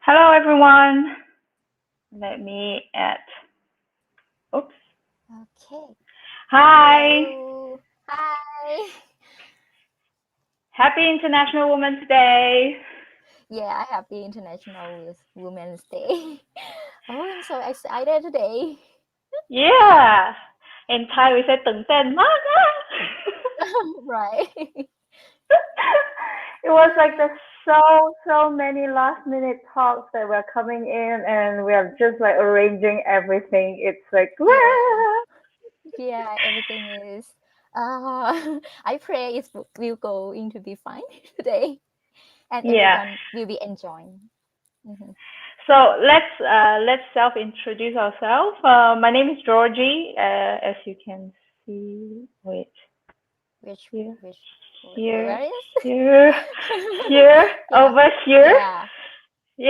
Hello, everyone. Let me add. Oops. Okay. Hi. Hello. Hi. Happy International Women's Day. Yeah, happy International Women's Day. Oh, I'm so excited today. Yeah. In Thai, we say ตื่นเต้นมาก Right. It was like there's so many last minute talks that were coming in, and we are just like arranging everything. It's like, Yeah, everything is. I pray it will going to be fine today, and yeah. everyone will be enjoying. Mhm. So let's self-introduce ourselves. My name is Georgie. As you can see, wait. Which Here, which here, where is? here, here, Yeah. over here. Yeah.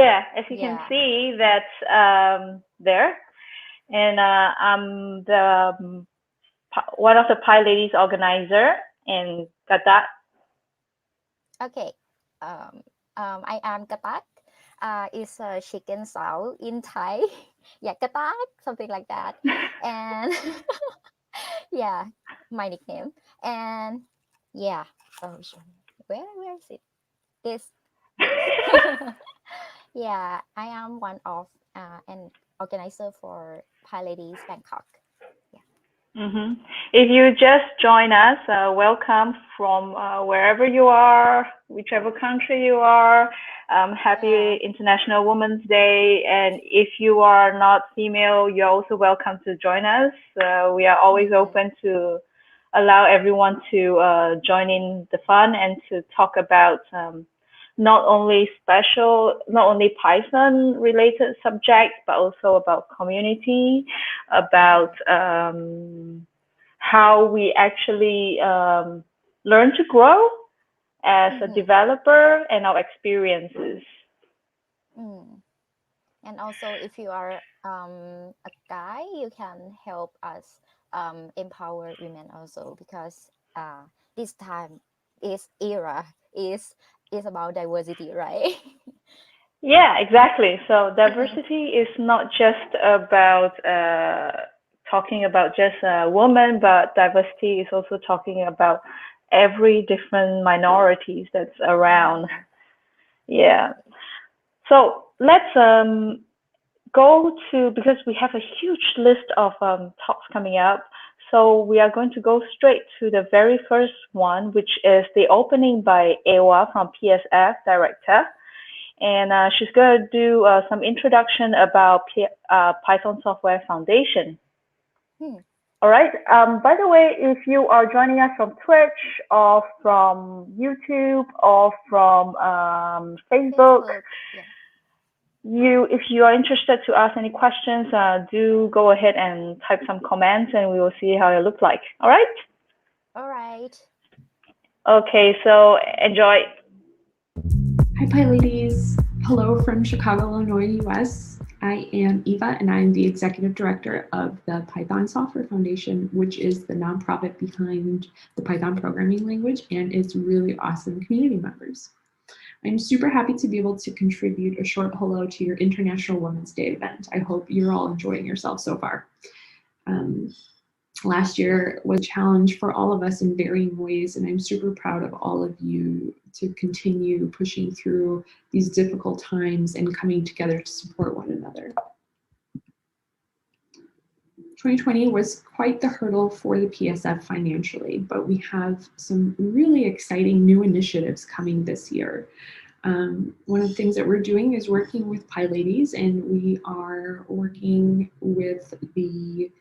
Yeah, as you can Yeah. see, that's there. And I'm the one of the PyLadies organizer and got that. Okay. Um, I am Katak. Is a chicken sow in Thai. Yeah, Katak, something like that. And yeah, my nickname. And yeah, where is it? This. Yeah, I am one of an organizer for PyLadies Bangkok. Yeah. hmm If you just join us, welcome from wherever you are, whichever country you are. Happy Yeah. International Women's Day. And if you are not female, you're also welcome to join us. We are always Mm-hmm. open to allow everyone to join in the fun and to talk about not only Python related subjects, but also about community, about how we actually learn to grow as a Mm-hmm. developer and our experiences. Mm. And also, if you are a guy, you can help us empower women also because this time is era is about diversity, right? Yeah, exactly. So diversity is not just about talking about just a woman, but diversity is also talking about every different minorities that's around. Mm, Yeah. right. So let's go to, because we have a huge list of talks coming up. So we are going to go straight to the very first one, which is the opening by Ewa from PSF director. And she's going to do some introduction about Python Software Foundation. Hmm. All right. By the way, if you are joining us from Twitch or from YouTube or from Facebook, Facebook. Yeah. if you are interested to ask any questions, do go ahead and type some comments, and we will see how it looks like. All right. All right. Okay. So enjoy. Hi, PyLadies. Hello from Chicago, Illinois, US. I am Eva, and I am the Executive Director of the Python Software Foundation, which is the nonprofit behind the Python programming language and its really awesome community members. I'm super happy to be able to contribute a short hello to your International Women's Day event. I hope you're all enjoying yourselves so far. Last year was a challenge for all of us in varying ways, and I'm super proud of all of you to continue pushing through these difficult times and coming together to support one another. 2020 was quite the hurdle for the PSF financially, but we have some really exciting new initiatives coming this year. One of the things that we're doing is working with PyLadies, and we are working with the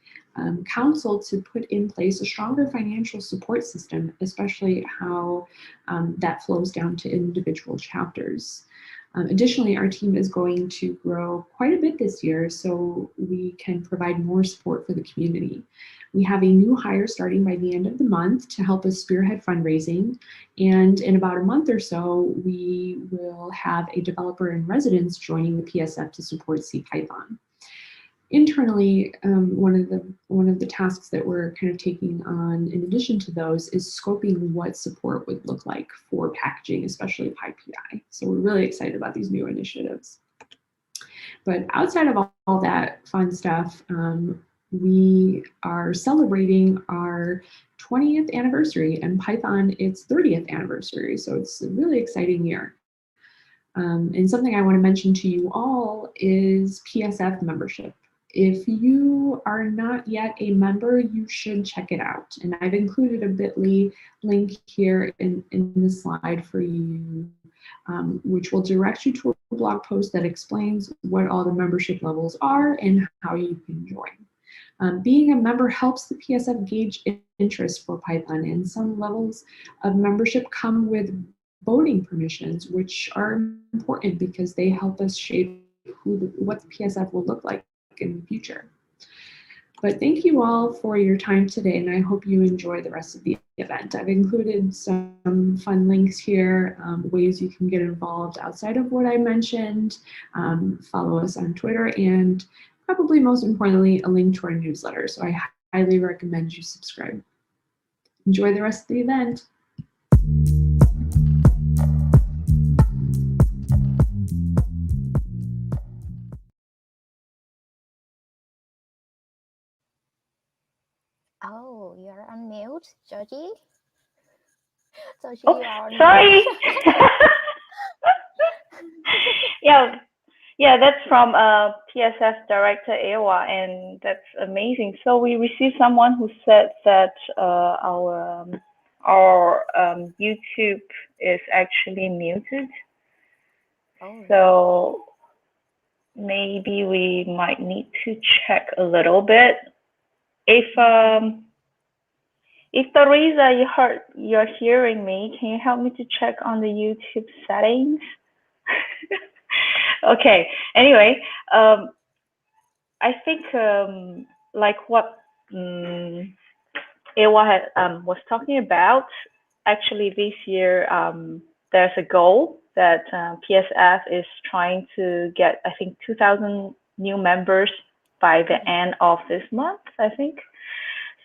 council to put in place a stronger financial support system, especially how that flows down to individual chapters. Additionally, our team is going to grow quite a bit this year so we can provide more support for the community. We have a new hire starting by the end of the month to help us spearhead fundraising. And in about a month or so, we will have a developer in residence joining the PSF to support CPython. Internally, one of the tasks that we're kind of taking on in addition to those is scoping what support would look like for packaging, especially PyPI. So we're really excited about these new initiatives. But outside of all that fun stuff, we are celebrating our 20th anniversary and Python its 30th anniversary. So it's a really exciting year. And something I want to mention to you all is PSF membership. If you are not yet a member, you should check it out. And I've included a bit.ly link here in the slide for you, which will direct you to a blog post that explains what all the membership levels are and how you can join. Being a member helps the PSF gauge interest for Python, and some levels of membership come with voting permissions, which are important because they help us shape what the PSF will look like in the future. But thank you all for your time today, and I hope you enjoy the rest of the event. I've included some fun links here, ways you can get involved outside of what I mentioned. Follow us on Twitter, and probably most importantly, a link to our newsletter. So I highly recommend you subscribe. Enjoy the rest of the event. Oh, you're on mute, Georgie. Georgie, Oh, you are on sorry. mute. Yeah, that's from PSF director Ewa, and that's amazing. So we received someone who said that our YouTube is actually muted. Oh, So maybe we might need to check a little bit. If Teresa, you're hearing me, can you help me to check on the YouTube settings? Okay. Anyway, I think like what Ewa was talking about. Actually, this year there's a goal that PSF is trying to get, I think, 2,000 new members by the end of this month, I think.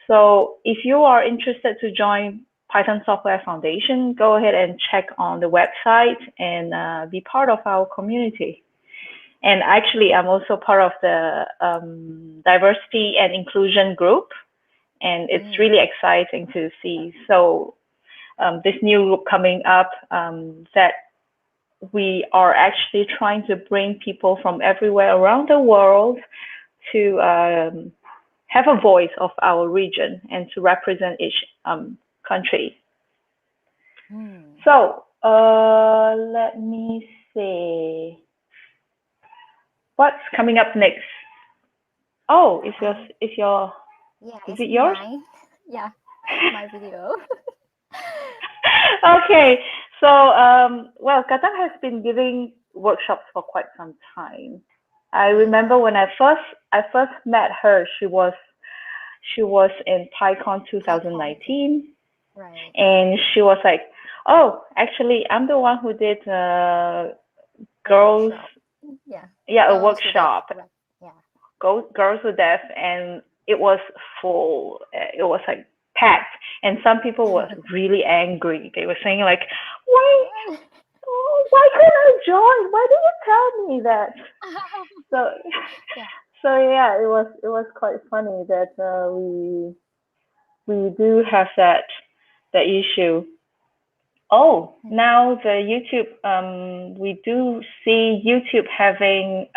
So if you are interested to join Python Software Foundation, go ahead and check on the website and be part of our community. And actually, I'm also part of the diversity and inclusion group, and it's really exciting to see. So this new group coming up that we are actually trying to bring people from everywhere around the world to have a voice of our region and to represent each country. So let me see. What's coming up next? Oh, is it yours? Mine. Yeah, my video. Okay, so well, Katang has been giving workshops for quite some time. I remember when I first met her, she was in PyCon 2019, right? And she was like, "Oh, actually, I'm the one who did girls, a workshop, girls with deaf, and it was full. It was like packed, and some people were really angry. They were saying like, why couldn't I join? Why didn't you tell me that?" So yeah, it was quite funny that we do have that issue. Oh, now the YouTube, we do see YouTube having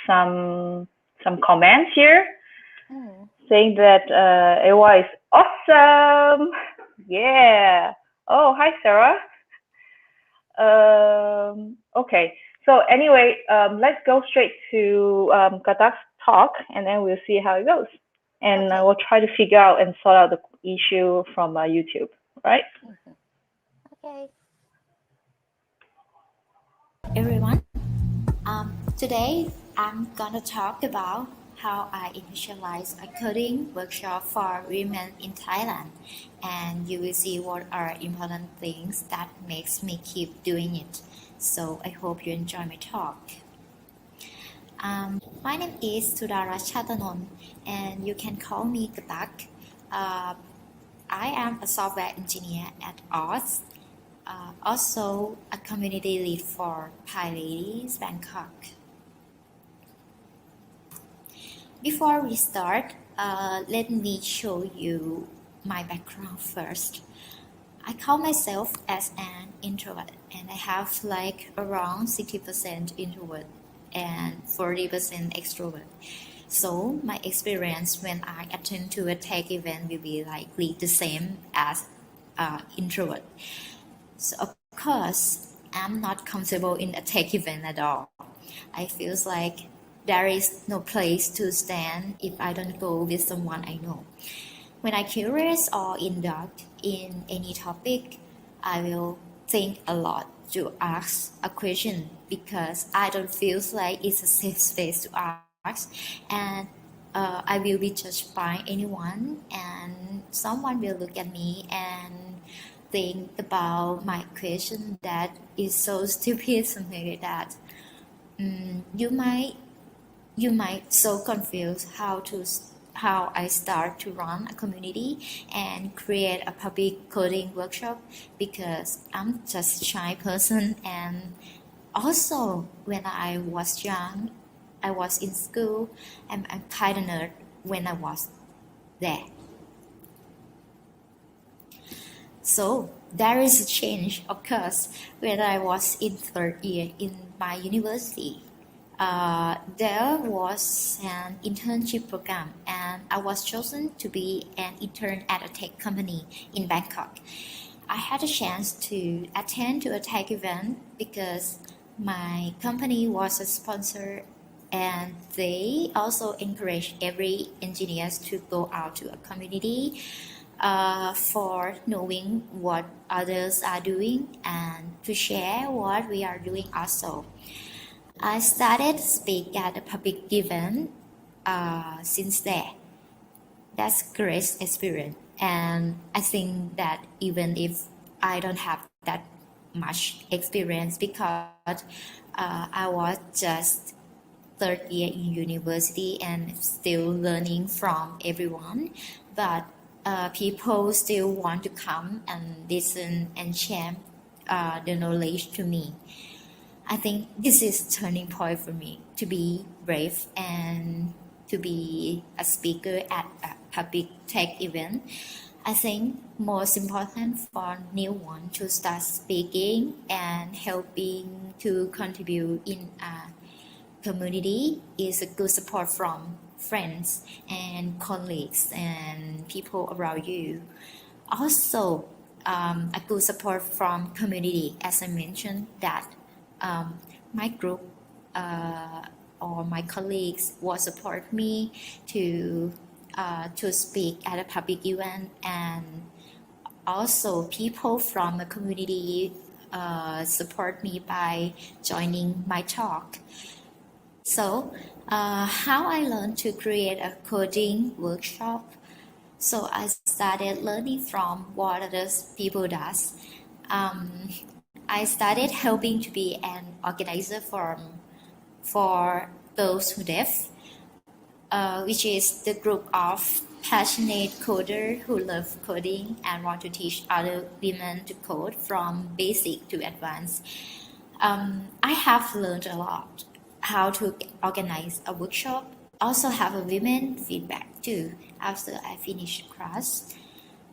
some comments here saying that Ewa is awesome. Yeah. Oh, hi, Sarah. Okay. So anyway, let's go straight to Katak's talk, and then we'll see how it goes. And we'll try to figure out and sort out the issue from YouTube, right? Okay. Everyone, today I'm gonna talk about how I initialized a coding workshop for women in Thailand, and you will see what are important things that makes me keep doing it. So I hope you enjoy my talk. My name is Sudara Chatanon, and you can call me Katak. I am a software engineer at Oz. Also a community lead for PyLadies Bangkok. Before we start, let me show you my background first. I call myself as an introvert, and I have like around 60% introvert and 40% extrovert. So my experience when I attend to a tech event will be likely the same as introvert. So of course, I'm not comfortable in a tech event at all. I feel like there is no place to stand if I don't go with someone I know. When I'm curious or in doubt in any topic, I will think a lot to ask a question because I don't feel like it's a safe space to ask, and I will be judged by anyone, and someone will look at me and think about my question that is so stupid, something like that. You might so confused how I start to run a community and create a public coding workshop because I'm just a shy person, and also when I was young, I was in school, and I'm kind of nerd when I was there. So there is a change, of course, when I was in third year in my university. There was an internship program, and I was chosen to be an intern at a tech company in Bangkok. I had a chance to attend to a tech event because my company was a sponsor, and they also encourage every engineers to go out to a community for knowing what others are doing and to share what we are doing also. I started to speak at a public event since there. That's great experience, and I think that even if I don't have that much experience because I was just third year in university and still learning from everyone, but people still want to come and listen and share the knowledge to me. I think this is a turning point for me to be brave and to be a speaker at a public tech event. I think most important for new one to start speaking and helping to contribute in a community is a good support from friends and colleagues and people around you. Also, a good support from community, as I mentioned, that my group or my colleagues will support me to speak at a public event, and also people from the community support me by joining my talk. So, how I learned to create a coding workshop. So I started learning from what other people does. I started helping to be an organizer for those who deaf, which is the group of passionate coders who love coding and want to teach other women to code from basic to advanced. I have learned a lot how to organize a workshop. Also have a women feedback too after I finish class.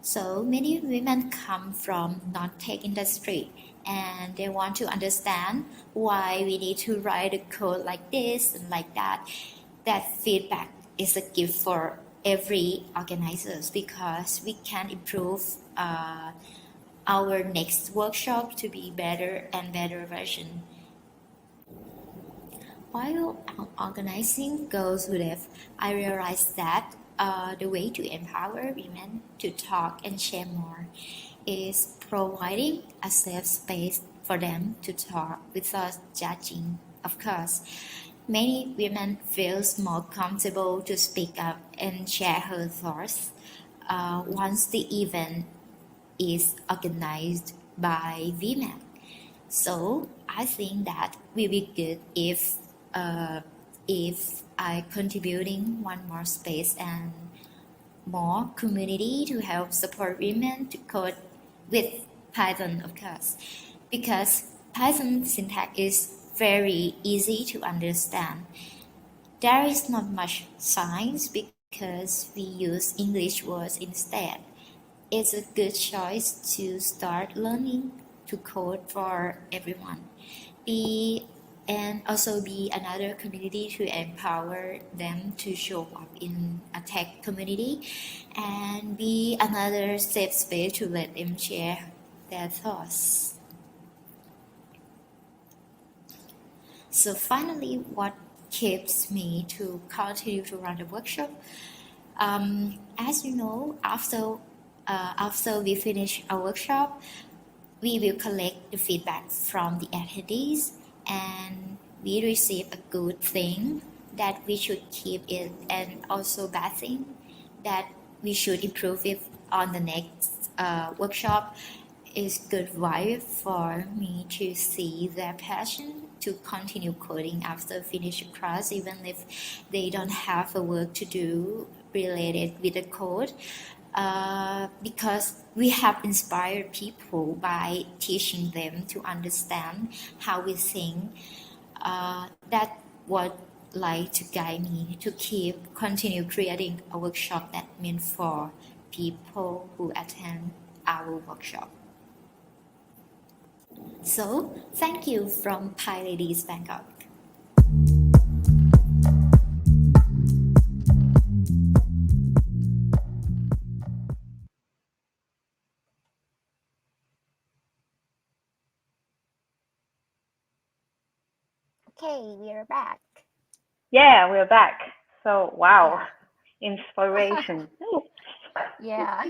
So many women come from non-tech industry and they want to understand why we need to write a code like this and like that. That feedback is a gift for every organizers because we can improve our next workshop to be better and better version. While organizing Girls Who Deaf, I realized that the way to empower women to talk and share more is providing a safe space for them to talk without judging. Of course, many women feel more comfortable to speak up and share her thoughts once the event is organized by women. So I think that will be good if I contributing one more space and more community to help support women to code with Python, of course, because Python syntax is very easy to understand. There is not much science because we use English words instead. It's a good choice to start learning to code for everyone. And also be another community to empower them to show up in a tech community, and be another safe space to let them share their thoughts. So finally, what keeps me to continue to run the workshop? As you know, after we finish our workshop, we will collect the feedback from the attendees, and we receive a good thing that we should keep it, and also bad thing that we should improve it on the next workshop. Is good vibe for me to see their passion to continue coding after finishing class, even if they don't have a work to do related with the code. Because we have inspired people by teaching them to understand how we think. That what like to guide me to continue creating a workshop that meant for people who attend our workshop. So thank you from PyLadies Bangkok. Okay, we're back. Yeah, we're back. So, wow, inspiration. Yeah.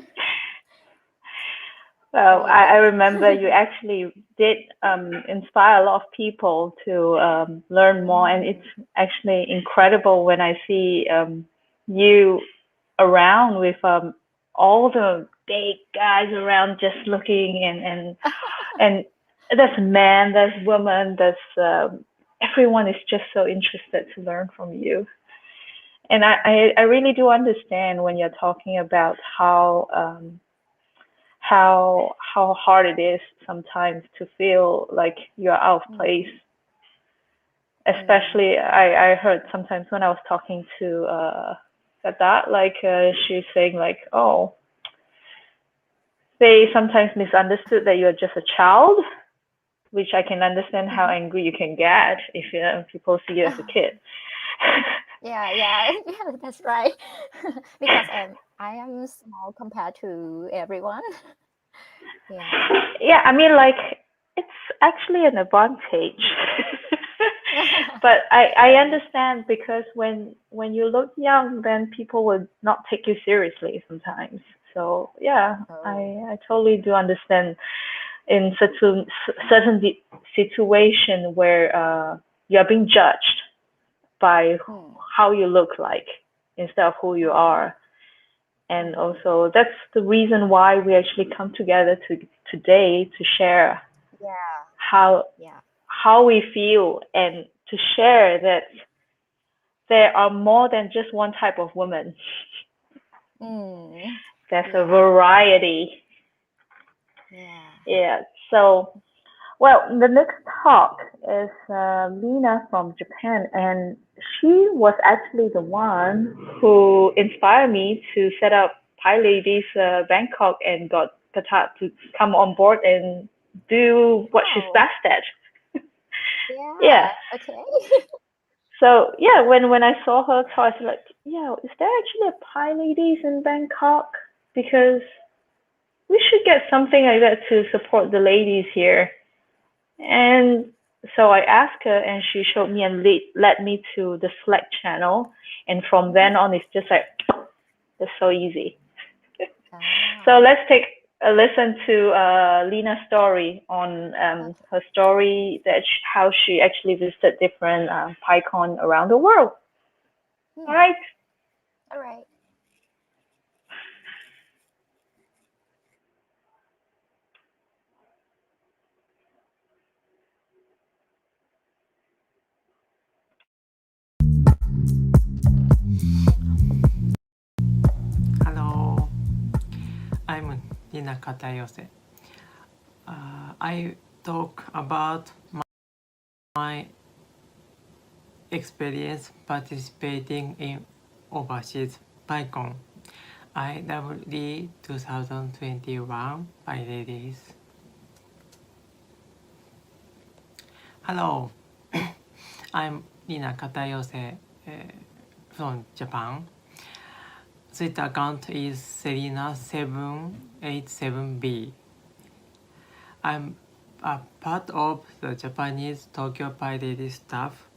Well, Really I good. remember you actually did inspire a lot of people to learn more, and it's actually incredible when I see you around with all the big guys around just looking, and there's men, there's women, there's everyone is just so interested to learn from you. And I really do understand when you're talking about how hard it is sometimes to feel like you're out of place. Especially I heard sometimes when I was talking to Sadat, like she's saying like, oh, they sometimes misunderstood that you're just a child, which I can understand how angry you can get if people see you as a kid. Yeah, that's right. Because I am small compared to everyone. Yeah, I mean, like, it's actually an advantage. But I understand because when you look young, then people will not take you seriously sometimes. So yeah, I totally do understand in certain situation where you are being judged by how you look like instead of who you are. And also that's the reason why we actually come together today to share how we feel, and to share that there are more than just one type of woman. There's a variety. Yeah. So, well, the next talk is Lena from Japan, and she was actually the one who inspired me to set up PyLadies Bangkok, and got Katat to come on board and do what she's best at. Yeah. Okay. So yeah, when I saw her talk, I was like, yeah, is there actually a PyLadies in Bangkok? Because we should get something like that to support the ladies here. And so I asked her, and she showed me and led me to the Slack channel. And from then on, it's just like, it's so easy. So let's take a listen to Lena's story on her story, that how she actually visited different PyCon around the world. All right. All right. Hello, I'm Nina Katayose. I talk about my experience participating in overseas PyCon IWD 2021 PyLadies. Hello, I'm Nina Katayose from Japan. Twitter account is Selina787B. I'm a part of the Japanese Tokyo PyLadies staff.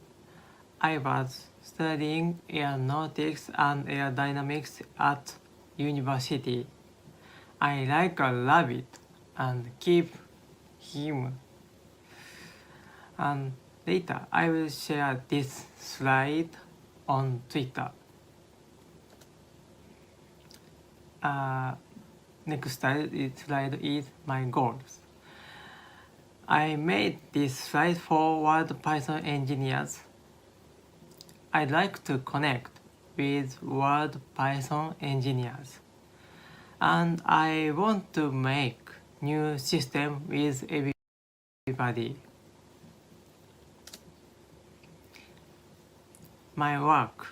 I was studying aeronautics and aerodynamics at university. I like a rabbit and keep him. And later I will share this slide on Twitter. Next slide is my goals. I made this slide for World Python engineers. I'd like to connect with World Python engineers. And I want to make new system with everybody. My work.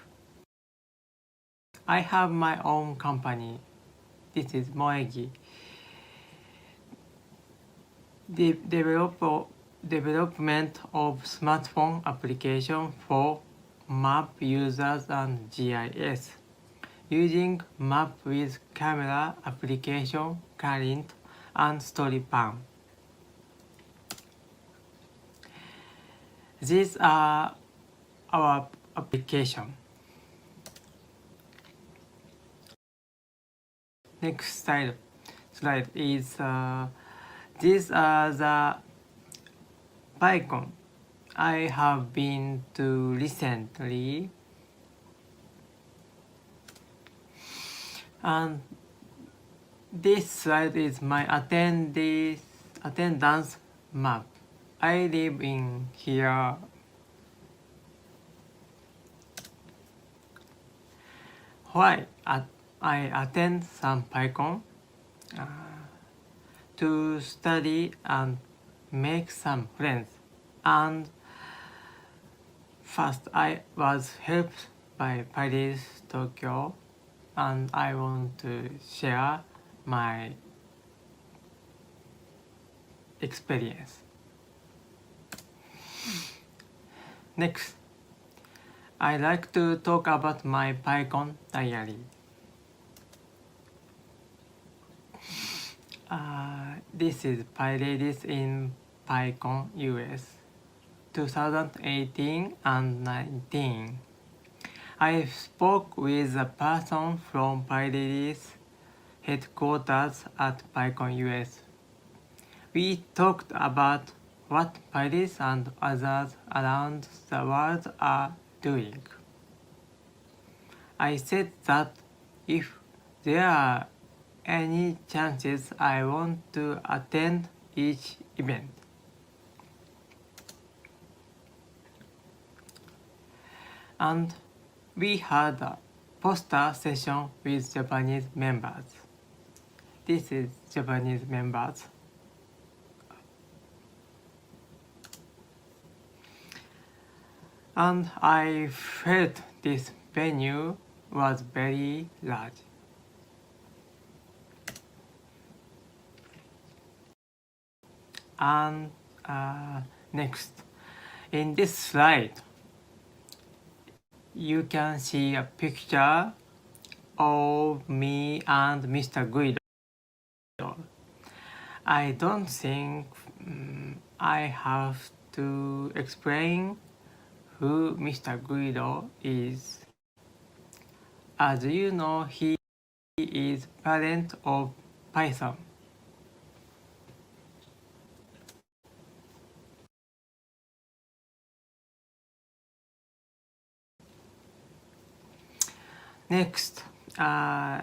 I have my own company. This is Moegi. The development of smartphone application for map users and GIS. Using map with camera application, current, and storypan. These are our application. Next slide is these are the PyCon I have been to recently, and this slide is my attendance map. I live in here. Why I attend some PyCon? To study and make some friends. And first I was helped by PyLadies Tokyo, and I want to share my experience. Next, I like to talk about my PyCon diary. This is PyLadies in PyCon US 2018 and 19. I spoke with a person from PyLadies headquarters at PyCon US. We talked about what PyLadies and others around the world are doing. I said that if there are any chances, I want to attend each event. And we had a poster session with Japanese members. This is Japanese members. And I felt this venue was very large. And next, in this slide, you can see a picture of me and Mr. Guido. I don't think I have to explain who Mr. Guido is. As you know, he is parent of Python. Next,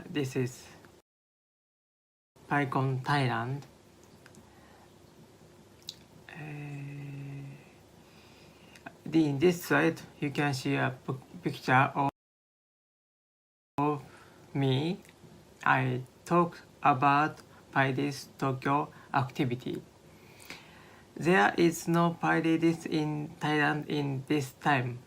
this is PyCon Thailand. In this slide, you can see a picture of me. I talked about PyLadies Tokyo activity. There is no PyLadies in Thailand in this time.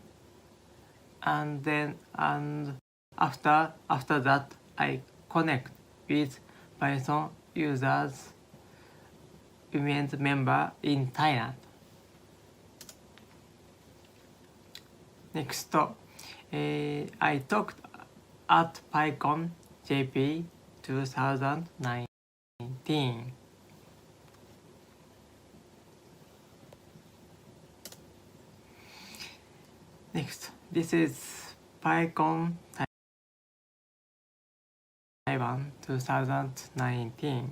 and after that I connect with Python users women's member in Thailand. Next, I talked at PyCon JP 2019. Next, this is PyCon Taiwan 2019.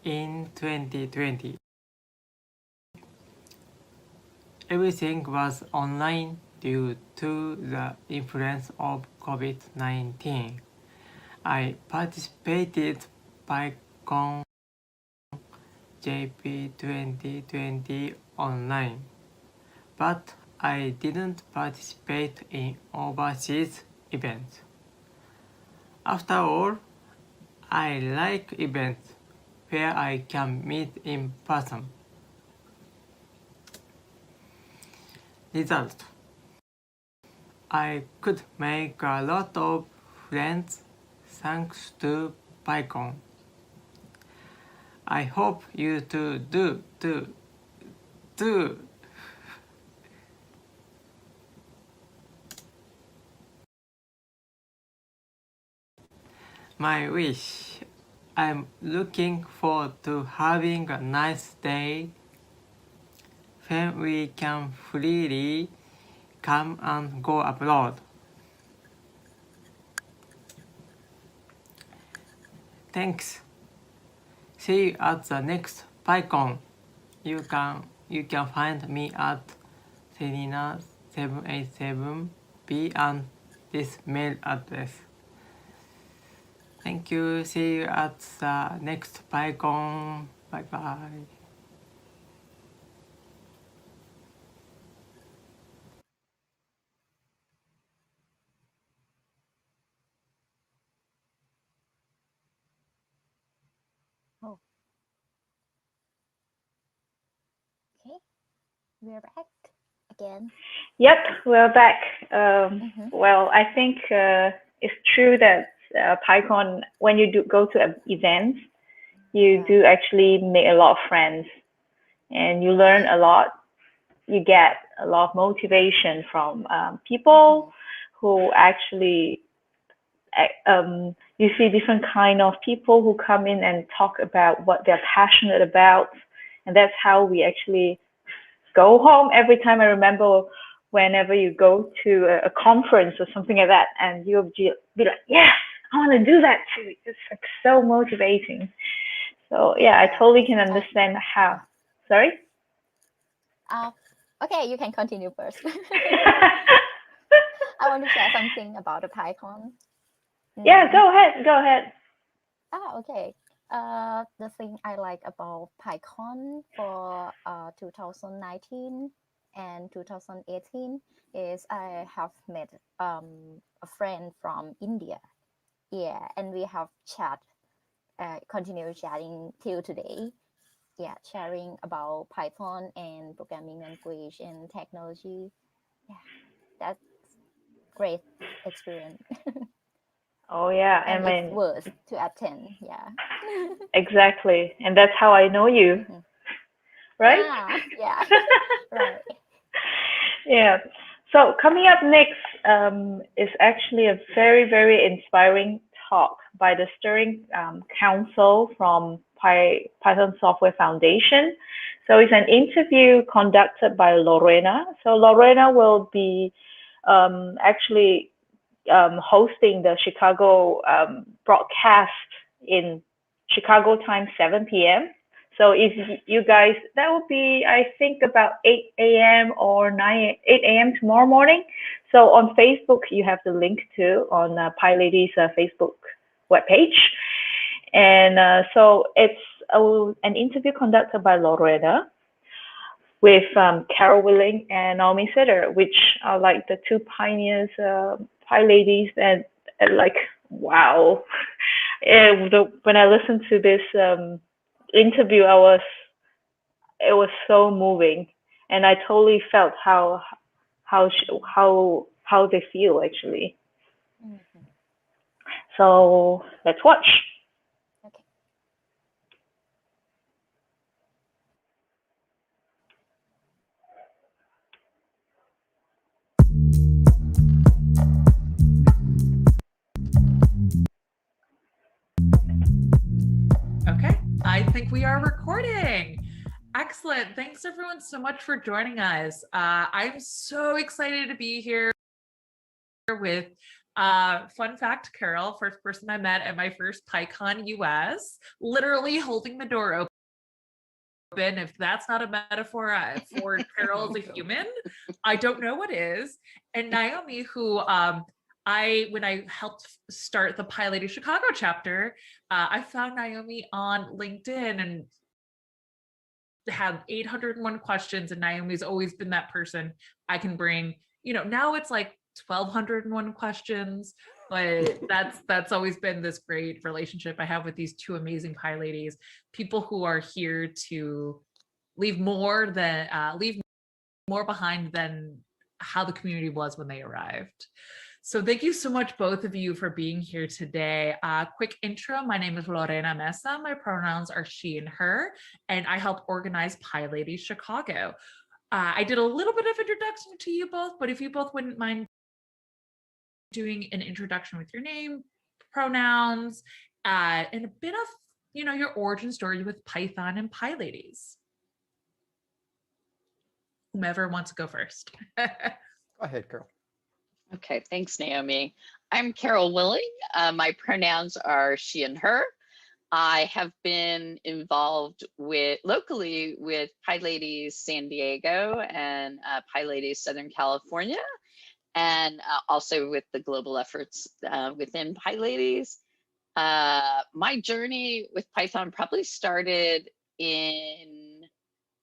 In 2020, everything was online due to the influence of COVID-19. I participated PyCon JP 2020 online, but I didn't participate in overseas events. After all, I like events where I can meet in person. Result: I could make a lot of friends thanks to PyCon. I hope you too do. My wish: I'm looking forward to having a nice day when we can freely come and go abroad. Thanks. See you at the next PyCon. You can find me at Selina787B and this mail address. Thank you. See you at the next PyCon. Bye bye. Oh, okay. We're back again. Yep, we're back. Mhm. Well, I think it's true that PyCon, when you do go to events, you Yeah. do actually make a lot of friends and you learn Right. a lot. You get a lot of motivation from people who actually, you see different kind of people who come in and talk about what they're passionate about. And that's how we actually go home every time. I remember whenever you go to a conference or something like that, and you'll be like, yeah, I want to do that too. It's like so motivating. So yeah, I totally can understand how. Sorry? Okay, you can continue first. I want to share something about the PyCon. Yeah, go ahead. Go ahead. Okay. The thing I like about PyCon for 2019 and 2018 is I have met a friend from India. Yeah, and we have continue chatting till today. Yeah, sharing about Python and programming language and technology. Yeah, that's great experience. Oh yeah, And I it's mean worth to attend. Yeah. exactly, and that's how I know you, right? Yeah. Right. Yeah. So coming up next is actually a very, very inspiring talk by the Steering Council from Python Software Foundation. So it's an interview conducted by Lorena. So Lorena will be actually hosting the Chicago broadcast in Chicago time 7 p.m. So if you guys, that would be, I think, about 8 a.m. or 8 a.m. tomorrow morning. So on Facebook, you have the link to on PyLadies' Facebook webpage. And so it's an interview conducted by Lorena with Carol Willing and Naomi Sitter, which are like the two pioneers, PyLadies, and like, wow. When I listened to this interview, it was so moving. and I totally felt how they feel actually. Mhm. So let's watch. Okay. Okay, I think we are recording. Excellent. Thanks everyone so much for joining us. I'm so excited to be here with fun fact, Carol, first person I met at my first PyCon US, literally holding the door open. If that's not a metaphor for Carol as a human, I don't know what is. And Naomi, who when I helped start the PyLadies Chicago chapter, I found Naomi on LinkedIn and had 801 questions, and Naomi's always been that person I can bring. Now it's like 1201 questions, but that's always been this great relationship I have with these two amazing PyLadies, people who are here to leave more behind than how the community was when they arrived. So thank you so much, both of you, for being here today. Quick intro, my name is Lorena Mesa. My pronouns are she and her, and I help organize PyLadies Chicago. I did a little bit of introduction to you both, but if you both wouldn't mind doing an introduction with your name, pronouns, and a bit of your origin story with Python and PyLadies. Whomever wants to go first. Go ahead, Carol. Okay, thanks, Naomi. I'm Carol Willing. My pronouns are she and her. I have been involved locally with PyLadies San Diego and PyLadies Southern California, and also with the global efforts within PyLadies. My journey with Python probably started in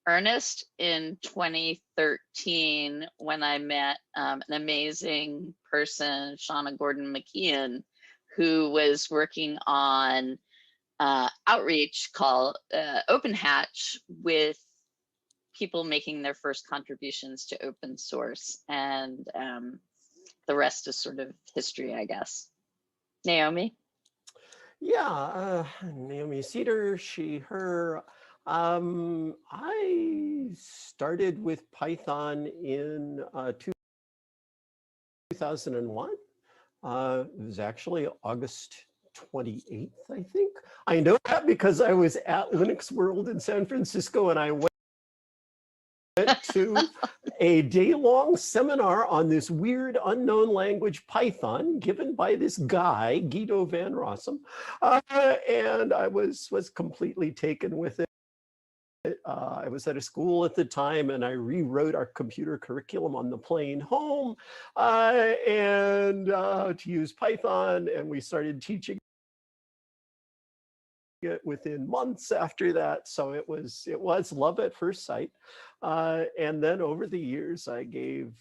earnest in 2013 when I met an amazing person, Shauna Gordon McKeon, who was working on outreach called Open Hatch with people making their first contributions to open source. And the rest is sort of history, I guess. Naomi? Yeah, Naomi Cedar, she, her. I started with Python in 2001. It was actually August 28th, I think. I know that because I was at Linux World in San Francisco, and I went to a day-long seminar on this weird unknown language Python given by this guy, Guido van Rossum, and I was completely taken with it. I was at a school at the time, and I rewrote our computer curriculum on the plane home and to use Python, and we started teaching it within months after that. So it was love at first sight. And then over the years, I gave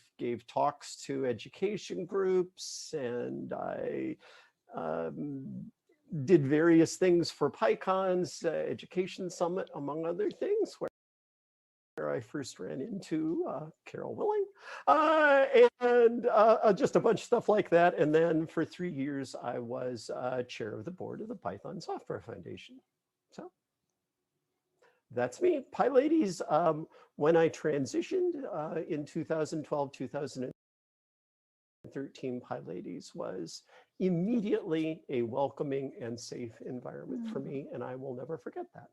talks to education groups, and I did various things for PyCon's Education Summit, among other things, where I first ran into Carol Willing, and just a bunch of stuff like that. And then for 3 years, I was chair of the board of the Python Software Foundation. So that's me. PyLadies, when I transitioned in 2012, 2013, PyLadies was immediately a welcoming and safe environment for me, and I will never forget that.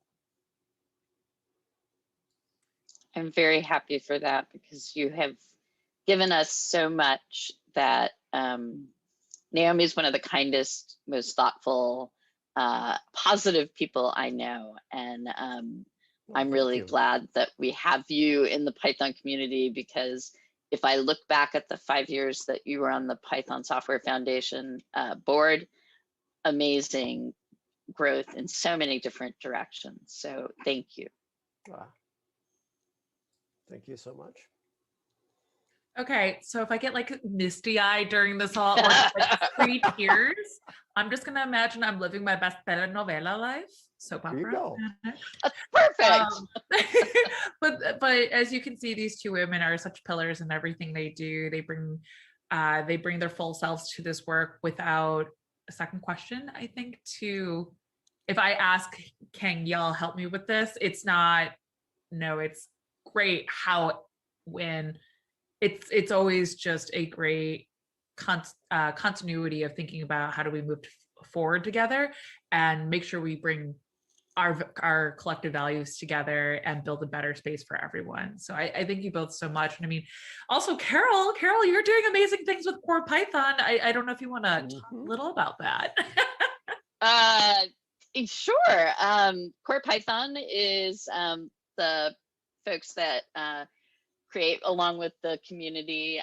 I'm very happy for that, because you have given us so much. That Naomi is one of the kindest, most thoughtful, positive people I know. And I'm really glad that we have you in the Python community, because if I look back at the 5 years that you were on the Python Software Foundation board, amazing growth in so many different directions. So thank you. Thank you so much. Okay, so if I get like misty-eyed during this all, or just, like 3 tears, I'm just gonna imagine I'm living my best telenovela life, soap opera. There you go. Perfect. But but as you can see, these two women are such pillars in everything they do. They bring their full selves to this work without a second question. I think if I ask, can y'all help me with this? It's not, no, it's great how when it's always just a great continuity of thinking about how do we move forward together and make sure we bring our collective values together and build a better space for everyone. So I thank you both so much. And I mean, also Carol, you're doing amazing things with Core Python. I don't know if you want to talk a little about that. Sure. Core Python is the folks that create, along with the community,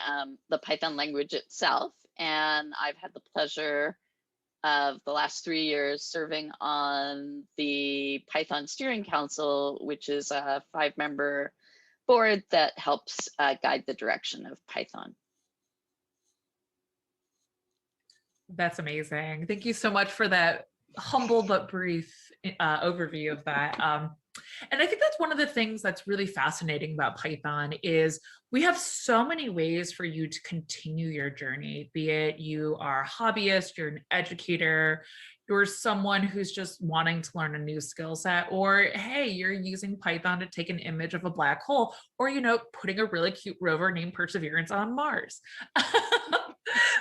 the Python language itself. And I've had the pleasure of the last 3 years serving on the Python Steering Council, which is a 5-member board that helps guide the direction of Python. That's amazing. Thank you so much for that humble but brief overview of that. And I think that's one of the things that's really fascinating about Python is we have so many ways for you to continue your journey, be it you are a hobbyist, you're an educator, you're someone who's just wanting to learn a new skill set, or hey, you're using Python to take an image of a black hole, or, you know, putting a really cute rover named Perseverance on Mars.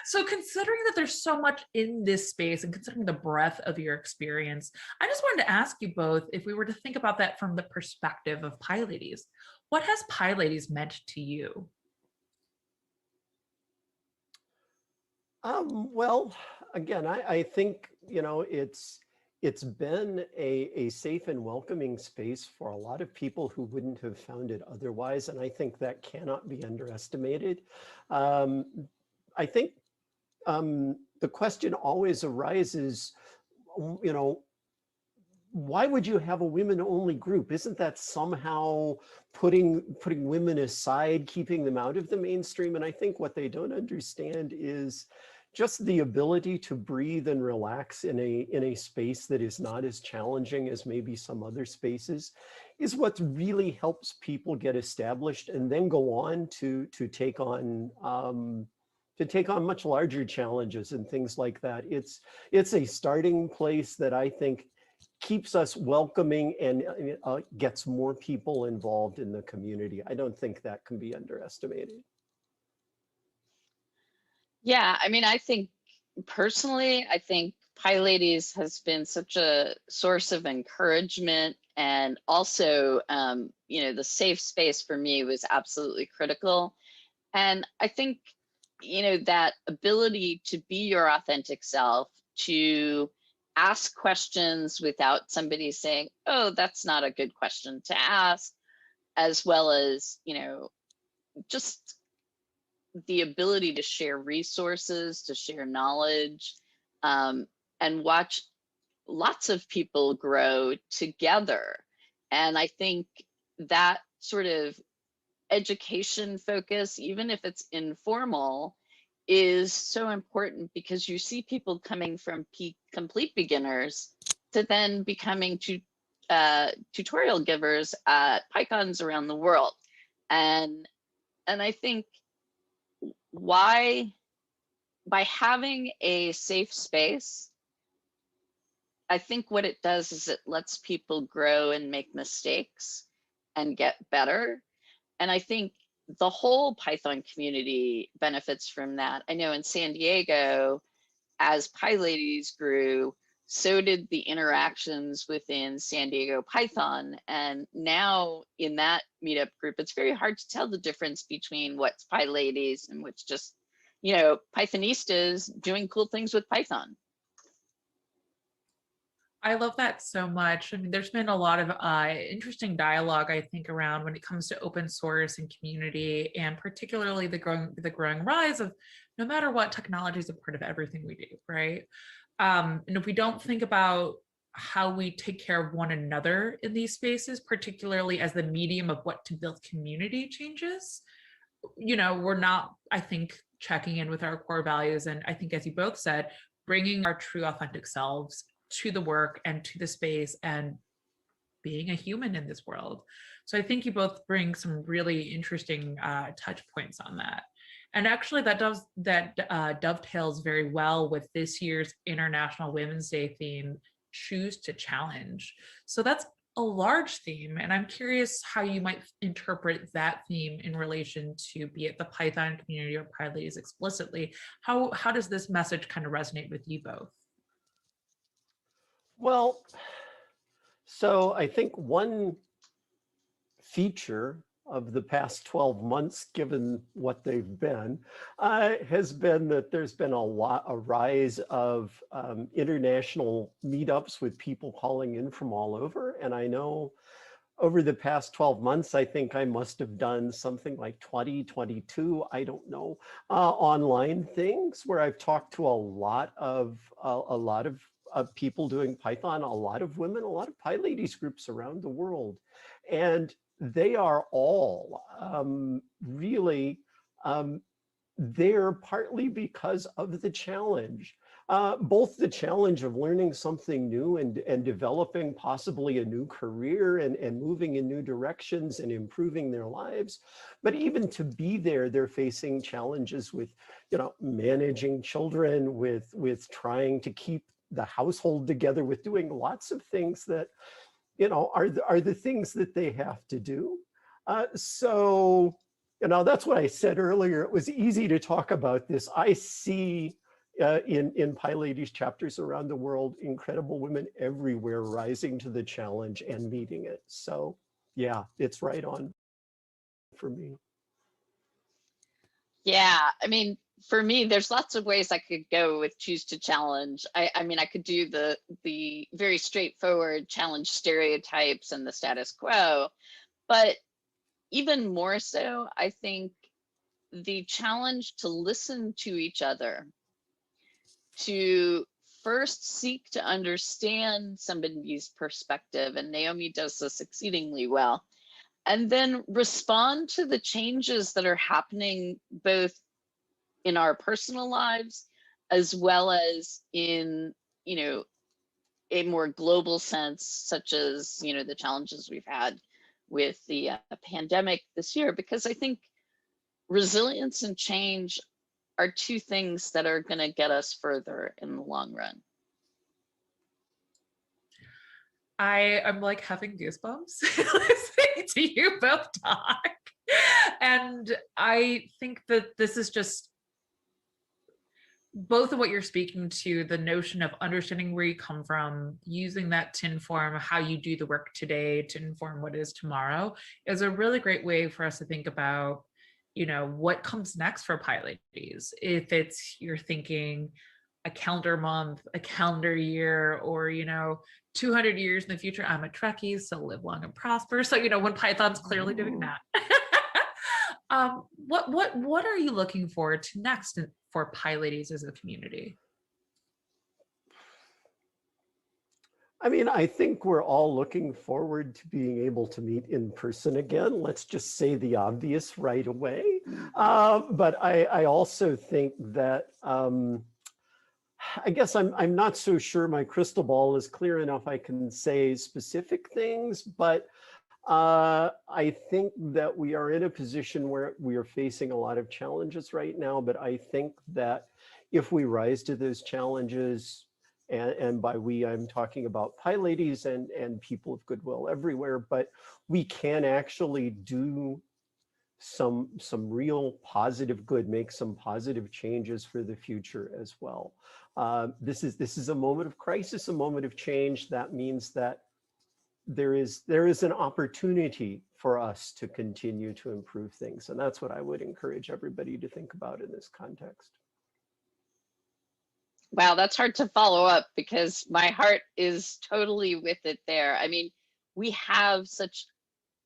So considering that there's so much in this space and considering the breadth of your experience, I just wanted to ask you both, if we were to think about that from the perspective of PyLadies, what has PyLadies meant to you? Well, again, I think, you know, it's been a safe and welcoming space for a lot of people who wouldn't have found it otherwise. And I think that cannot be underestimated. I think the question always arises, you know, why would you have a women-only group? Isn't that somehow putting women aside, keeping them out of the mainstream? And I think what they don't understand is just the ability to breathe and relax in a space that is not as challenging as maybe some other spaces is what really helps people get established and then go on to take on much larger challenges and things like that. It's a starting place that I think keeps us welcoming and gets more people involved in the community. I don't think that can be underestimated. Yeah, I mean, I think personally, I think PyLadies has been such a source of encouragement, and also, you know, the safe space for me was absolutely critical. And I think, you know, that ability to be your authentic self, to ask questions without somebody saying, oh, that's not a good question to ask, as well as, you know, just the ability to share resources, to share knowledge, and watch lots of people grow together. And I think that sort of education focus, even if it's informal, is so important, because you see people coming from complete beginners to then becoming tutorial givers at PyCons around the world. And I think by having a safe space, I think what it does is it lets people grow and make mistakes and get better. And I think the whole Python community benefits from that. I know in San Diego, as PyLadies grew, so did the interactions within San Diego Python. And now in that meetup group, it's very hard to tell the difference between what's PyLadies and what's just, you know, Pythonistas doing cool things with Python. I love that so much. I mean, there's been a lot of interesting dialogue, I think, around when it comes to open source and community, and particularly the growing rise of no matter what, technology is a part of everything we do, right? And if we don't think about how we take care of one another in these spaces, particularly as the medium of what to build community changes, you know, we're not, I think, checking in with our core values. And I think, as you both said, bringing our true authentic selves to the work and to the space and being a human in this world. So I think you both bring some really interesting touch points on that. And actually that dovetails very well with this year's International Women's Day theme, choose to challenge. So that's a large theme, and I'm curious how you might interpret that theme in relation to, be it the Python community or PyLadies explicitly. How does this message kind of resonate with you both? Well, so I think one feature of the past 12 months, given what they've been, has been that there's been a rise of international meetups with people calling in from all over. And I know over the past 12 months, I think I must have done something like 20, 22, I don't know, online things where I've talked to a lot of people doing Python, a lot of women, a lot of PyLadies groups around the world. And they are all really there partly because of the challenge. Both the challenge of learning something new and developing possibly a new career and moving in new directions and improving their lives. But even to be there, they're facing challenges with, managing children, with trying to keep the household together, with doing lots of things that, are the things that they have to do. So, that's what I said earlier. It was easy to talk about this. I see in PyLadies chapters around the world, incredible women everywhere rising to the challenge and meeting it. So yeah, it's right on for me. Yeah, I mean, for me, there's lots of ways I could go with choose to challenge. I mean, I could do the very straightforward challenge stereotypes and the status quo, but even more so, I think the challenge to listen to each other, to first seek to understand somebody's perspective, and Naomi does this exceedingly well, and then respond to the changes that are happening both in our personal lives as well as in a more global sense, such as the challenges we've had with the pandemic this year. Because I think resilience and change are two things that are going to get us further in the long run. I'm like having goosebumps listening to you both talk. And I think that this is just both of what you're speaking to, the notion of understanding where you come from, using that to inform how you do the work today to inform what is tomorrow, is a really great way for us to think about, what comes next for PyLadies. If it's, you're thinking a calendar month, a calendar year, or 200 years in the future. I'm a Trekkie, so live long and prosper. So when Python's clearly doing that. What are you looking forward to next for PyLadies as a community? I mean, I think we're all looking forward to being able to meet in person again. Let's just say the obvious right away. But I also think that I guess I'm not so sure my crystal ball is clear enough. I can say specific things, but I think that we are in a position where we are facing a lot of challenges right now. But I think that if we rise to those challenges, and by we, I'm talking about PyLadies and people of goodwill everywhere, but we can actually do some real positive good, make some positive changes for the future as well. This is a moment of crisis, a moment of change. That means that there is an opportunity for us to continue to improve things. And that's what I would encourage everybody to think about in this context. Wow, that's hard to follow up because my heart is totally with it there. I mean, we have such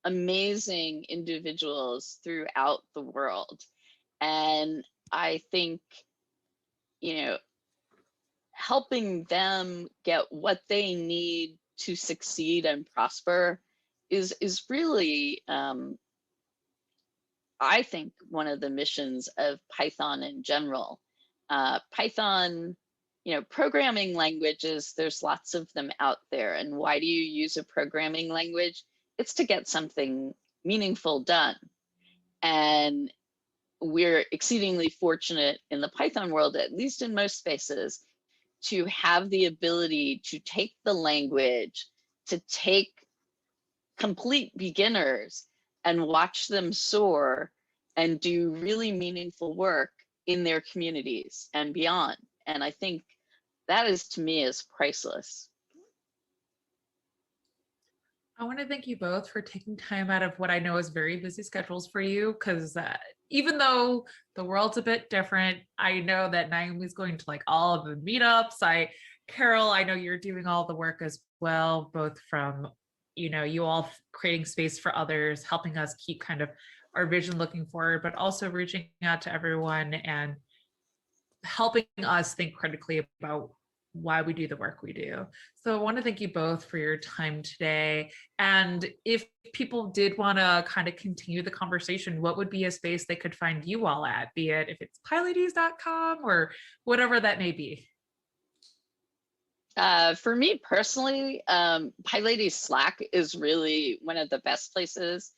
amazing individuals throughout the world. And I think, helping them get what they need to succeed and prosper is really, I think, one of the missions of Python in general. Python programming languages, there's lots of them out there. And why do you use a programming language? It's to get something meaningful done. And we're exceedingly fortunate in the Python world, at least in most spaces, to have the ability to take the language, to take complete beginners and watch them soar and do really meaningful work in their communities and beyond. And I think that is, to me, is priceless. I want to thank you both for taking time out of what I know is very busy schedules for you, because even though the world's a bit different, I know that Naomi's going to like all of the meetups. Carol, I know you're doing all the work as well, both from, you all creating space for others, helping us keep kind of our vision looking forward, but also reaching out to everyone and helping us think critically about why we do the work we do. So I want to thank you both for your time today. And if people did want to kind of continue the conversation, what would be a space they could find you all at, be it if it's PyLadies.com or whatever that may be? For me personally, PyLadies Slack is really one of the best places.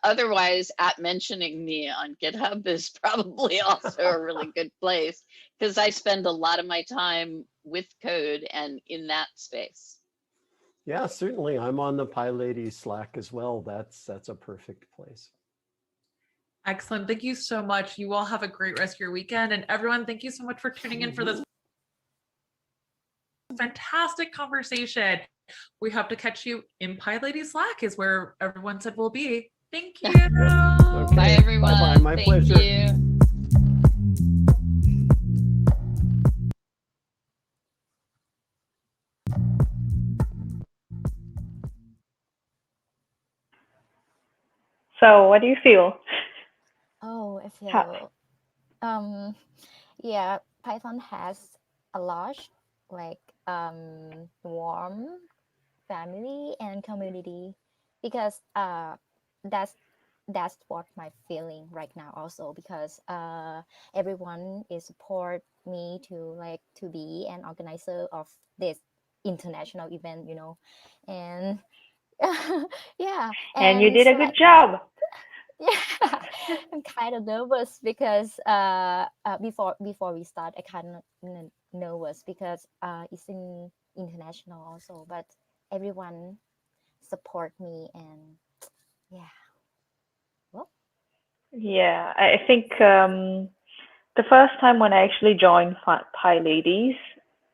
Otherwise, mentioning me on GitHub is probably also a really good place, because I spend a lot of my time with code and in that space. Yeah, certainly. I'm on the PyLadies Slack as well. That's a perfect place. Excellent. Thank you so much. You all have a great rest of your weekend. And everyone, thank you so much for tuning in for this fantastic conversation. We hope to catch you in PyLadies Slack, is where everyone said we'll be. Thank you. Okay. Bye, everyone. Bye-bye. My Thank pleasure. you. So what do you feel? Oh, I feel yeah, Python has a large, like warm family and community, because that's what my feeling right now also, because everyone is support me to be an organizer of this international event, and yeah, And you and did a so good job. yeah, I'm kind of nervous because before we start, I kind of nervous because it's in international also, but everyone support me, and yeah. Well, Yeah, I think the first time when I actually joined PyLadies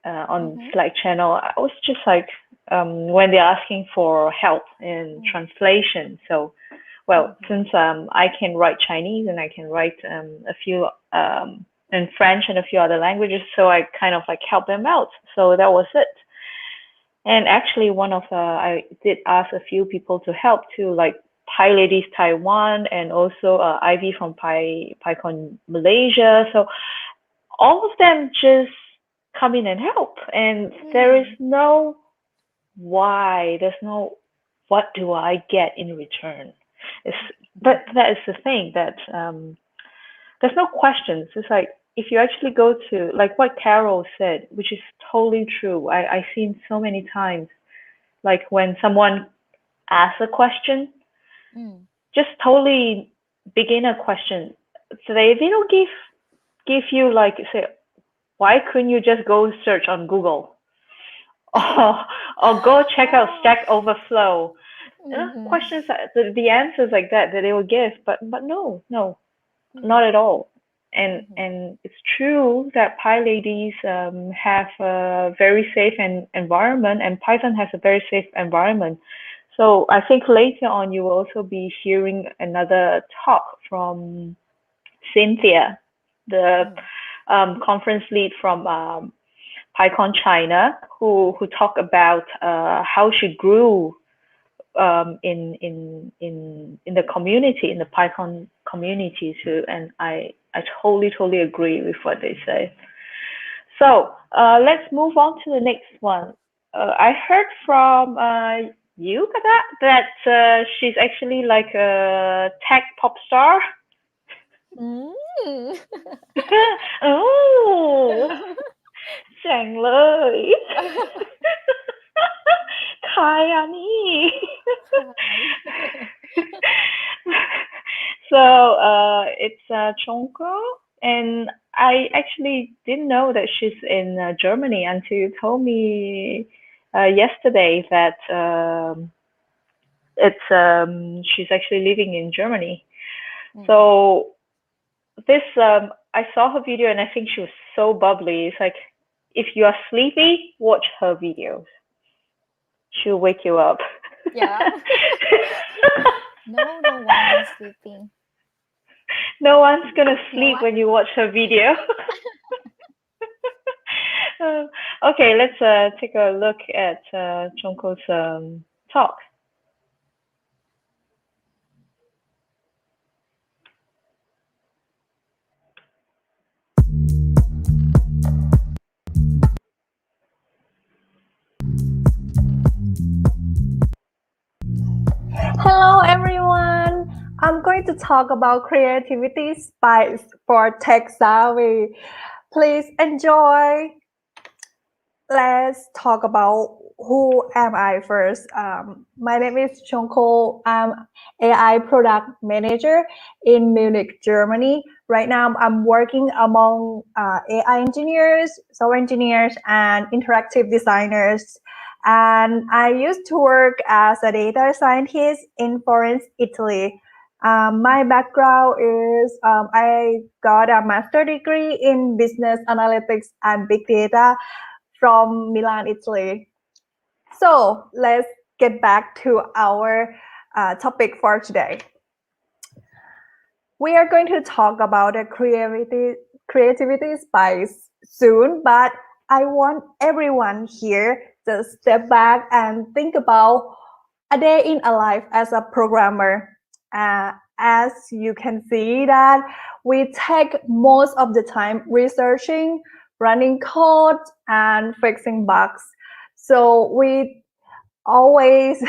on Slack channel, I was just like when they're asking for help in translation. So, well, since I can write Chinese and I can write a few in French and a few other languages, so I kind of like help them out. So that was it. And actually, I did ask a few people to help too, like PyLadies Taiwan and also Ivy from PyCon Malaysia. So all of them just come in and help, and there is no why. There's no what do I get in return. But that is the thing that there's no questions. It's like if you actually go to like what Carol said, which is totally true. I've seen so many times, like when someone asks a question, just totally begin a question. So they don't give you like say, why couldn't you just go search on Google or go check out Stack Overflow? Questions the answers like that they will give, but no, not at all. And it's true that PyLadies have a very safe environment, and Python has a very safe environment. So I think later on you will also be hearing another talk from Cynthia, the conference lead from PyCon China, who talk about how she grew in the community, in the PyCon community too, and I totally agree with what they say. So let's move on to the next one. I heard from you, Kata, that she's actually like a tech pop star. Oh, แจ๋งเลย ใครอ่ะนี่ So it's Chongko, and I actually didn't know that she's in Germany until you told me yesterday that she's actually living in Germany. So this I saw her video and I think she was so bubbly. It's like if you are sleepy, watch her videos. She'll wake you up. Yeah. No one is sleeping. No one's gonna sleep one? when you watch her video. Okay, let's take a look at Chongko's talk. Hello everyone! I'm going to talk about creativity spice for tech savvy. Please enjoy. Let's talk about who am I first. My name is Chongko. I'm AI product manager in Munich, Germany. Right now I'm working among AI engineers, software engineers, and interactive designers. And I used to work as a data scientist in Florence, Italy. My background is I got a master's degree in business analytics and big data from Milan, Italy. So let's get back to our topic for today. We are going to talk about a creativity spice soon, but I want everyone here to step back and think about a day in a life as a programmer. As you can see that we take most of the time researching, running code, and fixing bugs. So we always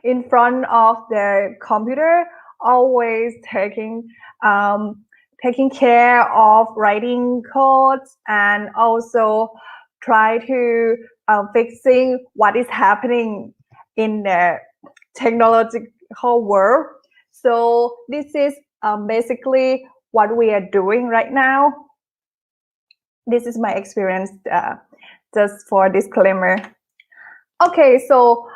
in front of the computer, always taking care of writing codes and also try to fixing what is happening in the technological world. So this is basically what we are doing right now. This is my experience, just for disclaimer. Okay, so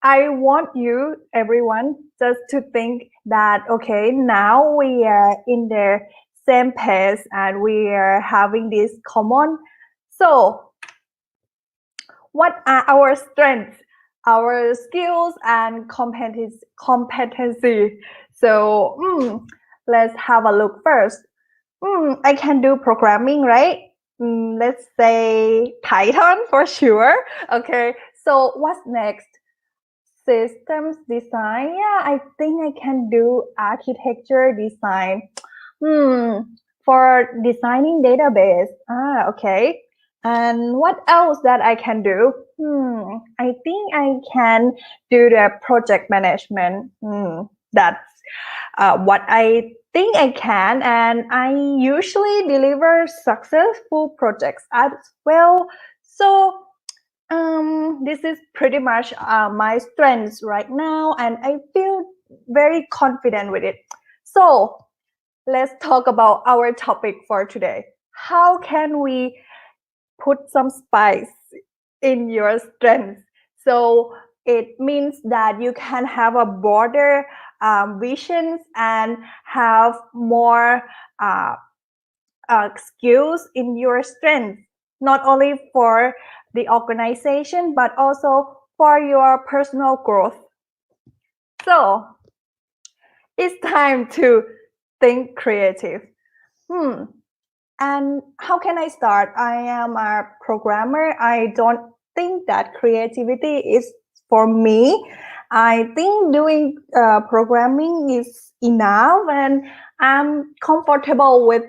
I want you, everyone, just to think that, okay, now we are in the same pace and we are having this common. So what are our strengths, our skills and competency? So let's have a look first. I can do programming, right? Let's say Python for sure. Okay, so what's next? Systems design. Yeah, I think I can do architecture design. For designing database. Okay. And what else that I can do? I think I can do the project management. That's what I think I can, and I usually deliver successful projects as well. So this is pretty much my strengths right now, and I feel very confident with it. So let's talk about our topic for today. How can we put some spice in your strengths? So it means that you can have a broader visions and have more skills in your strengths, not only for the organization, but also for your personal growth. So it's time to think creative. And how can I start? I am a programmer. I don't think that creativity is for me. I think doing programming is enough, and I'm comfortable with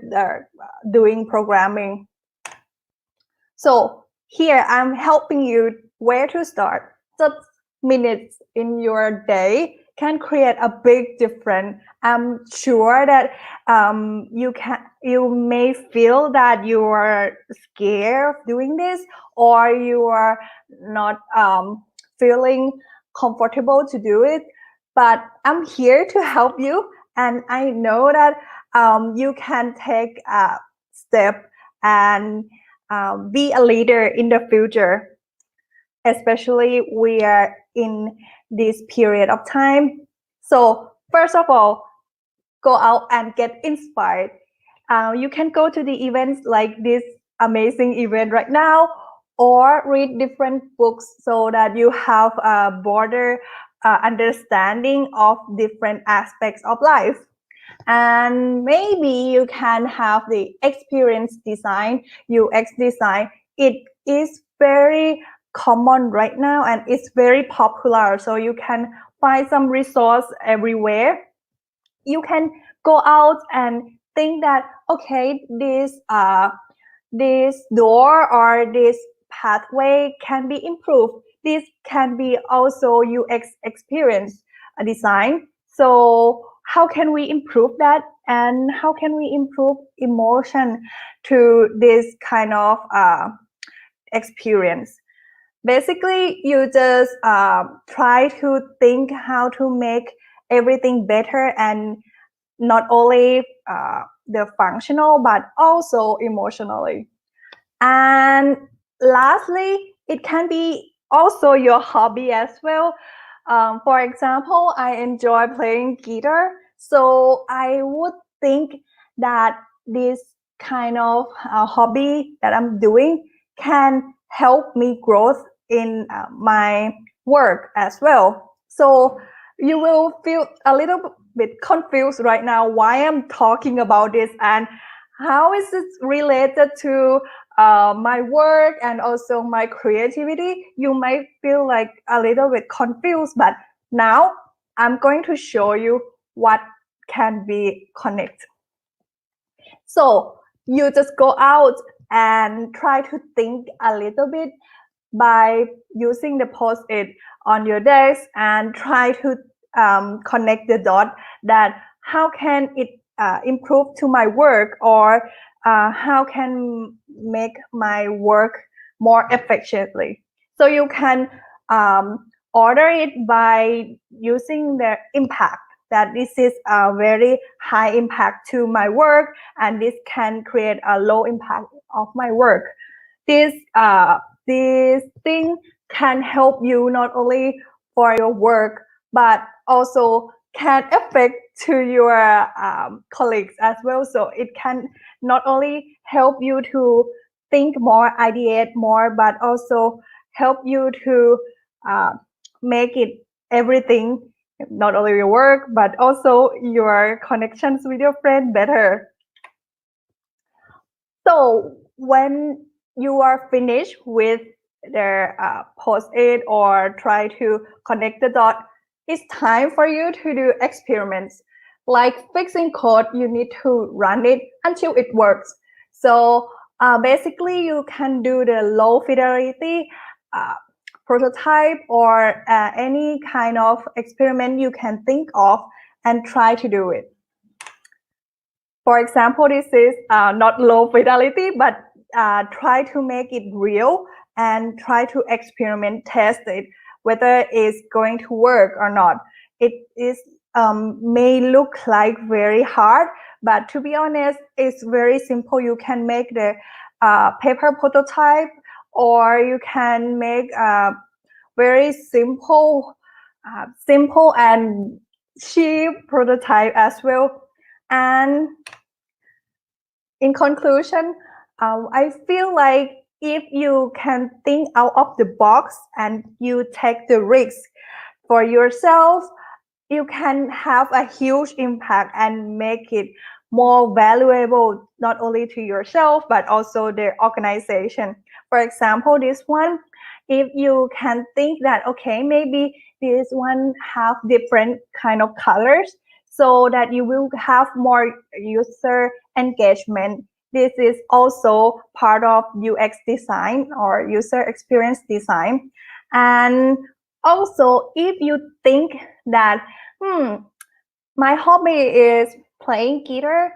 doing programming. So here I'm helping you where to start. Just minutes in your day can create a big difference. I'm sure that you may feel that you are scared of doing this, or you are not feeling comfortable to do it. But I'm here to help you, and I know that you can take a step and be a leader in the future. Especially we are in this period of time. So first of all, go out and get inspired. You can go to the events like this amazing event right now, or read different books so that you have a broader understanding of different aspects of life. And maybe you can have the experience design, UX design. It is very common right now and it's very popular. So you can find some resource everywhere. You can go out and think that, okay, this door or this pathway can be improved. This can be also UX experience design. So how can we improve that, and how can we improve emotion to this kind of experience? Basically, you just try to think how to make everything better, and not only the functional but also emotionally. And lastly, it can be also your hobby as well. For example, I enjoy playing guitar, so I would think that this kind of hobby that I'm doing can help me growth in my work as well. So you will feel a little bit confused right now why I'm talking about this and how is it related to my work and also my creativity. You might feel like a little bit confused, but now I'm going to show you what can be connected. So you just go out and try to think a little bit by using the post-it on your desk and try to connect the dot that how can it improve to my work, or how can make my work more efficiently. So you can order it by using the impact, that this is a very high impact to my work and this can create a low impact of my work. This thing can help you not only for your work but also can affect to your colleagues as well. So it can not only help you to think more, ideate more, but also help you to make it everything, not only your work but also your connections with your friend better. So when you are finished with the post-it or try to connect the dot, it's time for you to do experiments. Like fixing code, you need to run it until it works. So basically, you can do the low fidelity prototype or any kind of experiment you can think of and try to do it. For example, this is not low fidelity, but try to make it real and try to experiment, test it, whether it's going to work or not. It is may look like very hard, but to be honest, it's very simple. You can make the paper prototype, or you can make a very simple and cheap prototype as well. And in conclusion, I feel like if you can think out of the box and you take the risk for yourself, you can have a huge impact and make it more valuable, not only to yourself, but also the organization. For example, this one, if you can think that, okay, maybe this one have different kind of colors, so that you will have more user engagement. This is also part of UX design or user experience design. And also, if you think that my hobby is playing guitar.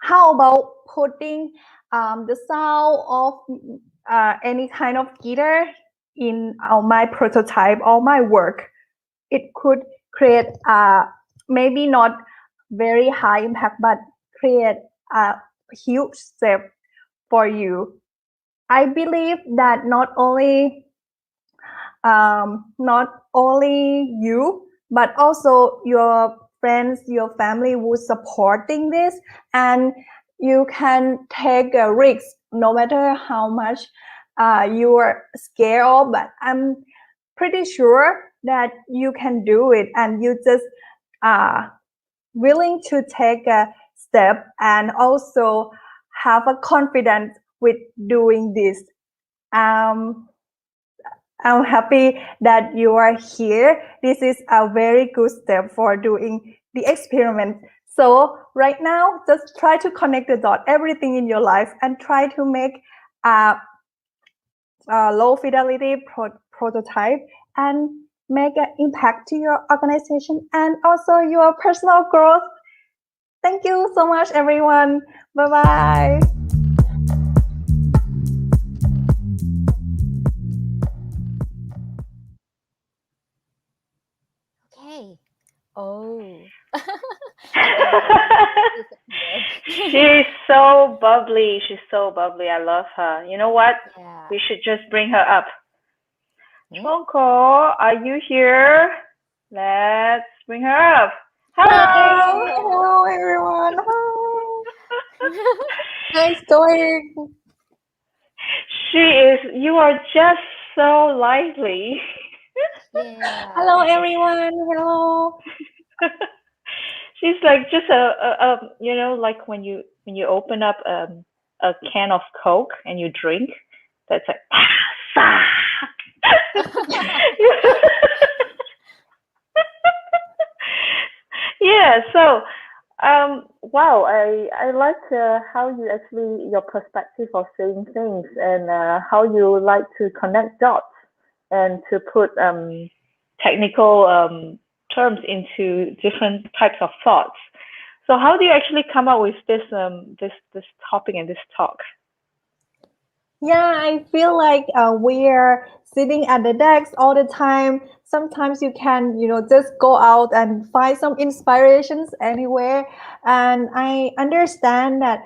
How about putting the sound of any kind of guitar in my prototype or my work? It could create maybe not very high impact, but create a huge step for you. I believe that not only you, but also your friends, your family would supporting this, and you can take a risk no matter how much you are scared of. But I'm pretty sure that you can do it, and you just willing to take a step and also have a confidence with doing this. I'm happy that you are here. This is a very good step for doing the experiment. So right now, just try to connect the dot, everything in your life, and try to make a low fidelity prototype and make an impact to your organization and also your personal growth. Thank you so much, everyone. Bye-bye. Okay. Oh. She's so bubbly. She's so bubbly. I love her. You know what? Yeah. We should just bring her up. Chonko, are you here? Let's bring her up. Hello. Hello, everyone. Nice going. She is. You are just so lively. Yeah. Hello, everyone. Hello. She's like just a you know, like when you open up a can of Coke and you drink, that's like yeah. So wow, I like how you actually your perspective of saying things and how you like to connect dots and to put technical terms into different types of thoughts. So how do you actually come up with this topic and this talk? Yeah, I feel like we're sitting at the desk all the time. Sometimes you can, just go out and find some inspirations anywhere. And I understand that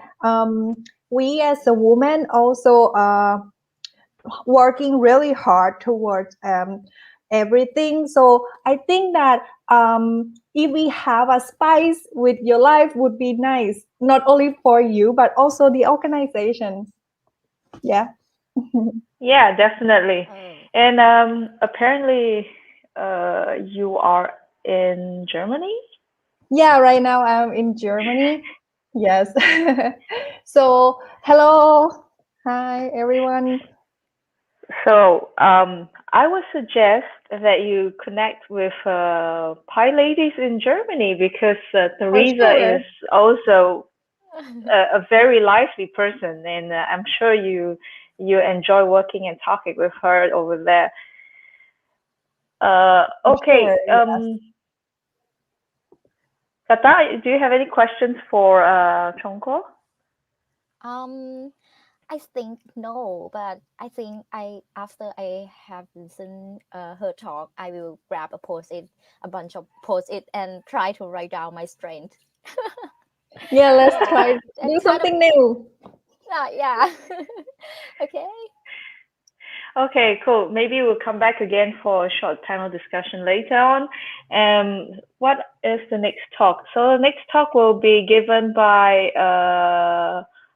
we as a woman also working really hard towards everything. So I think that if we have a spice with your life would be nice, not only for you, but also the organization. Yeah. Yeah, definitely. Oh. And apparently you are in Germany? Yeah, right now I'm in Germany. Yes. So, hello. Hi, everyone. So I would suggest that you connect with PyLadies in Germany because Teresa sure. is also a very lively person, and I'm sure you enjoy working and talking with her over there. Okay. Sure, yes. Kata, do you have any questions for Chongko? I think no, but I think after I have listened her talk, I will grab a bunch of post-it, and try to write down my strength. Yeah, let's try do kind something new. Yeah. Okay. Okay, cool. Maybe we'll come back again for a short panel discussion later on. What is the next talk? So the next talk will be given by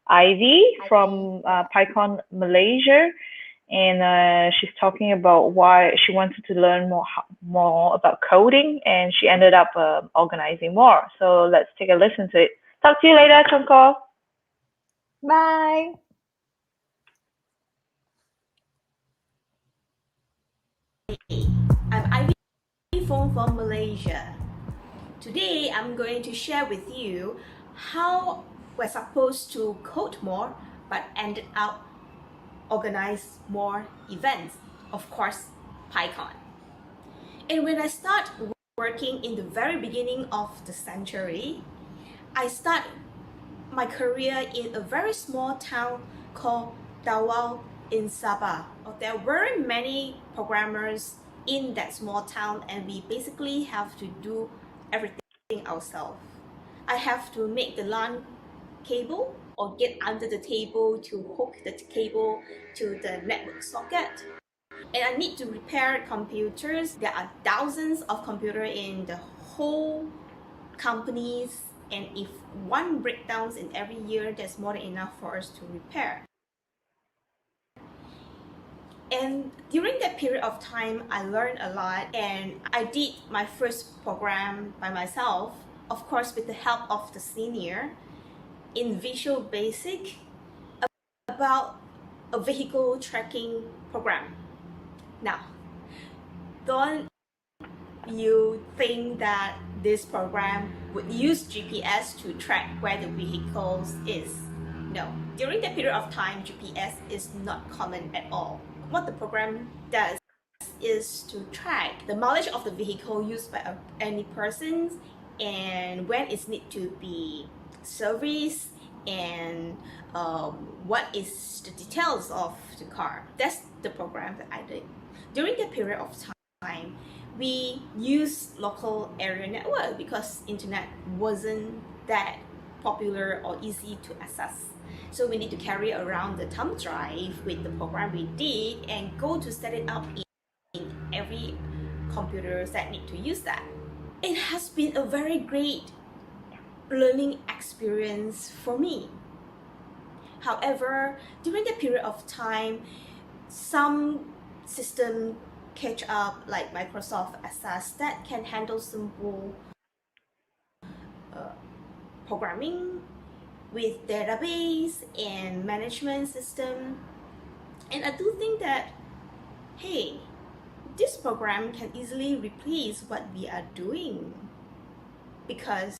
Ivy from PyCon Malaysia, and she's talking about why she wanted to learn more about coding, and she ended up organizing more. So let's take a listen to it. Talk to you later, Chongko. Bye. I'm Ivy from Malaysia. Today I'm going to share with you how we're supposed to code more but ended up organize more events, of course PyCon. And when I start working in the very beginning of the century. I started my career in a very small town called Dawao in Sabah. There were many programmers in that small town, and we basically have to do everything ourselves. I have to make the LAN cable or get under the table to hook the cable to the network socket. And I need to repair computers. There are thousands of computers in the whole companies, and if one breakdowns in every year, there's more than enough for us to repair. And during that period of time, I learned a lot, and I did my first program by myself, of course with the help of the senior, in Visual Basic, about a vehicle tracking program. Now, don't you think that this program would use GPS to track where the vehicles is? No. During that period of time, GPS is not common at all. What the program does is to track the mileage of the vehicle used by any persons, and when it needs to be serviced, and what is the details of the car. That's the program that I did. During that period of time, we used local area network because internet wasn't that popular or easy to access. So we need to carry around the thumb drive with the program we did and go to set it up in every computer that need to use that. It has been a very great learning experience for me. However, during the period of time, some system catch up, like Microsoft Access, that can handle simple programming with database and management system. And I do think that, hey, this program can easily replace what we are doing, because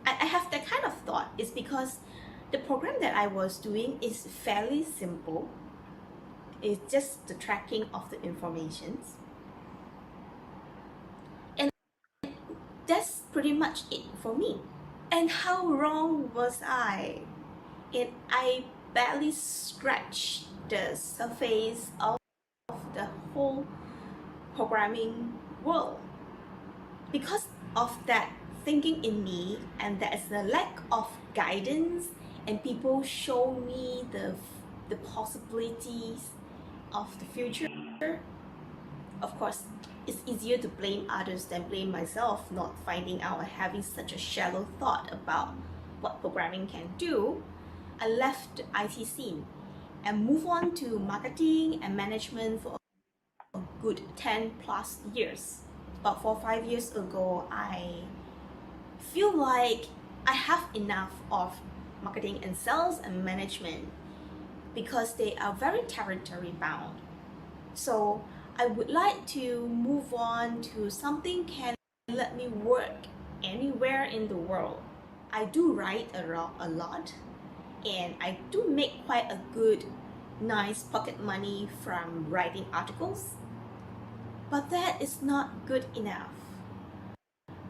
I have that kind of thought. It's because the program that I was doing is fairly simple. It's just the tracking of the informations. And that's pretty much it for me. And how wrong was I? And I barely scratched the surface of the whole programming world. Because of that thinking in me, and there's a lack of guidance, and people show me the possibilities of the future. Of course, it's easier to blame others than blame myself, not finding out and having such a shallow thought about what programming can do. I left the IT scene and moved on to marketing and management for a good 10 plus years. About 4 or 5 years ago, I feel like I have enough of marketing and sales and management because they are very territory bound. So I would like to move on to something can let me work anywhere in the world. I do write a lot, and I do make quite a good, nice pocket money from writing articles. But that is not good enough.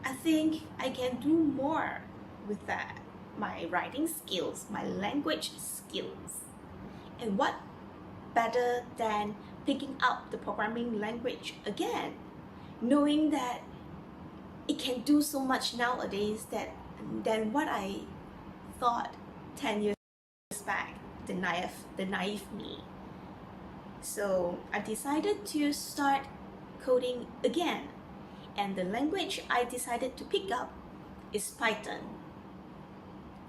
I think I can do more with that. My writing skills, my language skills. And what better than picking up the programming language again, knowing that it can do so much nowadays than what I thought 10 years back, the naive me. So I decided to start coding again, and the language I decided to pick up is Python.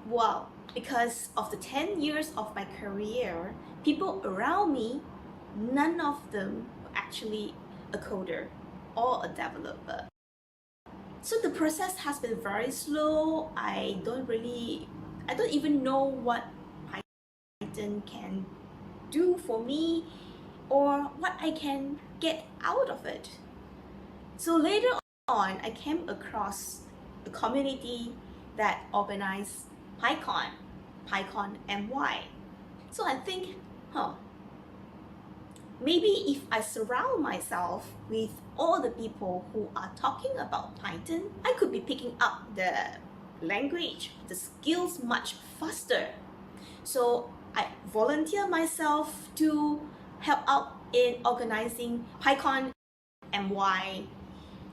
Wow, because of the 10 years of my career, people around me, none of them were actually a coder or a developer. So the process has been very slow. I don't even know what Python can do for me or what I can get out of it. So later on, I came across a community that organized PyCon MY. So I think, maybe if I surround myself with all the people who are talking about Python, I could be picking up the language, the skills much faster. So I volunteer myself to help out in organizing PyCon MY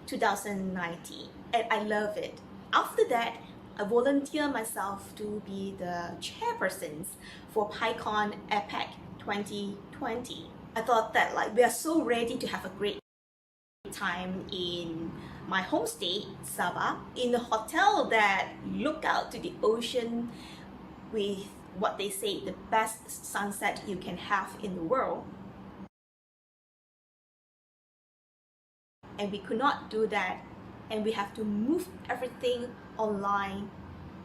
2019, and I love it. After that, I volunteer myself to be the chairperson for PyCon APEC 2020. I thought that like we are so ready to have a great time in my home state, Sabah, in a hotel that look out to the ocean with what they say the best sunset you can have in the world. And we could not do that, and we have to move everything online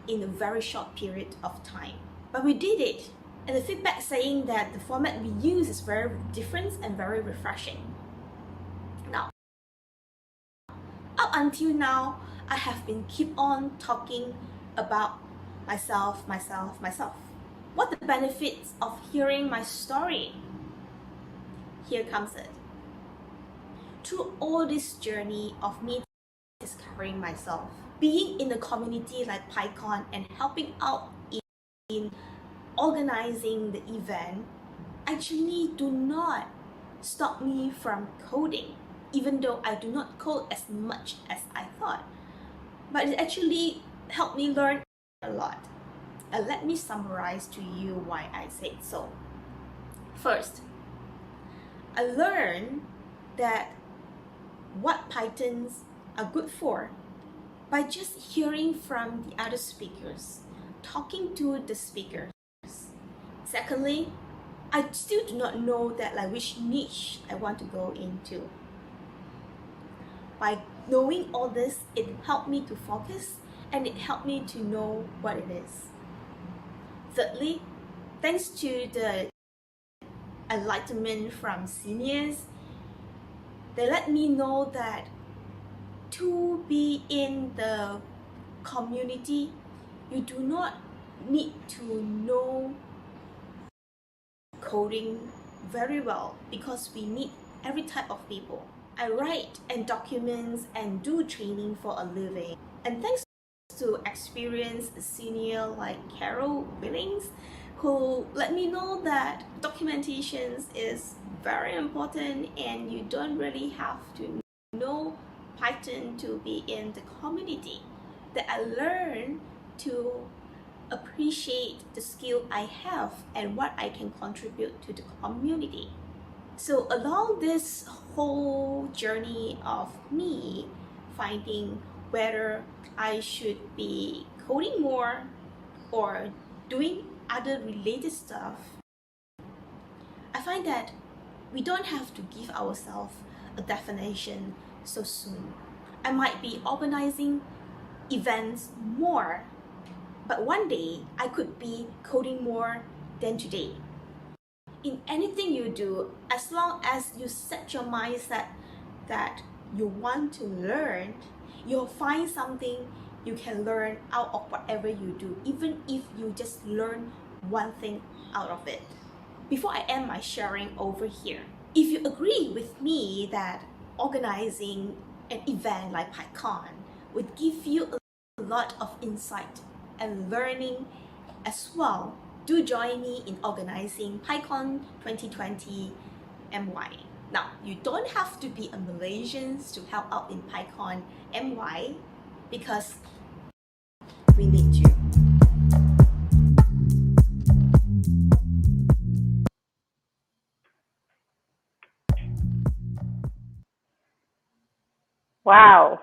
in a very short period of time. But we did it, and the feedback saying that the format we use is very different and very refreshing. Now, up until now, I have been keep on talking about myself. What the benefits of hearing my story? Here comes it. Through all this journey of me discovering myself, being in a community like PyCon and helping out in organizing the event actually do not stop me from coding, even though I do not code as much as I thought. But it actually helped me learn a lot. And let me summarize to you why I said so. First, I learned that what Pythons are good for by just hearing from the other speakers, talking to the speakers. Secondly, I still do not know that like which niche I want to go into. By knowing all this, it helped me to focus and it helped me to know what it is. Thirdly, thanks to the enlightenment from seniors, they let me know that to be in the community, you do not need to know coding very well because we need every type of people. I write and documents and do training for a living. And thanks to experienced senior like Carol Willings, who let me know that documentation is very important and you don't really have to know Python to be in the community. That I learned to appreciate the skill I have and what I can contribute to the community. So along this whole journey of me finding whether I should be coding more or doing other related stuff, I find that we don't have to give ourselves a definition so soon. I might be organizing events more, but one day I could be coding more than today. In anything you do, as long as you set your mindset that you want to learn, you'll find something you can learn out of whatever you do, even if you just learn one thing out of it. Before I end my sharing over here, if you agree with me that organizing an event like PyCon would give you a lot of insight and learning as well, do join me in organizing PyCon 2020 MY. Now, you don't have to be a Malaysian to help out in PyCon MY because we need you. Wow.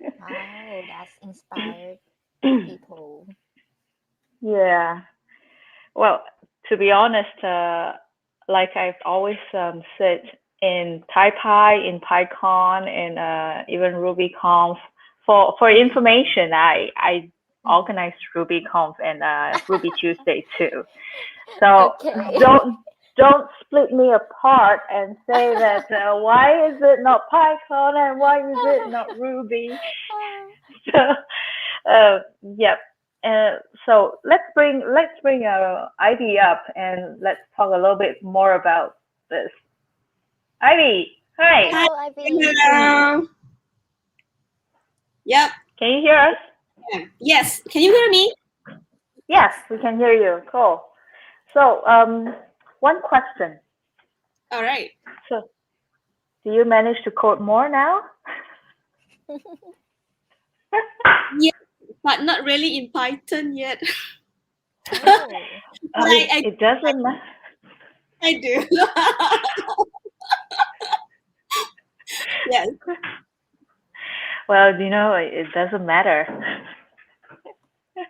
Wow, that's inspired people. Yeah. Well, to be honest, like I've always said in PyPy, in PyCon, and even RubyConf, for information, I organized RubyConf and Ruby Tuesday too. So Okay. don't split me apart and say that why is it not PyCon and why is it not Ruby? So yep. So let's bring our idea up and let's talk a little bit more about this. Ivy, hi. Hello, Ivy. Hello. Yep. Can you hear us? Yeah. Yes. Can you hear me? Yes, we can hear you. Cool. So, one question. All right. So, do you manage to code more now? Yeah, but not really in Python yet. Oh. But It doesn't matter. I do. Yes. Well, you know, it doesn't matter. Yeah.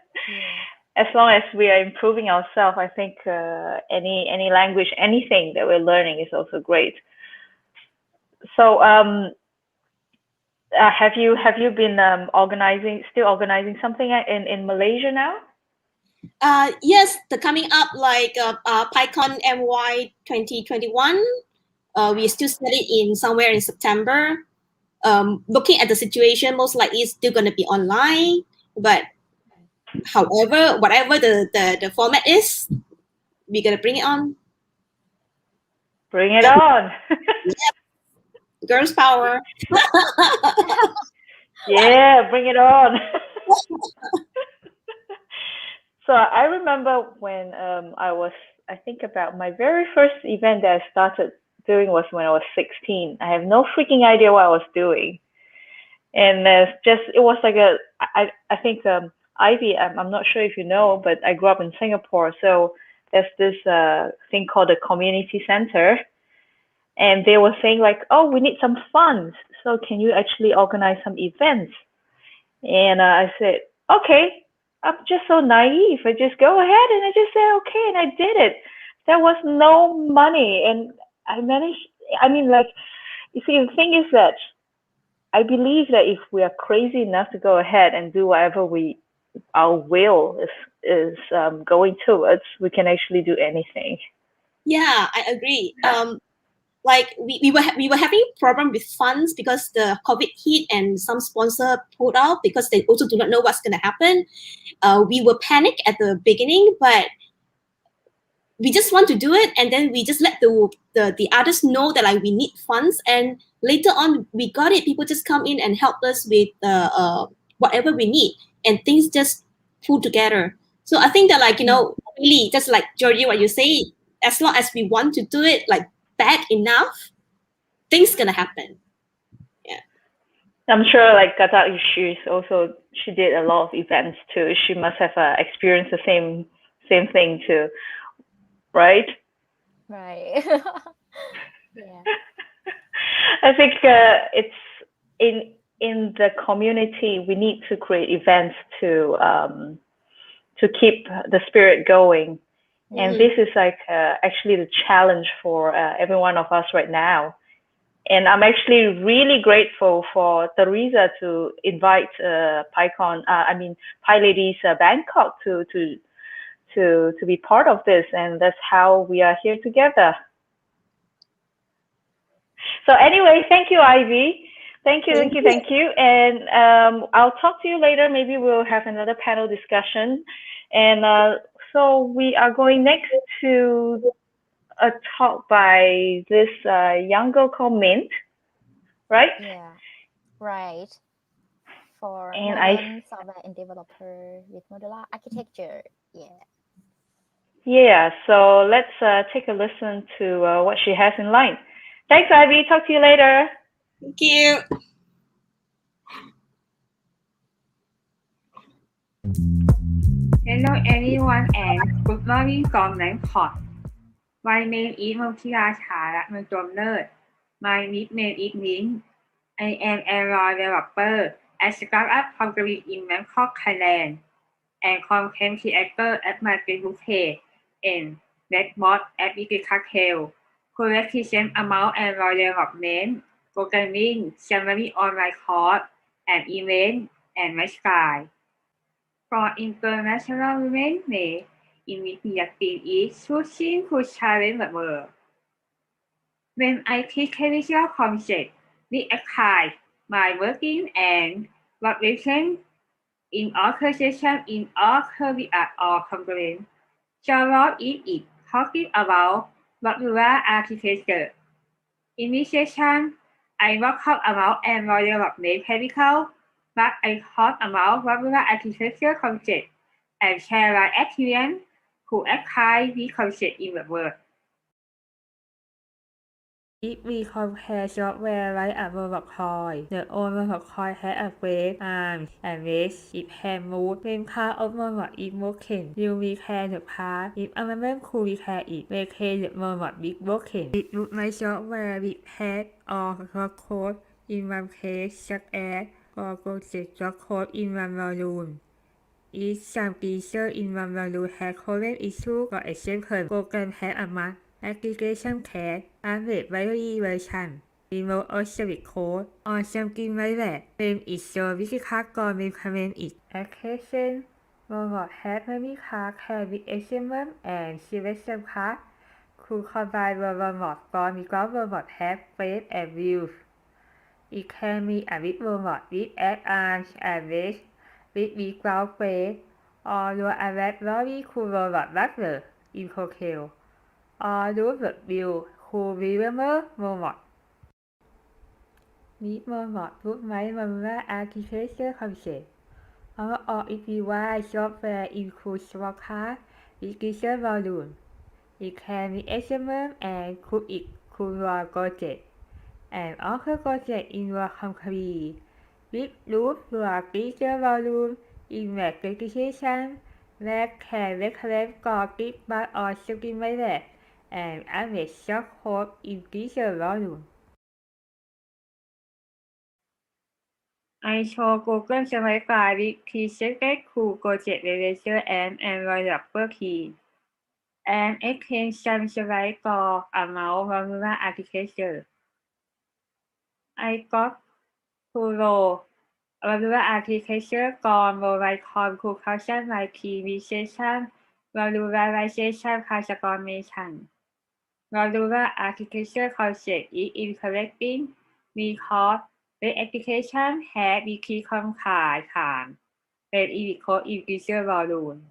As long as we are improving ourselves, I think any language, anything that we're learning is also great. So, have you been still organizing something in Malaysia now? Yes, the coming up like PyCon MY 2021. We still set it in somewhere in September. Looking at the situation, most likely it's still going to be online. But however, whatever the format is, we're going to bring it on. Bring it on. Girls power. Yeah, bring it on. So I remember when I think about my very first event that I started doing was when I was 16. I have no freaking idea what I was doing. And it was like I think Ivy, I'm not sure if you know, but I grew up in Singapore. So there's this thing called a community center. And they were saying like, oh, we need some funds. So can you actually organize some events? And I said, okay, I'm just so naive. I just go ahead and I just said, okay. And I did it. There was no money. And I managed, I mean, like, you see, the thing is that I believe that if we are crazy enough to go ahead and do whatever our will is going towards, we can actually do anything. Yeah, I agree. Like we were having problem with funds because the COVID hit and some sponsor pulled out because they also do not know what's going to happen. We were panicked at the beginning, but we just want to do it, and then we just let the others know that like we need funds, and later on we got it. People just come in and help us with whatever we need, and things just pull together. So I think that like really just like Georgie, what you say, as long as we want to do it like bad enough, things gonna happen. Yeah. I'm sure like Gata, she did a lot of events too. She must have experienced the same thing too, right? Right. Yeah. I think it's in the community. We need to create events to keep the spirit going, and this is like actually the challenge for every one of us right now. And I'm actually really grateful for Teresa to invite PyLadies Bangkok to be part of this, and that's how we are here together. So anyway, thank you, Ivy. Thank you. And I'll talk to you later. Maybe we'll have another panel discussion. And so we are going next to a talk by this young girl called Mint, right? Yeah. Right. For And modern software and developer with modular architecture. Yeah. Yeah, so let's take a listen to what she has in line. Thanks, Ivy. Talk to you later. Thank you. Hello everyone and good morning from Bangkok. My name is Indochina My nickname is Mint. I am Android developer at startup company in Bangkok, Thailand, and content creator at my Facebook page and Redbot application cocktail, who represent among Android development, programming, summary online course, and event and lifestyle. For International Women's Day, immediate theme is choosing to challenge the world. When I teach visual concepts, we apply my working and represent in organization in all career or components. So what is it talking about modular architecture? Initiation, I work out about and development chemical, but I talk about regular architecture concept and share my experience to apply the concept in the world. If we compare software like a robot coin, the old robot coin has a face, arms, and legs. It can move when part of robot is broken. You repair the part. If a member could repair it, maintain the robot is broken. It would make software with head or short code in one place, such as for project short code in one volume. If some feature in one volume has current issue, for example, program has a mark application test, update binary version, remote or service code, or something like that, then it's so difficult to implement it. Application robot has many cards can be examined and selection card could combine the robot form because robot have face and views. It can be a big robot with arms and legs with without face, or do a very cool robot butler in Tokyo, or do the view cool remember robot. This robot would make modular architecture concept. Overall, it provides software includes small cards with different volumes. It can be examined and could include your project, and also project in your company. With root your feature volume in the specification that can recommend copy by or something like that, and average short code in feature volume. I show Google Slide file with presented cool project manager and Android developer key, and extension slide for amount modular architecture. I got to modular architecture gone mobile com 2019 session modularization transformation. Modular architecture concept is interesting because the application has the key compile time when it code in feature volume.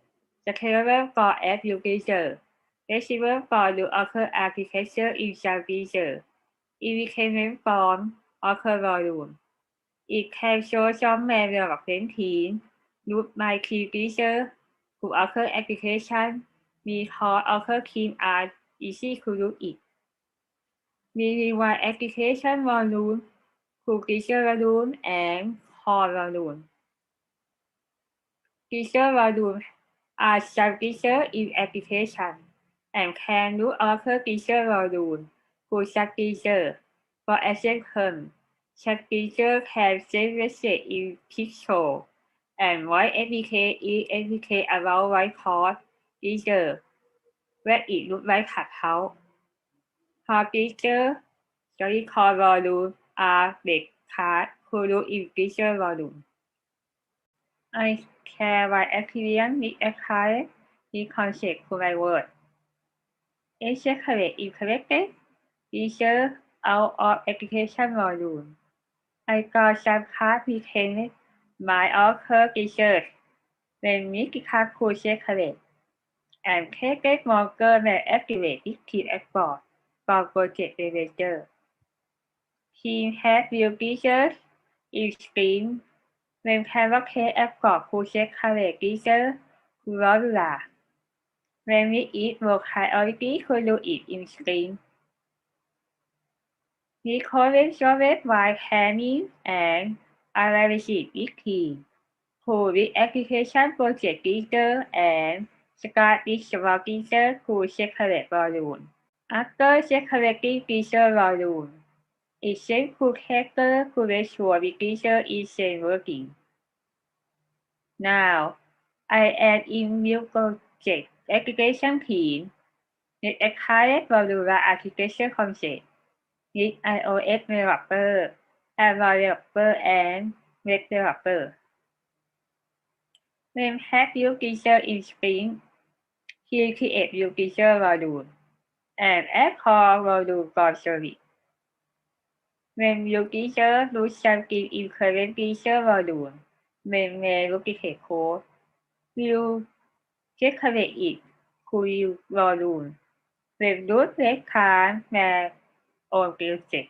Scalable for every feature. Flexible for new occur architecture in some feature. Independent from occur volume. It can show some development team use my key feature to occur application because occur team are easy to use it. We rewrite application volume to feature volume and core volume. Feature volume are some feature in application and can use occur feature volume to such feature. For example, such feature can send message in pixel and write SDK about write code feature where it looks like cutout. Core feature study core volume are the card who do in feature volume. I share my experience with applying the concept to my work. Execute implemented feature out of application volume. I got some card retaining my occur features when mythical could secret and take it longer than activate key export from project manager. Team has new features in screen when cannot take export to secret feature to modular. When we eat more priority to do it in screen. We current service by planning and analysis is key. Pull the application project feature and start this small feature to separate volume. After separating feature volume, it sends to tester to make sure the feature is working. Now, I add in new project application team with a current modular architecture concept with iOS developer, Android developer, and web developer. When have new feature in Spring, he create new feature module and add core module for service. When new feature lose something in current feature module, when may duplicate code, will separate it to new module. When lose red card may own project.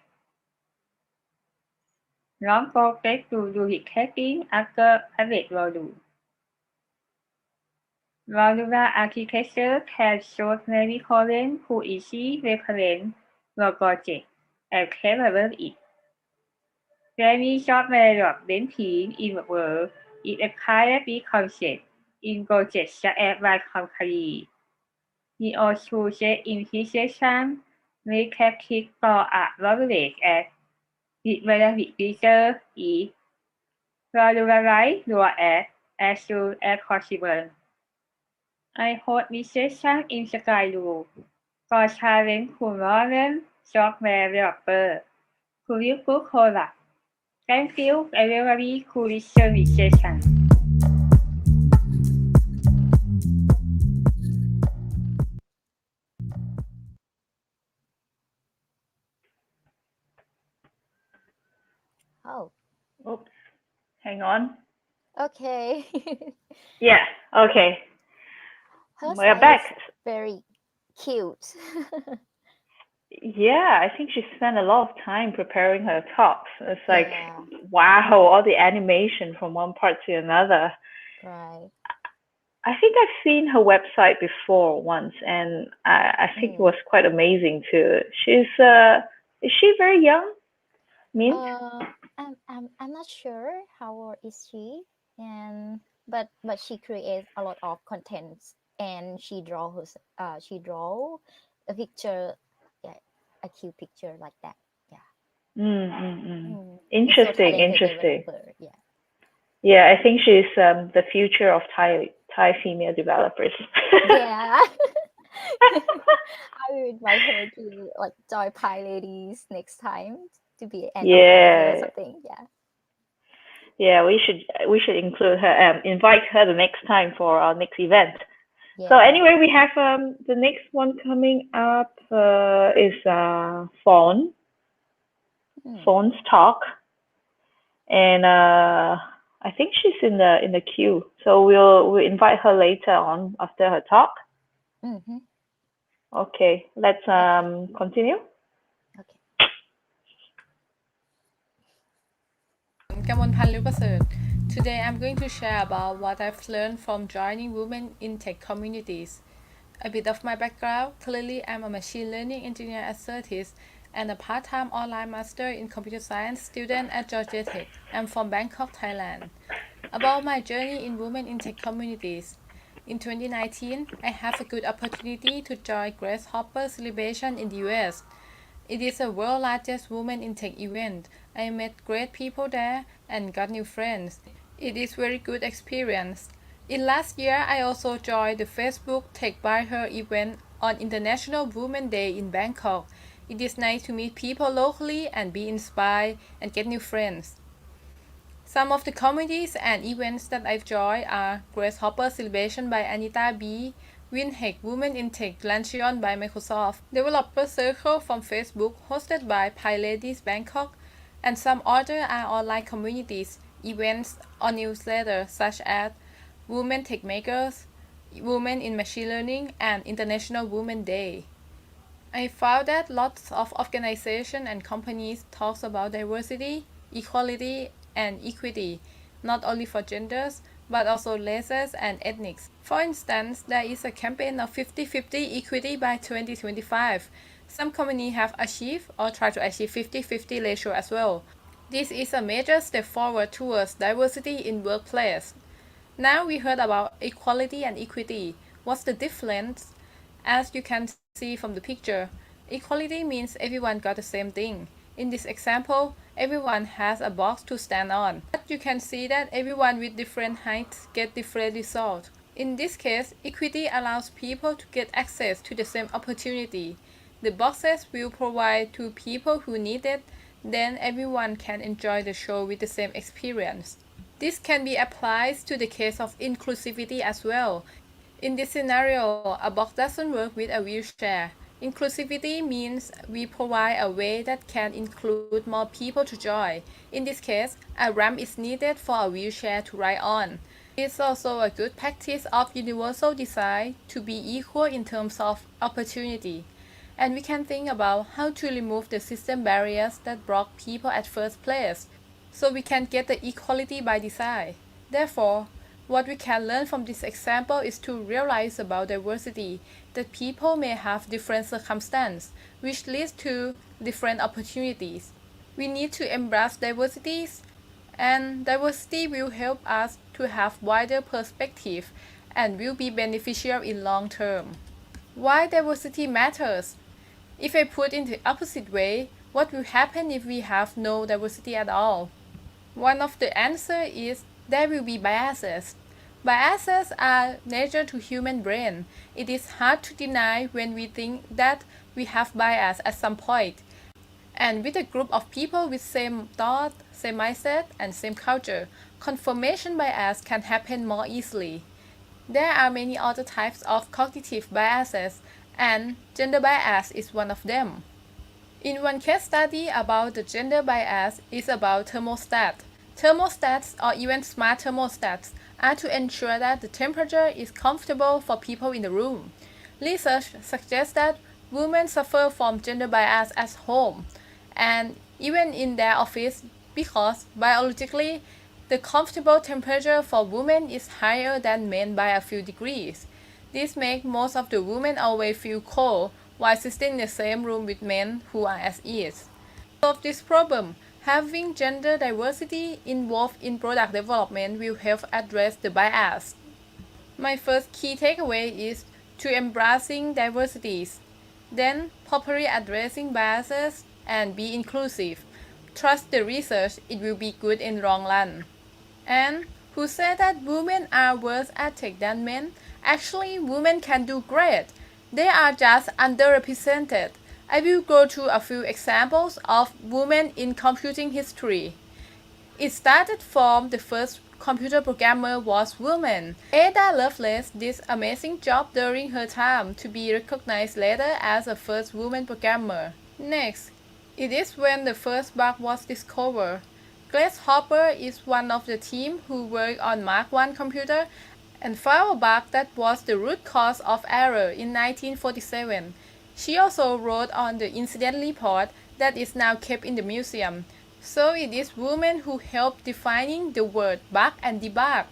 Don't forget to duplicating after average volume. Modular architecture can show many columns to easily reference your project and calibrate it. Many software development teams in the world is a priority concept in projects such as one company. We also set implication with practice for a knowledge and with benefit feature is modularize your app as soon as possible. I hope this session inspires you for challenge to modern software developer to improve product. Thank you everybody who listened this session. Oh, Oops. Hang on. okay. Yeah. Okay. Her We're style is back. very cute. Yeah, I think she spent a lot of time preparing her talks. It's like, Yeah, wow, all the animation from one part to another. right. I think I've seen her website before once, and I think it was quite amazing too. Is she very young? Mint? I'm not sure how old is she, and but she creates a lot of contents, and she draw a picture, yeah, a cute picture like that. Yeah. It's so Interesting, talented interesting. developer. Yeah. Yeah, I think she's the future of Thai female developers. Yeah. I will invite her to like join PyLadies next time to be an organizer or Yeah, something. Yeah. yeah, we should include her, invite her the next time for our next event. So Yeah. anyway, we have the next one coming up is Fawn. Fawn's talk, and I think she's in the queue. So we'll invite her later on after her talk. Mm-hmm. Okay, let's continue. Okay. Today I'm going to share about what I've learned from joining women in tech communities. A bit of my background: clearly I'm a machine learning engineer at Certis and a part-time online master in computer science student at Georgia Tech. I'm from Bangkok, Thailand. About my journey in women in tech communities. In 2019, I have a good opportunity to join Grasshopper celebration in the US. It is the world's largest women in tech event. I met great people there and got new friends. It is very good experience. In last year, I also joined the Facebook Tech by Her event on International Women's Day in Bangkok. It is nice to meet people locally and be inspired and get new friends. Some of the communities and events that I've joined are Grasshopper Celebration by Anita B, WinHack Women in Tech Luncheon by Microsoft, Developer Circle from Facebook hosted by PyLadies Bangkok, and some other are online communities, events, or newsletters such as Women Tech Makers, Women in Machine Learning, and International Women's Day. I found that lots of organizations and companies talk about diversity, equality, and equity, not only for genders, but also races and ethnics. For instance, there is a campaign of 50-50 equity by 2025. Some companies have achieved or try to achieve 50-50 ratio as well. This is a major step forward towards diversity in workplace. Now we heard about equality and equity. What's the difference? As you can see from the picture, equality means everyone got the same thing. In this example, everyone has a box to stand on. But you can see that everyone with different heights get different results. In this case, equity allows people to get access to the same opportunity. The boxes will provide to people who need it, then everyone can enjoy the show with the same experience. This can be applied to the case of inclusivity as well. In this scenario, a box doesn't work with a wheelchair. Inclusivity means we provide a way that can include more people to join. In this case, a ramp is needed for a wheelchair to ride on. It's also a good practice of universal design to be equal in terms of opportunity. And we can think about how to remove the system barriers that block people at first place, so we can get the equality by design. Therefore, what we can learn from this example is to realize about diversity, that people may have different circumstances, which leads to different opportunities. We need to embrace diversities, and diversity will help us to have wider perspective and will be beneficial in long term. Why diversity matters? If I put in the opposite way, what will happen if we have no diversity at all? One of the answers is there will be biases. Biases are nature to human brain. It is hard to deny when we think that we have bias at some point. And with a group of people with same thought, same mindset, and same culture, confirmation bias can happen more easily. There are many other types of cognitive biases, and gender bias is one of them. In one case study about the gender bias is about thermostat. Thermostats or even smart thermostats are to ensure that the temperature is comfortable for people in the room. Research suggests that women suffer from gender bias at home and even in their office because biologically the comfortable temperature for women is higher than men by a few degrees. This makes most of the women always feel cold while sitting in the same room with men who are at ease. To solve this problem, having gender diversity involved in product development will help address the bias. My first key takeaway is to embracing diversities, then properly addressing biases and be inclusive. Trust the research, it will be good in long run. And who said that women are worse at tech than men? Actually, women can do great. They are just underrepresented. I will go through a few examples of women in computing history. It started from the first computer programmer was woman. Ada Lovelace did an amazing job during her time to be recognized later as the first woman programmer. Next, it is when the first bug was discovered. Grace Hopper is one of the team who worked on Mark I computer and found a bug that was the root cause of error in 1947. She also wrote on the incident report that is now kept in the museum. So it is women who help defining the word bug and debug.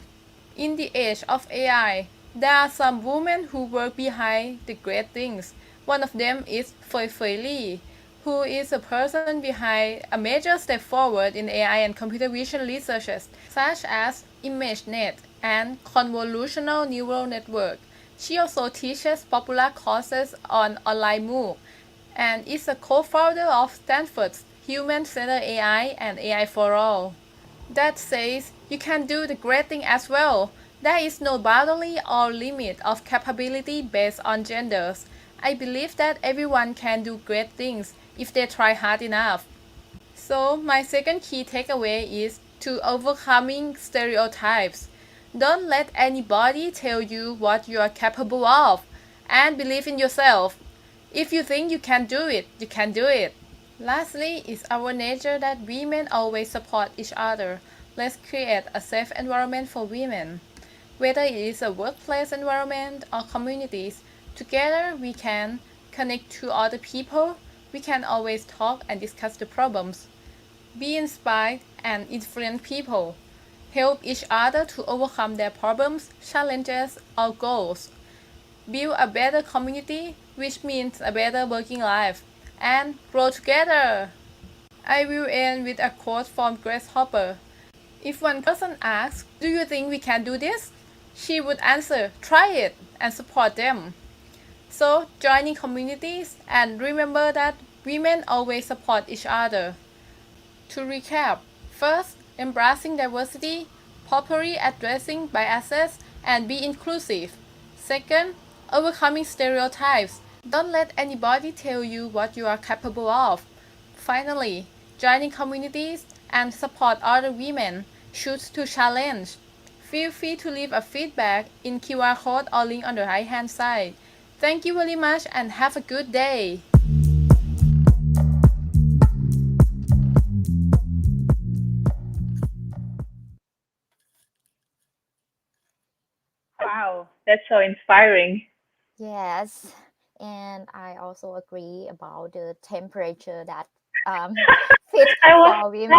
In the age of AI, there are some women who work behind the great things. One of them is Fei Fei Li, who is a person behind a major step forward in AI and computer vision researches, such as ImageNet and convolutional neural network. She also teaches popular courses on online MOOC and is a co-founder of Stanford's Human-Centered AI and AI for All. That says you can do the great thing as well. There is no boundary or limit of capability based on genders. I believe that everyone can do great things if they try hard enough. So my second key takeaway is to overcoming stereotypes. Don't let anybody tell you what you are capable of, and believe in yourself. If you think you can do it, you can do it. Lastly, it's our nature that women always support each other. Let's create a safe environment for women. Whether it is a workplace environment or communities, together we can connect to other people, we can always talk and discuss the problems. Be inspired and influence people. Help each other to overcome their problems, challenges, or goals. Build a better community, which means a better working life, and grow together. I will end with a quote from Grace Hopper. If one person asks, "Do you think we can do this?" she would answer, "Try it," and support them. So, joining communities and remember that women always support each other. To recap, first, embracing diversity, properly addressing biases, and be inclusive. Second, overcoming stereotypes. Don't let anybody tell you what you are capable of. Finally, joining communities and support other women. Choose to challenge. Feel free to leave a feedback in QR code or link on the right hand side. Thank you very much and have a good day. Wow, that's so inspiring. Yes, And I also agree about the temperature that fit I was for women.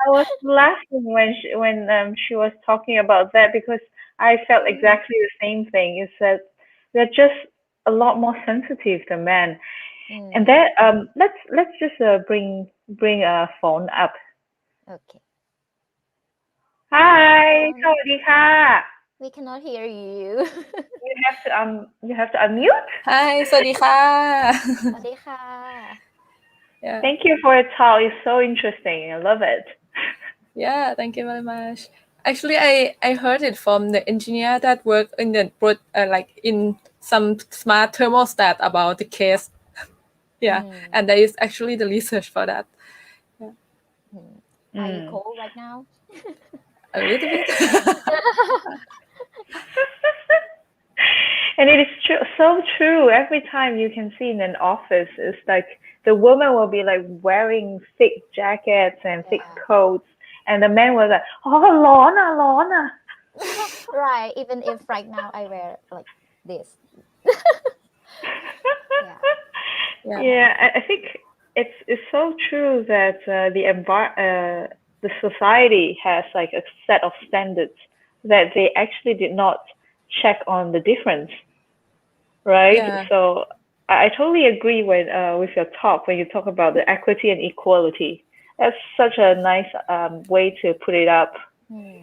I was laughing when she was talking about that because I felt exactly the same thing. Is that they're just a lot more sensitive than men. And that let's just bring a phone up. Okay. Hi, สวัสดีค่ะ We cannot hear you. You have to unmute. Hi สวัสดีค่ะ สวัสดีค่ะ Yeah. Thank you for your talk. It's so interesting. I love it. Yeah, thank you very much. Actually, I heard it from the engineer that work in the like in some smart thermostat about the case. Yeah, and there is actually the research for that. Are you cold right now? A little bit. And it is true, so true. Every time you can see in an office, it's like the woman will be like wearing thick jackets and thick coats, and the man was like, "Oh, ร้อนอ่ะร้อนอ่ะ." Right. Even if right now I wear like this. Yeah, I think it's so true that the society has like a set of standards that they actually did not check on the difference, right? Yeah. So I totally agree with your talk when you talk about the equity and equality. That's such a nice way to put it up.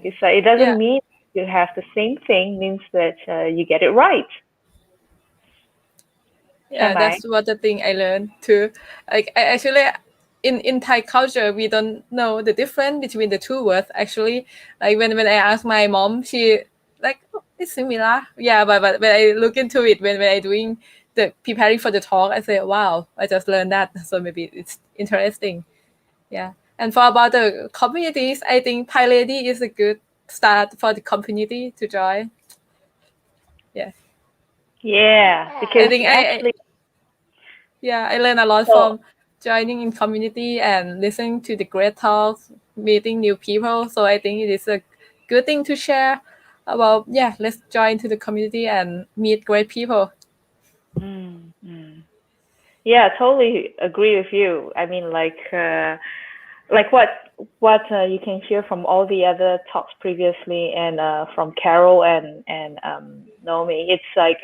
It's like it doesn't mean you have the same thing, means that you get it right. Yeah, that's what the thing I learned too. Like I actually in Thai culture we don't know the difference between the two words actually. Like when I ask my mom, she like, oh, it's similar. Yeah, but when I look into it when I doing the preparing for the talk, I say, wow, I just learned that. So maybe it's interesting. Yeah. And for about the communities, I think PyLady is a good start for the community to join. Yeah. Yeah, because I think actually I learned a lot from joining in community and listening to the great talks, meeting new people. So I think it is a good thing to share about, let's join to the community and meet great people. Yeah, totally agree with you. I mean, like what you can hear from all the other talks previously, and from Carol and Naomi. It's like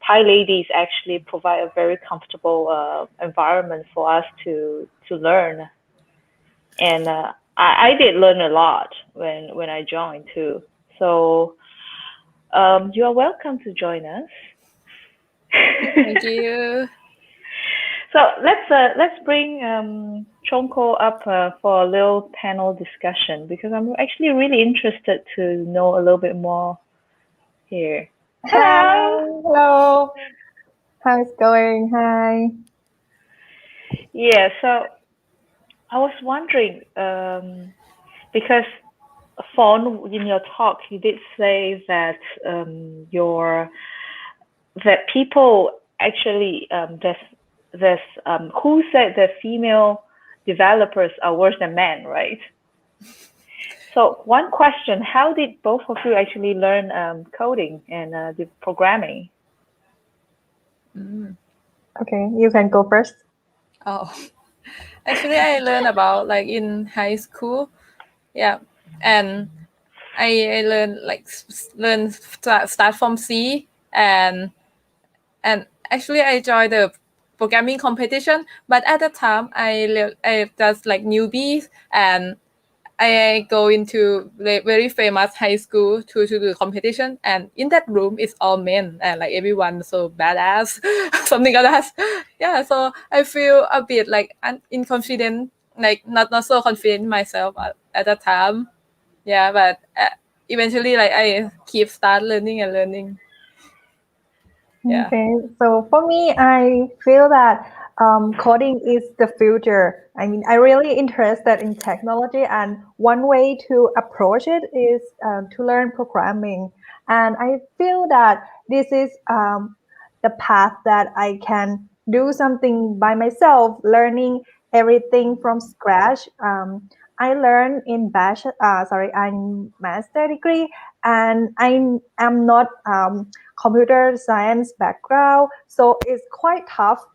PyLadies actually provide a very comfortable environment for us to learn, and I did learn a lot when I joined too. So you are welcome to join us. Thank you. So let's bring Chonko up for a little panel discussion because I'm actually really interested to know a little bit more here. Hello. How's it going? Hi. Yeah, so I was wondering because Fawn, in your talk, you did say that that people actually there's who said that female developers are worse than men, right? So one question: how did both of you actually learn coding and the programming? Okay, you can go first. Oh, actually, I learned about like in high school. Yeah, and I learned like start from C and actually I joined the programming competition, but at the time I just like newbies and I go into very famous high school to do the competition, and in that room it's all men and like everyone so badass, something like that. Yeah, so I feel a bit like inconfident, like not so confident in myself at that time. Yeah, but eventually like I keep start learning and learning. Yeah. Okay, so for me, I feel that coding is the future. I mean, I really interested in technology, and one way to approach it is to learn programming. And I feel that this is the path that I can do something by myself, learning everything from scratch. I learned in master degree, and I am not computer science background, so it's quite tough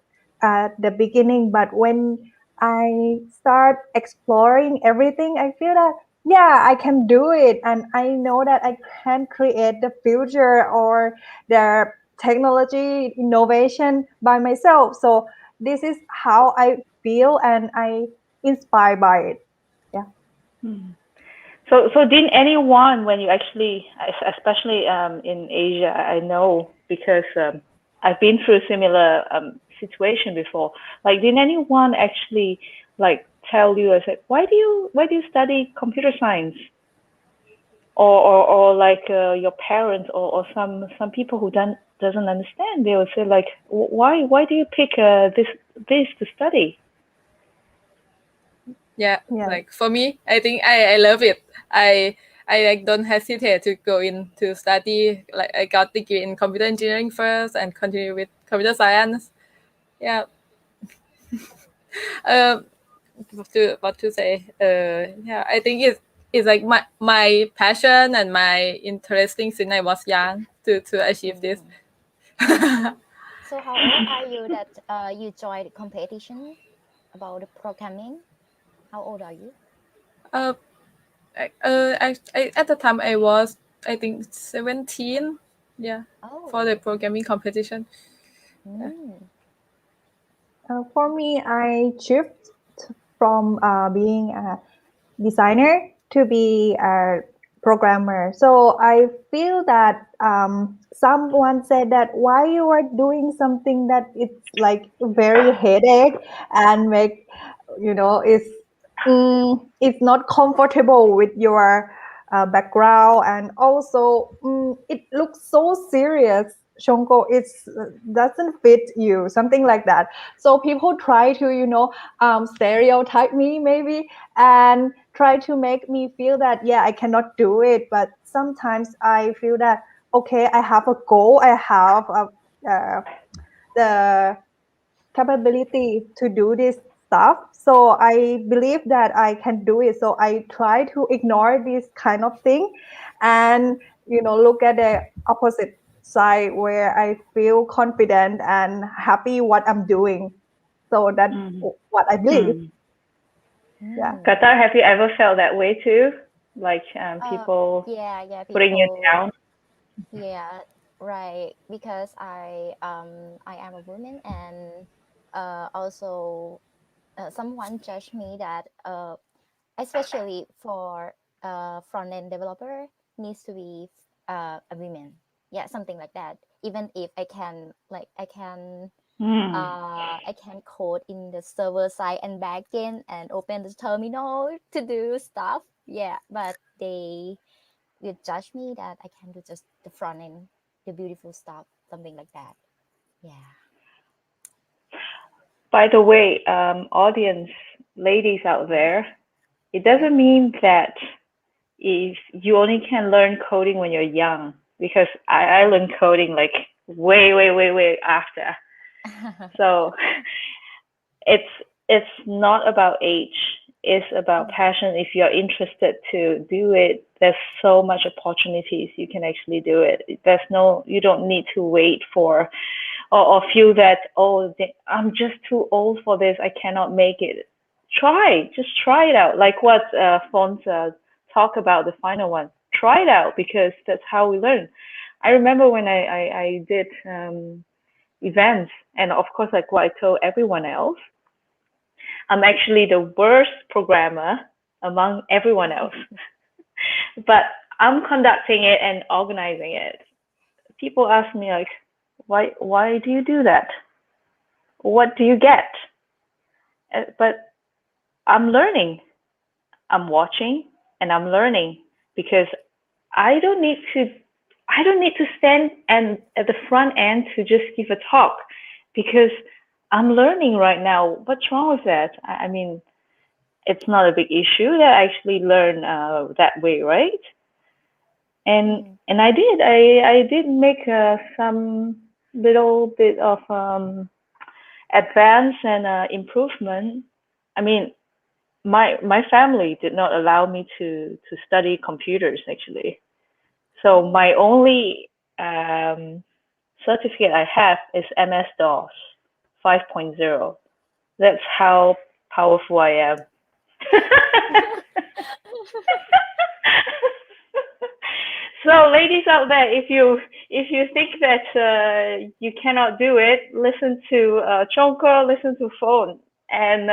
at the beginning. But when I start exploring everything, I feel that yeah, I can do it, and I know that I can create the future or the technology innovation by myself. So this is how I feel, and I inspired by it. Yeah. Hmm. So didn't anyone, when you actually, especially in Asia, I know because I've been through a similar situation before. Like, didn't anyone actually like tell you, I said, why do you study computer science? Or like your parents or some people who doesn't understand, they will say like, why do you pick this to study? Yeah, Yeah. like for me, I think I love it. I like don't hesitate to go in to study. Like I got degree in computer engineering first and continue with computer science. Yeah. What to say? Yeah, I think it's like my passion and my interesting since I was young to achieve this. So how old are you that you joined competition about the programming? How old are you? uh, I at the time I was I think 17. Yeah, for the Oh. programming competition. Mm. For me, I shift from being a designer to be a programmer. So I feel that someone said that why you are doing something that it's like very headache and make it's not comfortable with your background, and also it looks so serious. Shonko, it's doesn't fit you, something like that. So people try to stereotype me maybe, and try to make me feel that yeah, I cannot do it. But sometimes I feel that okay, I have a goal, I have the capability to do this stuff, so I believe that I can do it. So I try to ignore this kind of thing, and look at the opposite side where I feel confident and happy what I'm doing. So that's what I believe. Yeah. Qatar, have you ever felt that way too? Like people Yeah, putting you people. down? Yeah, right. Because I am a woman, and also someone judged me that especially for front end developer needs to be a woman. Yeah, something like that. Even if I can code in the server side and backend and open the terminal to do stuff. Yeah, but they will judge me that I can do just the front end, the beautiful stuff, something like that. Yeah. By the way, audience, ladies out there, it doesn't mean that if you only can learn coding when you're young, because I learned coding like way after. So it's it's not about age. It's about passion. If you're interested to do it, there's so much opportunities you can actually do it. You don't need to wait for or feel that I'm just too old for this. I cannot make it. Just try it out. Like what Fons talk about the final one. Try it out because that's how we learn. I remember when I did events, and of course, like what I told everyone else, I'm actually the worst programmer among everyone else. But I'm conducting it and organizing it. People ask me like, why do you do that? What do you get? But I'm learning. I'm watching and I'm learning because I don't need to I don't need to stand and at the front end to just give a talk because I'm learning right now. What's wrong with that? I mean, it's not a big issue that I actually learn that way, right? And I did make some little bit of advance and improvement. I mean, my family did not allow me to study computers actually. So my only certificate I have is MS-DOS 5.0. That's how powerful I am. So, ladies out there, if you think that you cannot do it, listen to Chonko, listen to Phone, and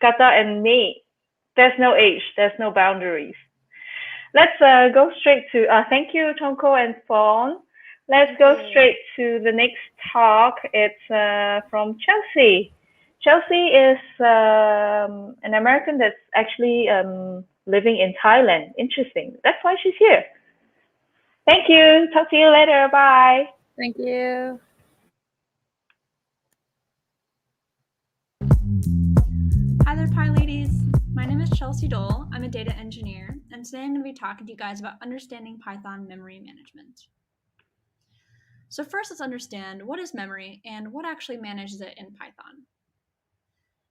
Kata and me. There's no age, there's no boundaries. Let's go straight to. Thank you, Chonko and Phone. Let's go straight to the next talk. It's from Chelsea. Chelsea is an American that's actually living in Thailand. Interesting. That's why she's here. Thank you. Talk to you later. Bye. Thank you. Hi there, PyLadies. My name is Chelsea Dole. I'm a data engineer, and today I'm going to be talking to you guys about understanding Python memory management. So first, let's understand what is memory and what actually manages it in Python.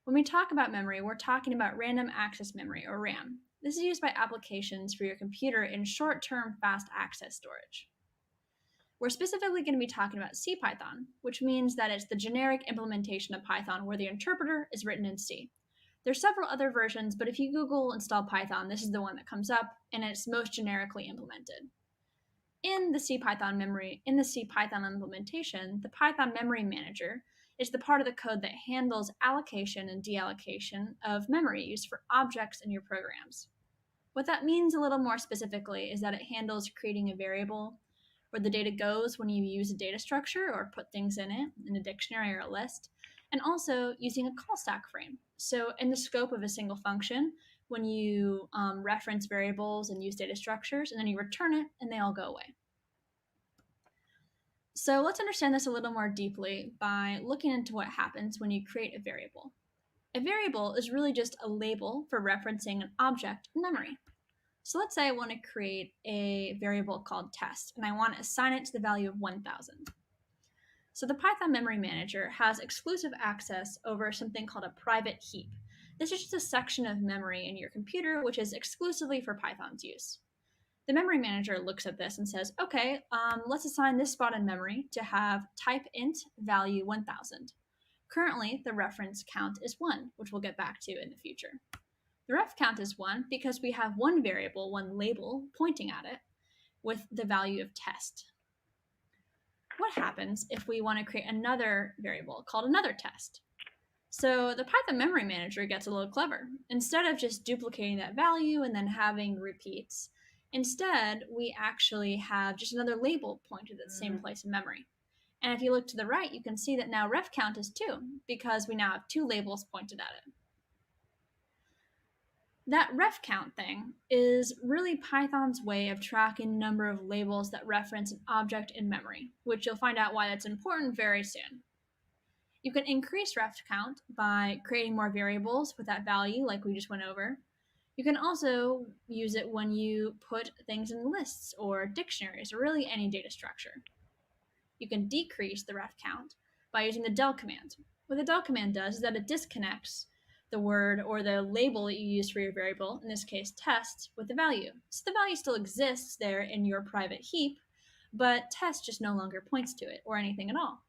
When we talk about memory, we're talking about random access memory, or RAM. This is used by applications for your computer in short-term fast access storage. We're specifically going to be talking about CPython, which means that it's the generic implementation of Python where the interpreter is written in C. There's several other versions, but if you Google install Python, this is the one that comes up, and it's most generically implemented. In the CPython implementation, the Python memory manager is the part of the code that handles allocation and deallocation of memory used for objects in your programs. What that means a little more specifically is that it handles creating a variable where the data goes when you use a data structure or put things in it, in a dictionary or a list, and also using a call stack frame. So in the scope of a single function, when you reference variables and use data structures, and then you return it, and they all go away. So let's understand this a little more deeply by looking into what happens when you create a variable. A variable is really just a label for referencing an object in memory. So let's say I want to create a variable called test, and I want to assign it to the value of 1000. So the Python memory manager has exclusive access over something called a private heap. This is just a section of memory in your computer, which is exclusively for Python's use. The memory manager looks at this and says, okay, let's assign this spot in memory to have type int value 1000. Currently, the reference count is 1, which we'll get back to in the future. The ref count is 1 because we have one variable, one label, pointing at it with the value of test. What happens if we want to create another variable called another test? So the Python memory manager gets a little clever. Instead of just duplicating that value and then having repeats, instead we actually have just another label pointed at the same place in memory. And if you look to the right, you can see that now ref count is 2 because we now have 2 labels pointed at it. That ref count thing is really Python's way of tracking the number of labels that reference an object in memory, which you'll find out why that's important very soon. You can increase ref count by creating more variables with that value like we just went over. You can also use it when you put things in lists or dictionaries or really any data structure. You can decrease the ref count by using the del command. What the del command does is that it disconnects the word or the label that you use for your variable, in this case test, with the value. So the value still exists there in your private heap, but test just no longer points to it or anything at all.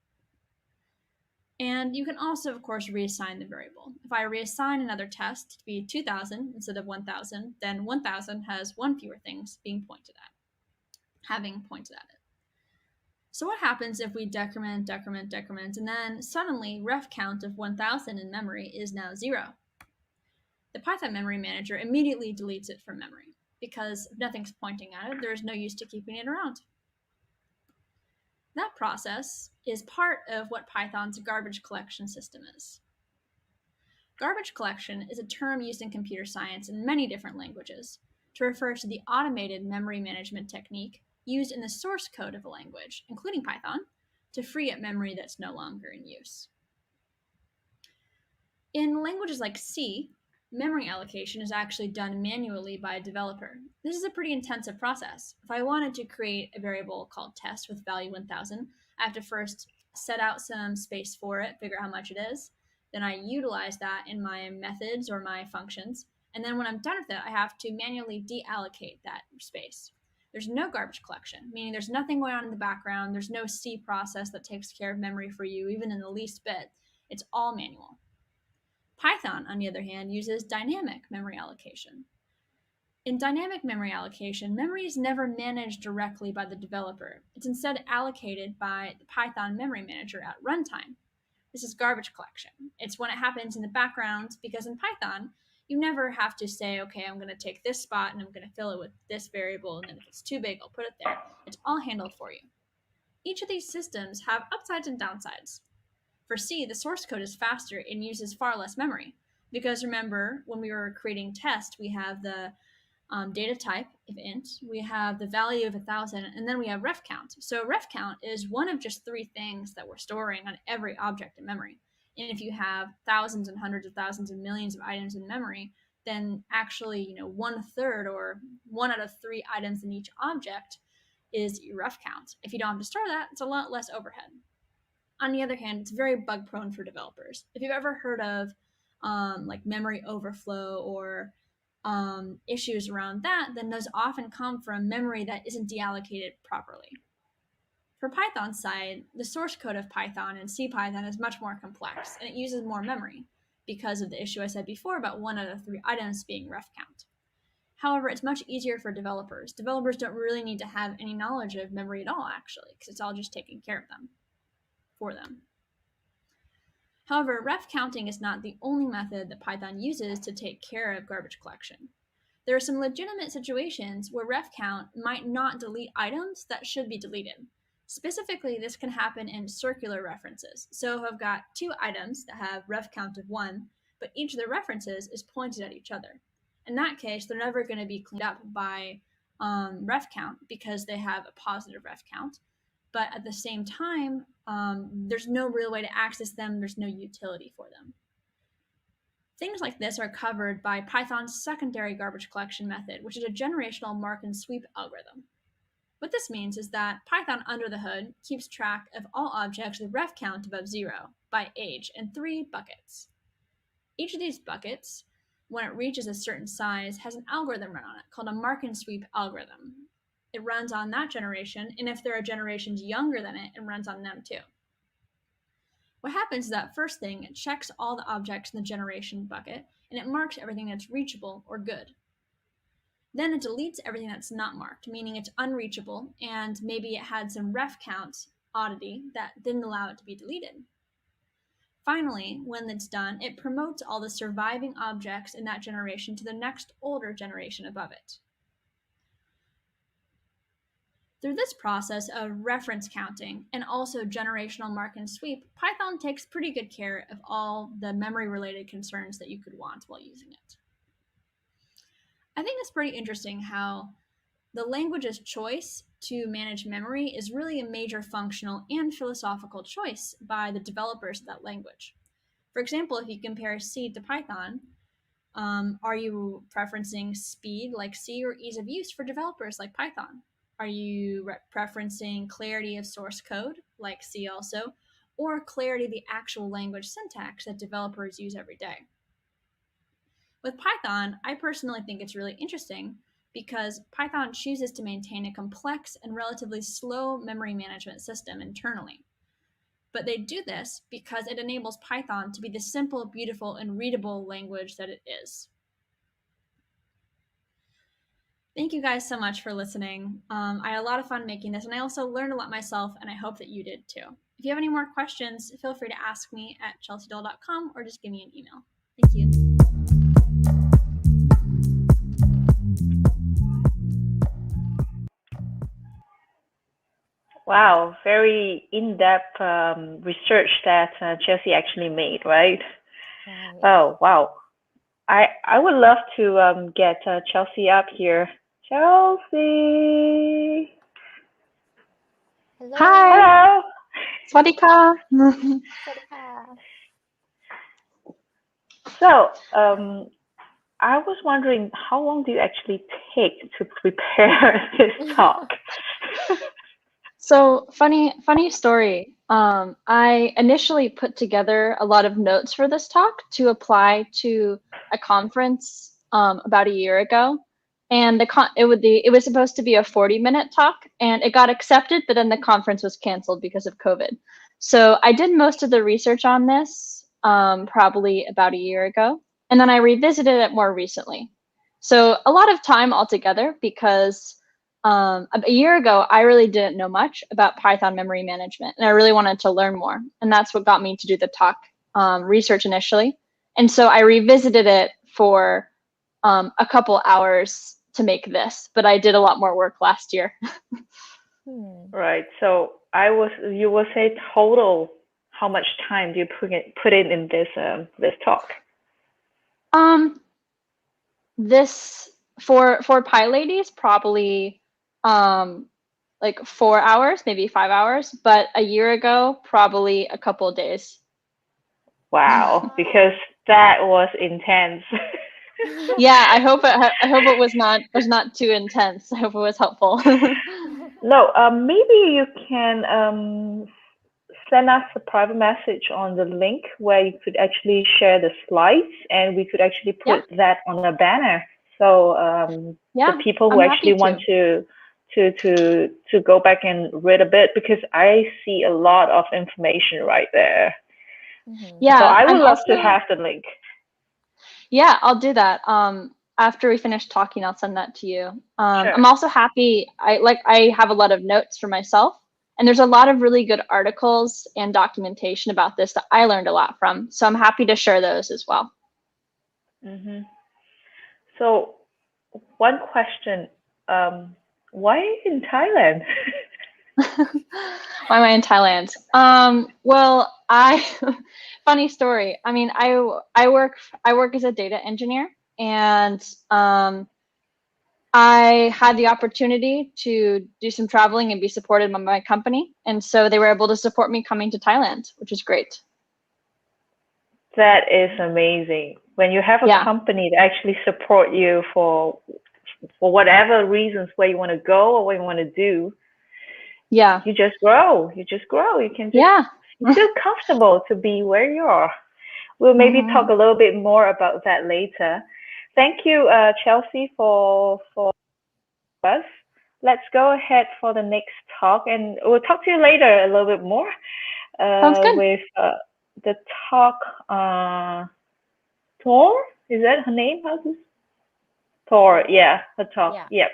And you can also, of course, reassign the variable. If I reassign another test to be 2000 instead of 1000, then 1000 has one fewer things being pointed at, having pointed at it. So what happens if we decrement, and then suddenly ref count of 1000 in memory is now 0? The Python memory manager immediately deletes it from memory because if nothing's pointing at it, there's no use to keeping it around. That process is part of what Python's garbage collection system is. Garbage collection is a term used in computer science in many different languages to refer to the automated memory management technique used in the source code of a language, including Python, to free up memory that's no longer in use. In languages like C, memory allocation is actually done manually by a developer. This is a pretty intensive process. If I wanted to create a variable called test with value 1000, I have to first set out some space for it, figure out how much it is, then I utilize that in my methods or my functions, and then when I'm done with it, I have to manually deallocate that space. there's no garbage collection, meaning there's nothing going on in the background. There's no C process that takes care of memory for you, even in the least bit. It's all manual. Python, on the other hand, uses dynamic memory allocation. In dynamic memory allocation, memory is never managed directly by the developer. It's instead allocated by the Python memory manager at runtime. This is garbage collection. It's when it happens in the background, because in Python, you never have to say, okay, I'm going to take this spot and I'm going to fill it with this variable, and then if it's too big, I'll put it there. It's all handled for you. Each of these systems have upsides and downsides. For C, the source code is faster and uses far less memory. Because remember, when we were creating test, we have the data type, if int, we have the value of 1,000, and then we have ref count. So ref count is one of just 3 things that we're storing on every object in memory. And if you have thousands and hundreds of thousands and millions of items in memory, then actually, 1/3 or 1 out of 3 items in each object is your ref count. If you don't have to store that, it's a lot less overhead. On the other hand, it's very bug prone for developers. If you've ever heard of like memory overflow or issues around that, then those often come from memory that isn't deallocated properly. For Python's side, the source code of Python and CPython is much more complex, and it uses more memory because of the issue I said before about 1 out of 3 items being ref count. However, it's much easier for developers. Developers don't really need to have any knowledge of memory at all, actually, because it's all just taken care of them for them. However, ref counting is not the only method that Python uses to take care of garbage collection. There are some legitimate situations where ref count might not delete items that should be deleted. Specifically, this can happen in circular references. So if I've got 2 items that have ref count of 1, but each of the references is pointed at each other. In that case, they're never going to be cleaned up by ref count because they have a positive ref count. But at the same time, there's no real way to access them. There's no utility for them. Things like this are covered by Python's secondary garbage collection method, which is a generational mark and sweep algorithm. What this means is that Python under the hood keeps track of all objects with ref count above 0 by age in 3 buckets. Each of these buckets, when it reaches a certain size, has an algorithm run on it called a mark and sweep algorithm. It runs on that generation, and if there are generations younger than it, it runs on them too. What happens is that first thing, it checks all the objects in the generation bucket, and it marks everything that's reachable or good. Then it deletes everything that's not marked, meaning it's unreachable, and maybe it had some ref count oddity that didn't allow it to be deleted. Finally, when it's done, it promotes all the surviving objects in that generation to the next older generation above it. Through this process of reference counting and also generational mark and sweep, Python takes pretty good care of all the memory-related concerns that you could want while using it. I think it's pretty interesting how the language's choice to manage memory is really a major functional and philosophical choice by the developers of that language. For example, if you compare C to Python, are you preferencing speed like C or ease of use for developers like Python? Are you preferencing clarity of source code like C also, or clarity of the actual language syntax that developers use every day? With Python, I personally think it's really interesting because Python chooses to maintain a complex and relatively slow memory management system internally. But they do this because it enables Python to be the simple, beautiful, and readable language that it is. Thank you guys so much for listening. I had a lot of fun making this, and I also learned a lot myself, and I hope that you did too. If you have any more questions, feel free to ask me at chelseadoll.com or just give me an email. Thank you. Wow, very in-depth research that Chelsea actually made, right? Right. Oh, wow. I would love to get Chelsea up here. Chelsea. Hello. Hi, Hello. สวัสดีค่ะ สวัสดีค่ะ So, I was wondering, how long do you actually take to prepare this talk? So funny story. I initially put together a lot of notes for this talk to apply to a conference about a year ago. and it was supposed to be a 40-minute talk, and it got accepted, but then the conference was canceled because of COVID. So I did most of the research on this probably about a year ago, and then I revisited it more recently. So a lot of time altogether, because a year ago I really didn't know much about Python memory management, and I really wanted to learn more, and that's what got me to do the talk research initially. And so I revisited it for a couple hours to make this, but I did a lot more work last year. Right. So you will say total, how much time do you put in this talk? This for PyLadies probably like 4 hours, maybe 5 hours, but a year ago probably a couple of days. Wow, because that was intense. Yeah, I hope it was not too intense. I hope it was helpful. No, maybe you can send us a private message on the link where you could actually share the slides, and we could actually put that on a banner. So the people who actually want to go back and read a bit, because I see a lot of information right there. Yeah, so I would love to have the link. Yeah, I'll do that. After we finish talking, I'll send that to you. Sure. I'm also happy. I have a lot of notes for myself, and there's a lot of really good articles and documentation about this that I learned a lot from. So I'm happy to share those as well. So one question, why in Thailand? Why am I in Thailand? Well, funny story. I mean, I work as a data engineer, and I had the opportunity to do some traveling and be supported by my company, and so they were able to support me coming to Thailand, which is great. That is amazing. When you have a company that actually support you for whatever reasons, where you want to go or what you want to do, you just grow. You can just you feel comfortable to be where you are. We'll maybe talk a little bit more about that later. Thank you, Chelsea, for us. Let's go ahead for the next talk, and we'll talk to you later a little bit more with the talk. Thor, is that her name? How's this? Thor, yeah, her talk. Yep.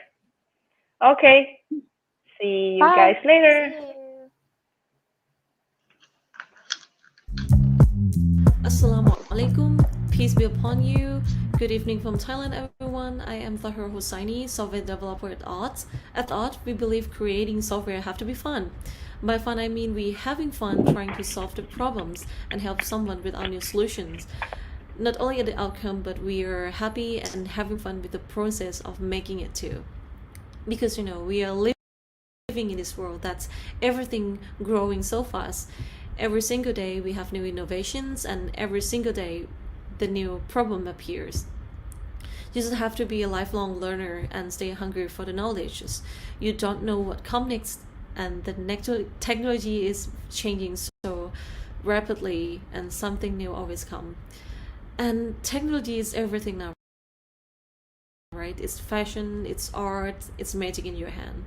Okay. See you guys later. Assalamu alaikum. Peace be upon you. Good evening from Thailand, everyone. I am Tahir Hosseini, software developer at Art. At Art, we believe creating software have to be fun. By fun, I mean we having fun trying to solve the problems and help someone with our new solutions. Not only at the outcome, but we are happy and having fun with the process of making it too. Because, we are living in this world that's everything growing so fast. Every single day we have new innovations, and every single day the new problem appears. You just have to be a lifelong learner and stay hungry for the knowledge. You don't know what comes next, and the next technology is changing so rapidly, and something new always comes. And technology is everything now, right? It's fashion, it's art, it's magic in your hand.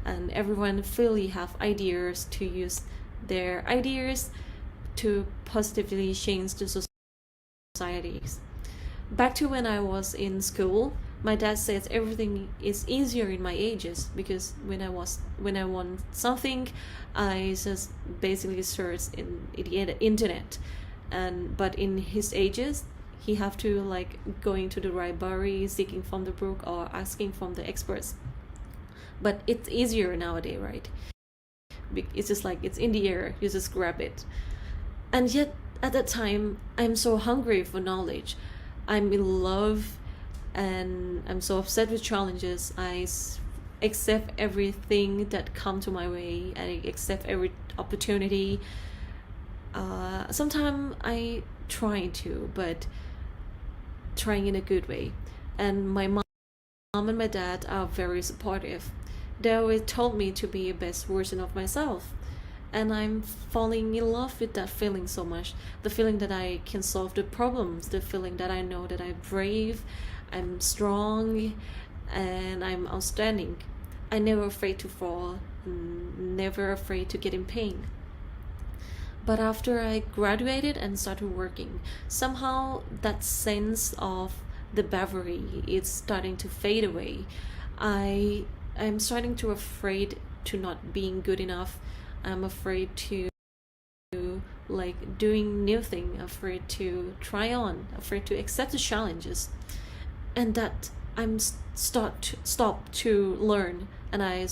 And everyone really have ideas to use their ideas to positively change the societies. Back to when I was in school, my dad says everything is easier in my ages, because when I want something, I just basically search in the internet. But in his ages, he have to going to the library, seeking from the book, or asking from the experts. But it's easier nowadays, right? It's just it's in the air, you just grab it. And yet at that time, I'm so hungry for knowledge. I'm in love, and I'm so upset with challenges. I accept everything that come to my way. I accept every opportunity. Sometimes I try to, but trying in a good way. And my mom and my dad are very supportive. They always told me to be the best version of myself. And I'm falling in love with that feeling so much. The feeling that I can solve the problems, the feeling that I know that I'm brave, I'm strong, and I'm outstanding. I'm never afraid to fall, never afraid to get in pain. But after I graduated and started working, somehow that sense of the bravery is starting to fade away. I'm starting to afraid to not being good enough. I'm afraid to like doing new thing, afraid to try on, afraid to accept the challenges. And that I'm stop to learn, and I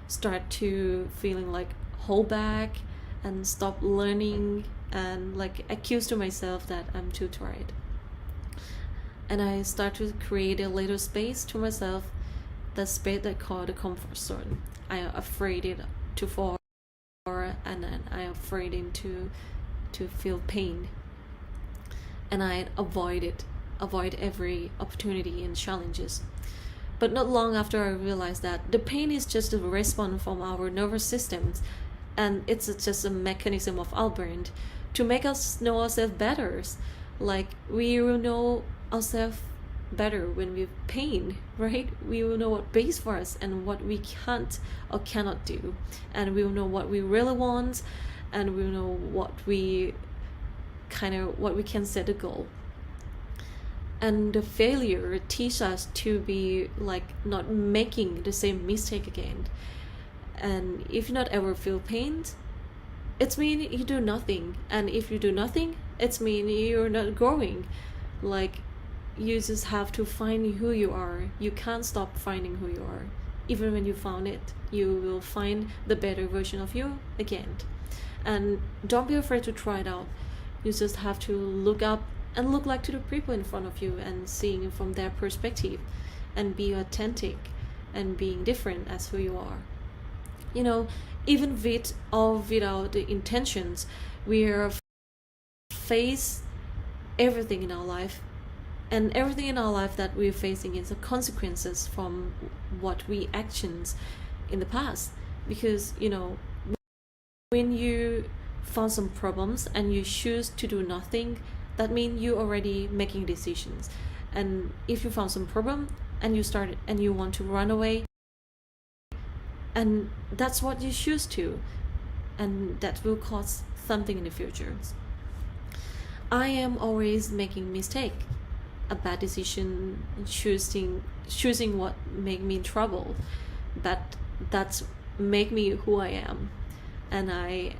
start to feeling like hold back and stop learning, and like accuse to myself that I'm too tired. And I start to create a little space to myself, the space that I call the comfort zone. I am afraid to fall, and then I am afraid to feel pain, and I avoid every opportunity and challenges. But not long after I realized that the pain is just a response from our nervous systems, and it's just a mechanism of our brain to make us know ourselves better. Like we will know ourselves better when we're pain, right? We will know what pays for us and what we can't or cannot do, and we will know what we really want, and we will know what we can set a goal. And the failure teaches us to be like not making the same mistake again. And if you not ever feel pain, it means you do nothing. And if you do nothing, it means you're not growing. Like you just have to find who you are. You can't stop finding who you are. Even when you found it, you will find the better version of you again. And don't be afraid to try it out. You just have to look up and look like to the people in front of you and seeing from their perspective, and be authentic and being different as who you are. You know, even with or without the intentions, we are face everything in our life, and everything in our life that we're facing is the consequences from what we actions in the past. Because you know, when you found some problems and you choose to do nothing, that means you already making decisions. And if you found some problem and you want to run away, and that's what you choose to, and that will cause something in the future. I am always making mistake, a bad decision, choosing what make me in trouble, but that's make me who I am, and I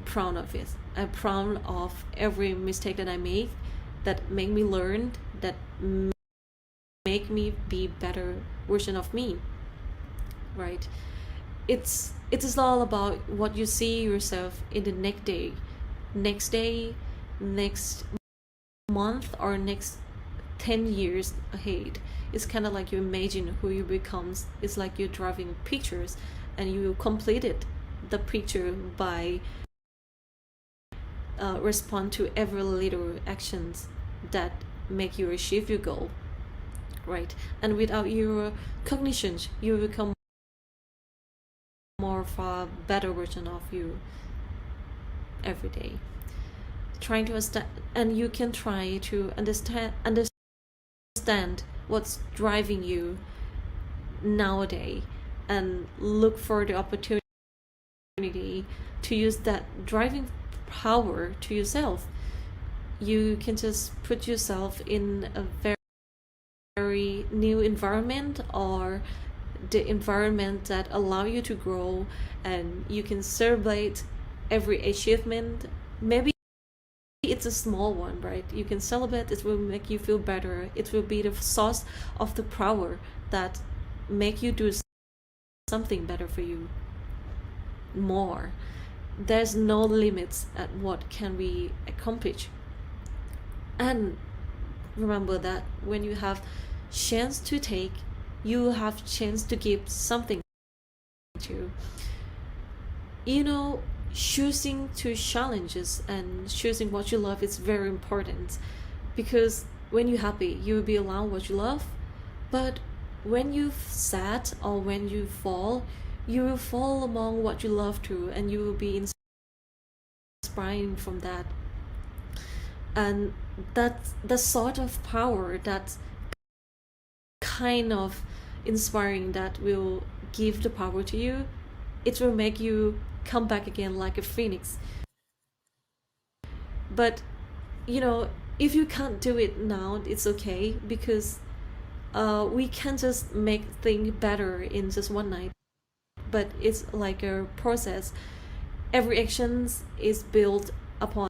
proud of it. I'm proud of every mistake that I make, that make me learn, that make me be better version of me, right? It is all about what you see yourself in the next month, or next 10 years ahead. It's kind of like you imagine who you become. It's like you're driving pictures, and you completed the picture by respond to every little actions that make you achieve your goal, right? And without your cognitions, you become more of a better version of you every day. Trying to understand, and you can try to understand what's driving you nowadays, and look for the opportunity to use that driving power to yourself. You can just put yourself in a very new environment, or the environment that allow you to grow, and you can celebrate every achievement. Maybe it's a small one, right? You can celebrate. It will make you feel better. It will be the source of the power that make you do something better for you more. There's no limits at what can we accomplish. And remember that when you have chance to take, you have chance to give something to. You know, choosing to challenges and choosing what you love is very important, because when you're happy, you will be around what you love. But when you're sad or when you fall, you will fall among what you love too, and you will be inspiring from that. and that's the sort of power that's kind of inspiring, that will give the power to you. It will make you come back again like a phoenix. But if you can't do it now, it's okay, because we can't just make things better in just one night, but it's like a process. Every action is built upon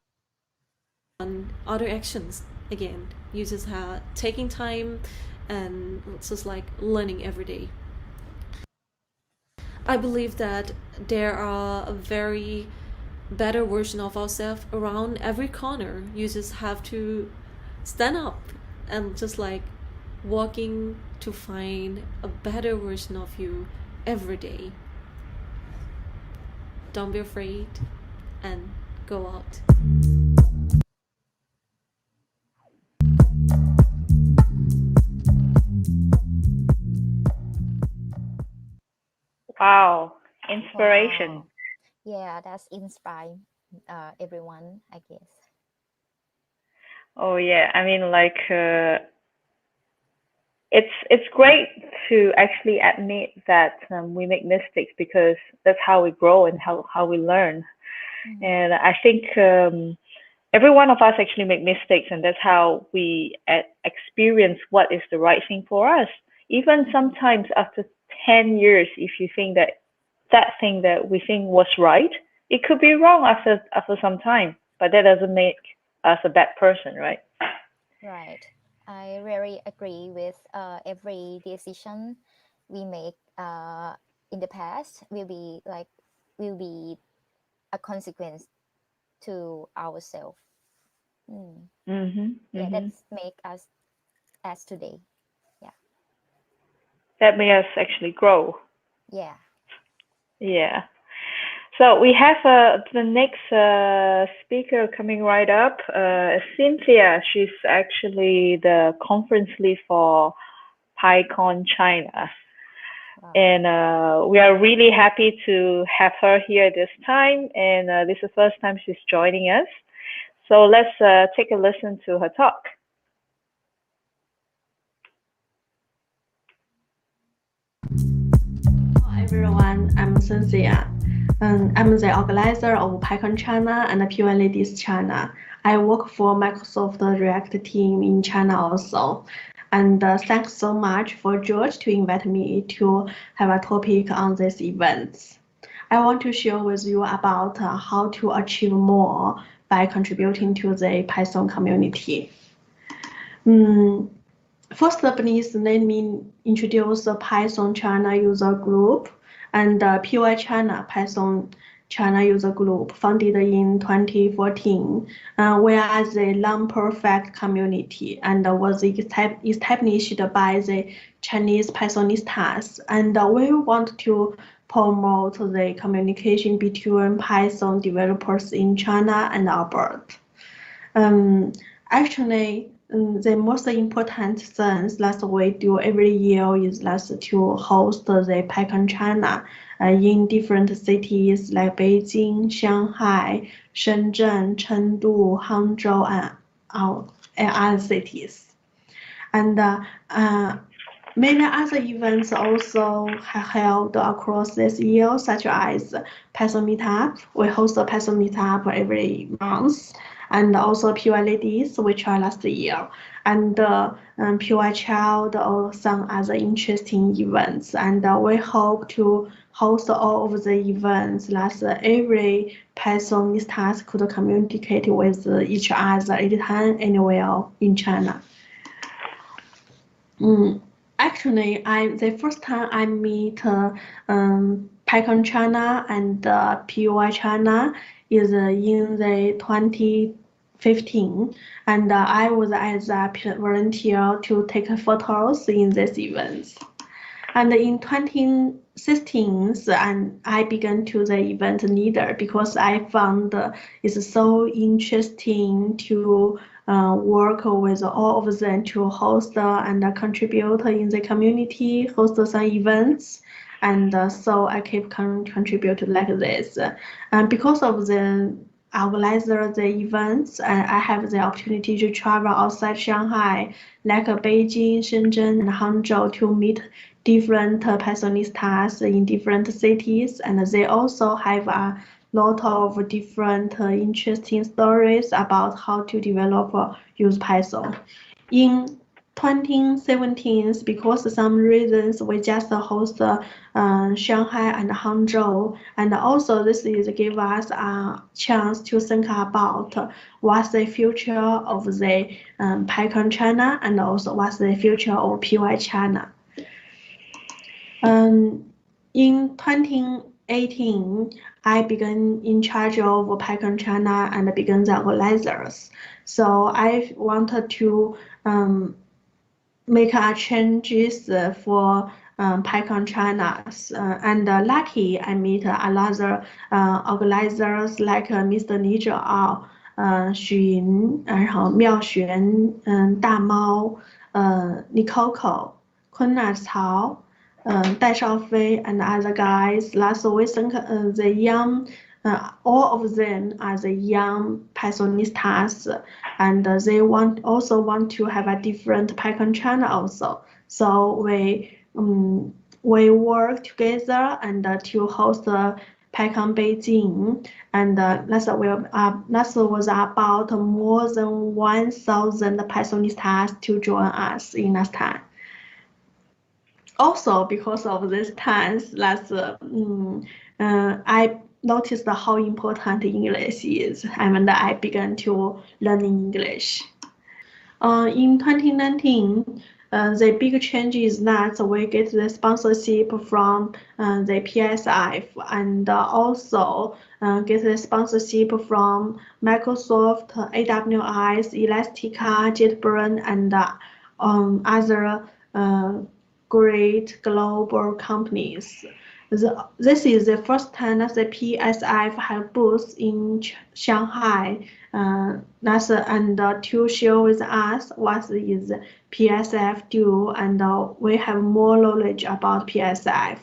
other actions. Again, you just have taking time and just like learning every day. I believe that there are a very better version of ourselves around every corner. You just have to stand up and just like walking to find a better version of you every day. Don't be afraid and go out. Wow, inspiration. Wow. Yeah, that's inspiring everyone, I guess. Oh yeah, I mean like it's great to actually admit that we make mistakes, because that's how we grow and how we learn. And I think every one of us actually make mistakes, and that's how we experience what is the right thing for us. Even sometimes after 10 years, if you think that that thing that we think was right, it could be wrong after some time, but that doesn't make us a bad person, right? Right. I very agree with every decision we make in the past will be a consequence to ourselves. Yeah, that's make us as today. Yeah. That made us actually grow. Yeah. Yeah. So we have the next speaker coming right up, Cynthia. She's actually the conference lead for PyCon China. Wow. And we are really happy to have her here this time. And this is the first time she's joining us. So let's take a listen to her talk. Hello everyone, I'm Cynthia. I'm the organizer of PyCon China and PyLadies China. I work for Microsoft React team in China also. And thanks so much for George to invite me to have a topic on this event. I want to share with you about how to achieve more by contributing to the Python community. First, please let me introduce the Python China user group and the PY China Python China user group founded in 2014. We are the non-perfect community and was established by the Chinese Pythonistas. And we want to promote the communication between Python developers in China and abroad. Actually, the most important things that we do every year is to host the PyCon China in different cities like Beijing, Shanghai, Shenzhen, Chengdu, Hangzhou, and other cities. And many other events also held across this year, such as Python Meetup. We host a Python Meetup every month. And also PyLadies, which are last year, and PY Child or some other interesting events. And we hope to host all of the events that every Pythonista could communicate with each other anytime, anywhere in China. Actually, the first time I meet PyCon China and PY China is in the 2015, and I was as a volunteer to take photos in this event. And in 2016, and I began to the event leader because I found it's so interesting to work with all of them to host and contribute in the community, host some events. And so I keep contribute like this. And because of the organize the events, and I have the opportunity to travel outside Shanghai, like Beijing, Shenzhen, and Hangzhou, to meet different Pythonistas in different cities, and they also have a lot of different interesting stories about how to develop use Python. In 2017, because some reasons we just host Shanghai and Hangzhou, and also this is give us a chance to think about what's the future of the PyCon China, and also what's the future of PY China. In 2018, I began in charge of PyCon China and began the organizers. So I wanted to make a changes for PyCon China, and lucky I meet another organizers like Mr. Li Zhao, Xu Yin, 然后妙璇，大猫，李 Coco， 昆纳曹，戴少飞 and other guys. Last we think the young, all of them are the young Pythonistas, and they also want to have a different PyCon China also. So we work together and to host PyCon Beijing, and that was about more than 1,000 Pythonistas to join us in last time. Also, because of this times, I noticed how important English is, and I began to learn English. In 2019, the big change is that we get the sponsorship from the PSF, and also get the sponsorship from Microsoft, AWS, Elastica, JetBrains, and other great global companies. This is the first time that the PSF have booths in Shanghai, and to share with us what is PSF do, and we have more knowledge about PSF.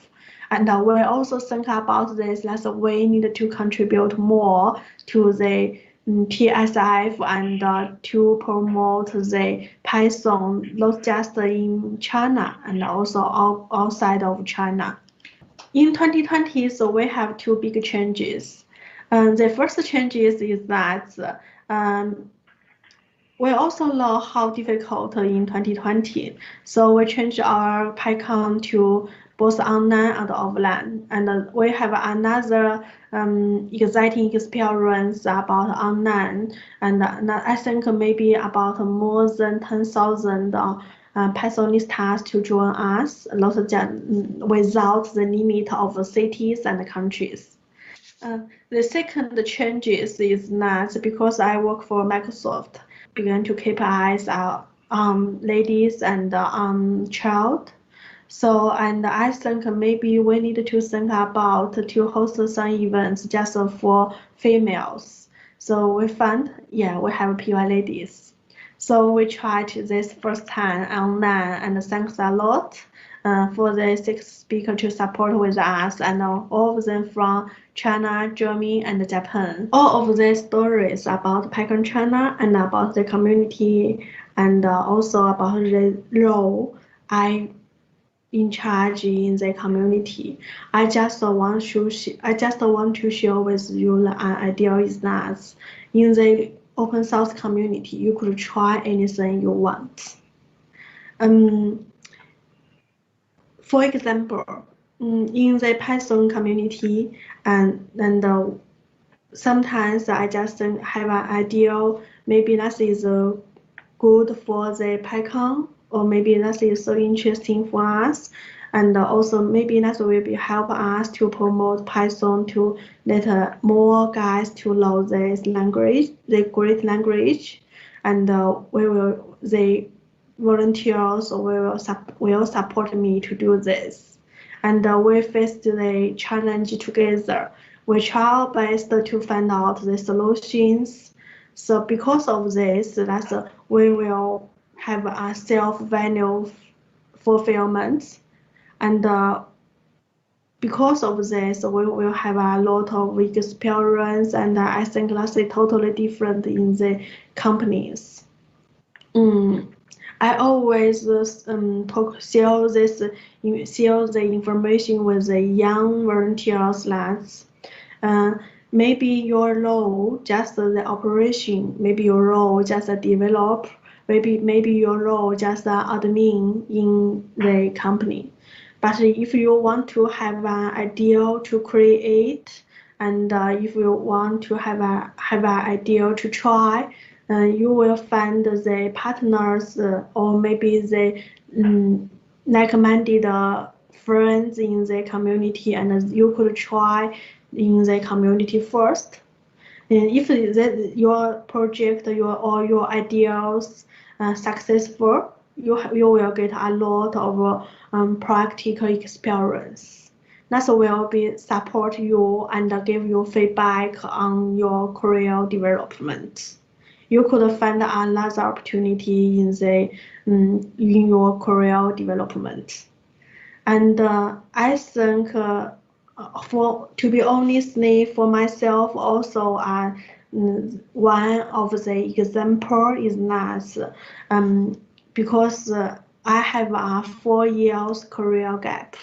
And we also think about this, that we need to contribute more to the PSF and to promote the Python, not just in China and also outside of China. In 2020, so we have two big changes. The first changes is that we also know how difficult in 2020. So we changed our PyCon to both online and offline. And we have another exciting experience about online. And I think maybe about more than 10,000 Pythonistas to join us, without the limit of cities and countries. The second changes is that because I work for Microsoft, began to keep eyes on ladies and child. So, and I think maybe we need to think about to host some events just for females. So we found, yeah, we have PyLadies. So we tried this first time online, and thanks a lot for the 6 speakers to support with us, and all of them from China, Germany, and Japan. All of the stories about PyCon China and about the community, and also about the role I in charge in the community. I just want to share with you the idea is that in the open source community, you could try anything you want. For example, in the Python community, and sometimes I just have an idea, maybe that is good for the PyCon, or maybe that is so interesting for us, and also maybe that will help us to promote Python, to let more guys to know this language, the great language, and the volunteers will support me to do this, and we face the challenge together. We try our best to find out the solutions. So because of this, we will have a self-value fulfillment, and because of this, we will have a lot of experience, and I think that's totally different in the companies. I always share the information with the young volunteers that maybe your role just the operation, maybe your role just a develop, maybe your role just a admin in the company. But if you want to have an idea to create, and if you want to have an idea to try, you will find the partners or maybe the like-minded friends in the community, and you could try in the community first. And if your project or your ideas successful, you will get a lot of practical experience. That will be support you and give you feedback on your career development. You could find another opportunity in your career development. And I think, to be honestly, for myself also, one of the example is that because I have a 4 years career gap,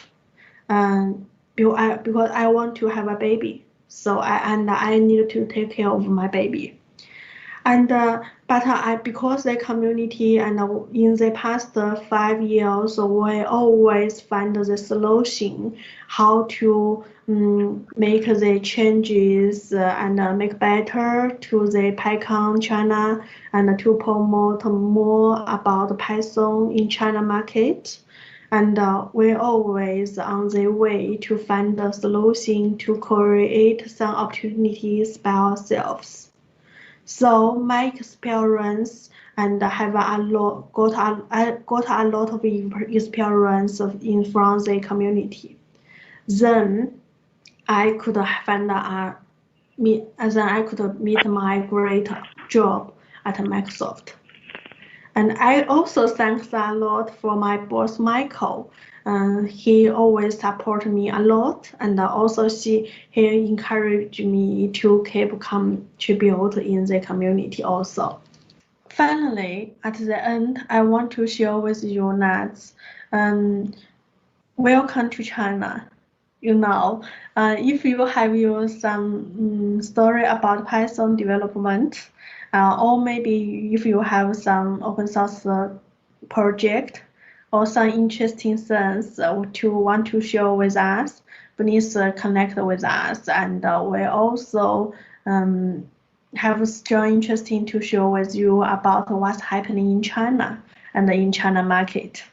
because I want to have a baby, so I need to take care of my baby. And but because the community and in the past 5 years, we always find the solution how to make the changes and make better to the PyCon China and to promote more about Python in China market. And we're always on the way to find a solution to create some opportunities by ourselves. So my experience and have a lot got a lot of experience from the community. Then I could find I could meet my great job at Microsoft. And I also thanks a lot for my boss Michael. He always support me a lot, and also he encouraged me to keep contribute in the community also. Finally, at the end, I want to share with you that welcome to China. If you have some story about Python development, or maybe if you have some open source project or some interesting things to want to share with us, please connect with us, and we also have strong interesting to share with you about what's happening in China and in China market.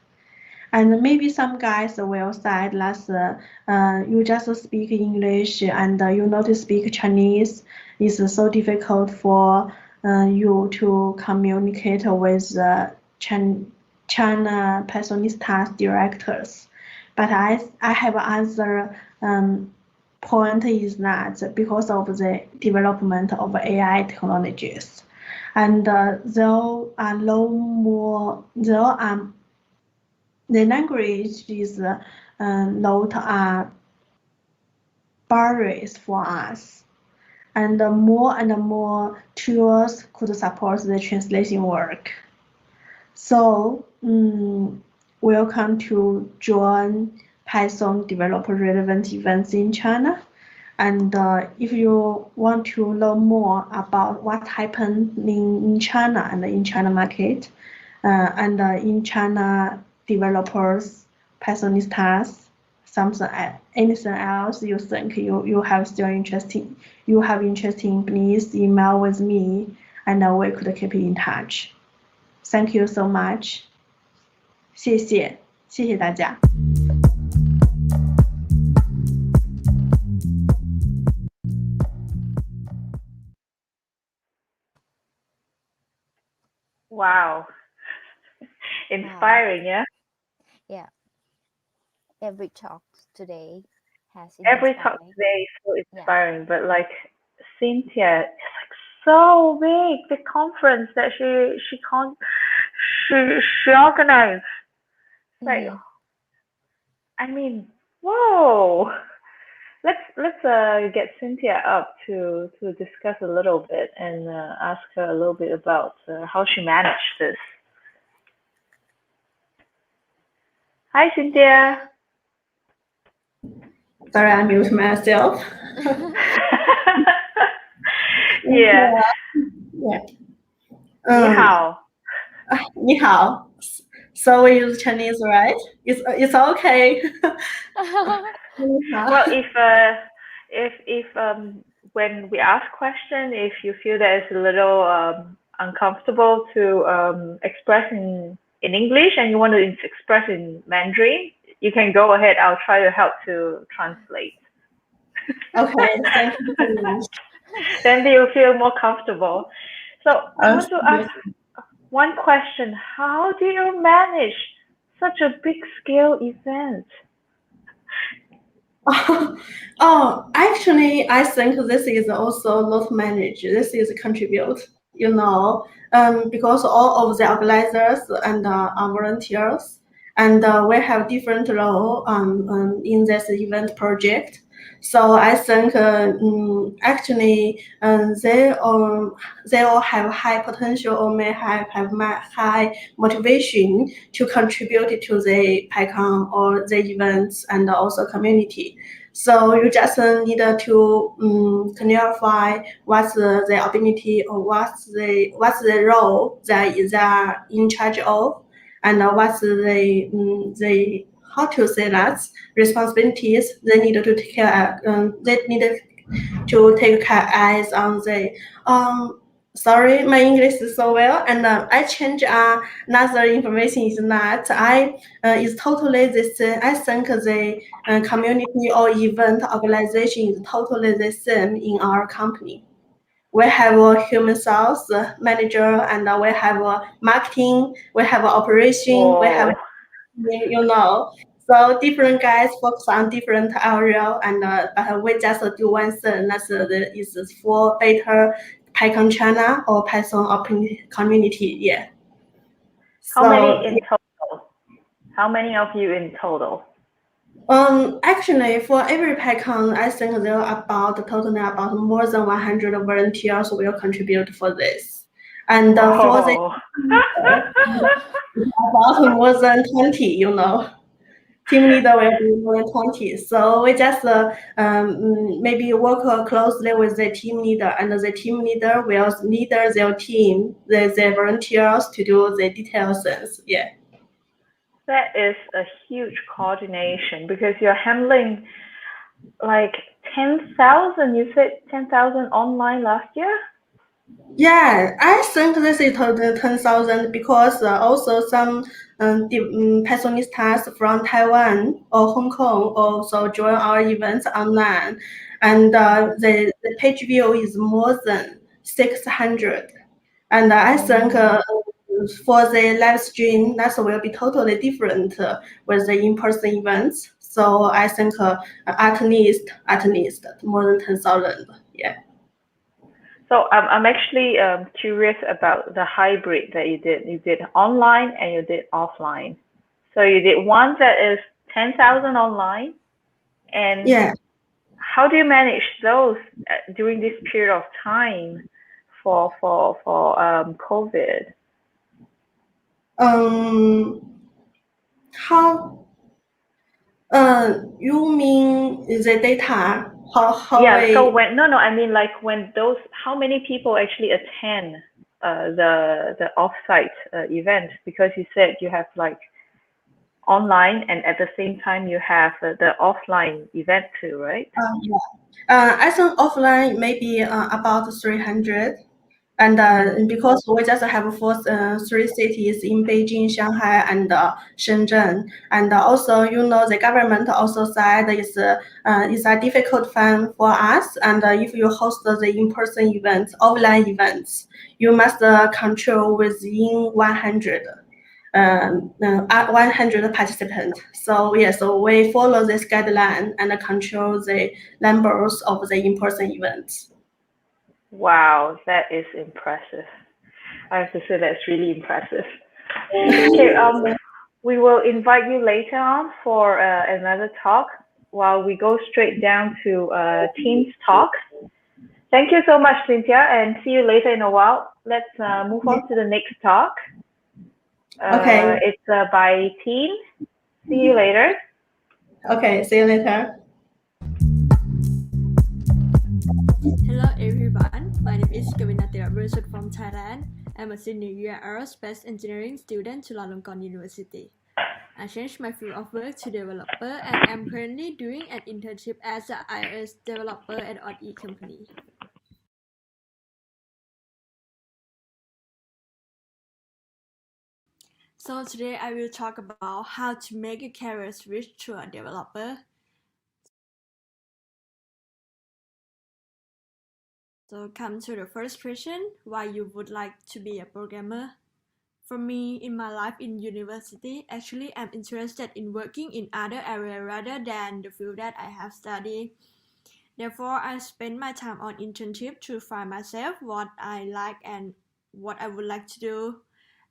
And maybe some guys will say that you just speak English and you not speak Chinese. It's so difficult for you to communicate with China Pythonistas directors. But I have other point is that because of the development of AI technologies, and the language is not barriers for us, and more tools could support the translation work. So welcome to join Python developer relevant events in China. And if you want to learn more about what happened in China and in China market, and in China developers, Pythonistas, anything else you think you have still interesting, please email with me, and we could keep in touch. Thank you so much. 谢谢大家。Wow. Inspiring, yeah? Yeah. Every talk today has Every talk inspired. today is so inspiring, but like Cynthia, it's like so big, the conference that she organized. Like, I mean, Whoa. Let's get Cynthia up to discuss a little bit and ask her a little bit about how she managed this. Hi, Cynthia. Sorry, I mute myself. Yeah. Yeah. 你好. 你好. So we use Chinese, right? It's okay. Well, if when we ask question, if you feel that it's a little uncomfortable to express in English and you want to express in Mandarin, you can go ahead. I'll try to help to translate. Okay, thank you very much. Then you feel more comfortable. So I want to ask one question. How do you manage such a big scale event? Actually, I think this is also not manage. This is contribute, because all of the organizers and are volunteers, and we have different role in this event project. So I think actually they all have high potential or may have high motivation to contribute to the PyCon or the events and also community. So you just need to clarify what's the ability or what's the role that is in charge of, and what's the how to say that responsibilities they need to take care. They need to take eyes on the sorry, my English is so well, and I change another information is that is totally this. I think the community or event organization is totally the same in our company. We have a human resource manager, and we have a marketing, we have a operation, we have so different guys focus on different area, and we just do one thing. That's is for better Python China or Python community. Yeah. How many in total? How many of you in total? Actually, for every PyCon, I think there are totally about more than 100 volunteers will contribute for this, and for the about more than 20, team leader will be more than 20. So we just maybe work closely with the team leader, and the team leader will lead their team, the volunteers to do the detailed things. Yeah. That is a huge coordination because you're handling like 10,000. You said 10,000 online last year? Yeah, I think this is total 10,000 because also some Pythonistas from Taiwan or Hong Kong also join our events online, and the page view is more than 600. And I think for the live stream, that will be totally different with the in-person events. So I think at least more than 10,000. Yeah. So I'm actually curious about the hybrid that you did. You did online and you did offline. So you did one that is 10,000 online, and yeah. How do you manage those during this period of time for COVID? How? You mean the data? How? Yeah. So when I mean like when those, how many people actually attend the offsite event? Because you said you have like online and at the same time you have the offline event too, right? Yeah. I think offline maybe about 300. And because we just have three cities in Beijing, Shanghai, and Shenzhen, and also the government also said it's a difficult time for us. And if you host the in-person events, offline events, you must control within 100. 100 participants. So yeah, so we follow this guideline and control the numbers of the in-person events. Wow, that is impressive. I have to say that's really impressive. Okay, we will invite you later on for another talk. while we go straight down to Teams talk. Thank you so much, Cynthia, and see you later in a while. Let's move on to the next talk. Okay. It's by Team. See you later. Okay, see you later. Hello everyone, my name is Kavinatira Brusut from Thailand. I'm a senior year aerospace engineering student to Chulalongkorn University. I changed my field of work to developer and I'm currently doing an internship as an iOS developer at ODE company. So today I will talk about how to make a career switch to a developer. So come to the first question, why you would like to be a programmer? For me, in my life in university, actually I'm interested in working in other areas rather than the field that I have studied. Therefore, I spend my time on internship to find myself what I like and what I would like to do.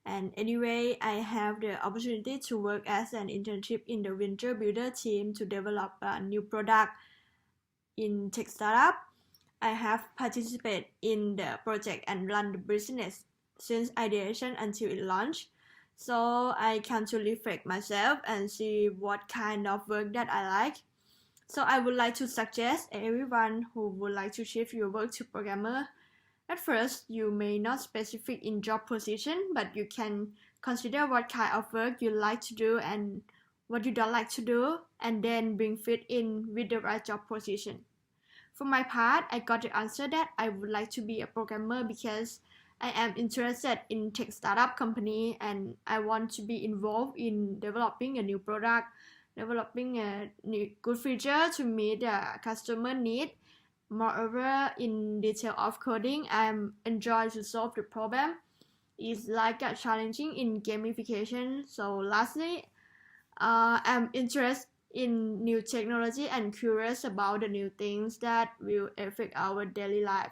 And anyway, I have the opportunity to work as an internship in the venture builder team to develop a new product in tech startup. I have participated in the project and run the business since ideation until it launched. So I can to reflect myself and see what kind of work that I like. So I would like to suggest everyone who would like to shift your work to programmer. At first, you may not specific in job position, but you can consider what kind of work you like to do and what you don't like to do, and then bring fit in with the right job position. For my part, I got the answer that I would like to be a programmer because I am interested in tech startup company and I want to be involved in developing a new product, developing a new good feature to meet the customer need. Moreover, in detail of coding, I'm enjoy to solve the problem. It's like a challenging in gamification. So lastly, I'm interested in new technology and curious about the new things that will affect our daily life.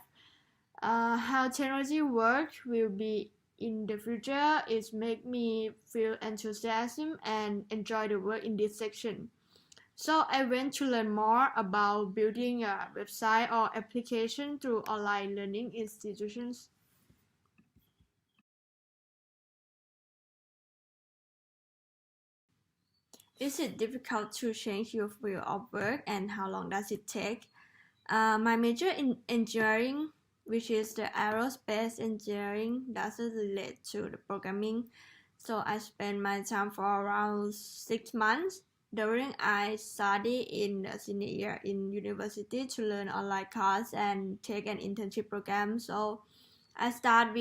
How technology works will be in the future. It make me feel enthusiasm and enjoy the work in this section. So I went to learn more about building a website or application through online learning institutions. Is it difficult to change your field of work and how long does it take? My major in engineering, which is the aerospace engineering, doesn't relate to the programming. So I spent my time for around 6 months during I study in the senior year in university to learn online course and take an internship program. So I start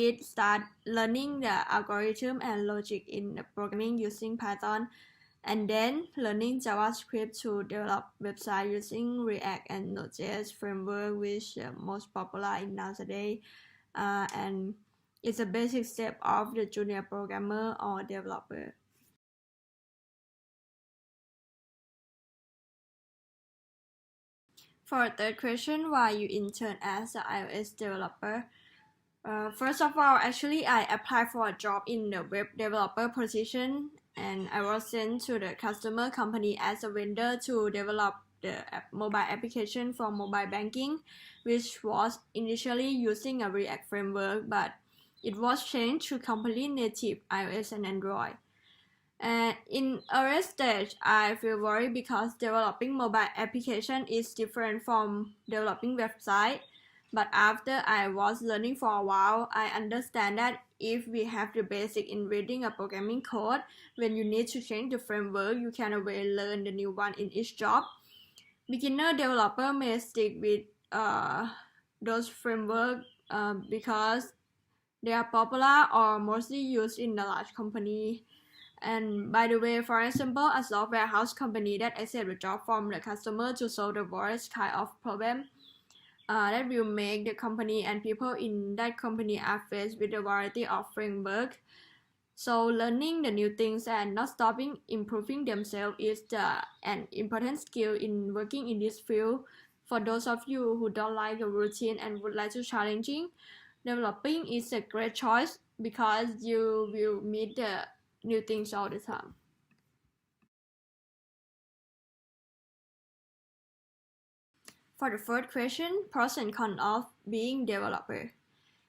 learning the algorithm and logic in the programming using Python and then learning JavaScript to develop website using React and Node.js framework, which most popular in nowadays. And it's a basic step of the junior programmer or developer. For a third question, why you intern as an iOS developer? First of all, actually, I applied for a job in the web developer position and I was sent to the customer company as a vendor to develop the mobile application for mobile banking, which was initially using a React framework, but it was changed to completely native iOS and Android. In early stage, I feel worried because developing mobile application is different from developing website. But after I was learning for a while, I understand that if we have the basic in reading a programming code, when you need to change the framework, you can always learn the new one in each job. Beginner developer may stick with those frameworks because they are popular or mostly used in the large company. And by the way, for example, a software house company that accepts a job from the customer to solve the worst kind of problem that will make the company and people in that company are faced with a variety of framework. So learning the new things and not stopping improving themselves is an important skill in working in this field. For those of you who don't like a routine and would like to challenging, developing is a great choice because you will meet the new things all the time. For the first question, pros and cons of being developer.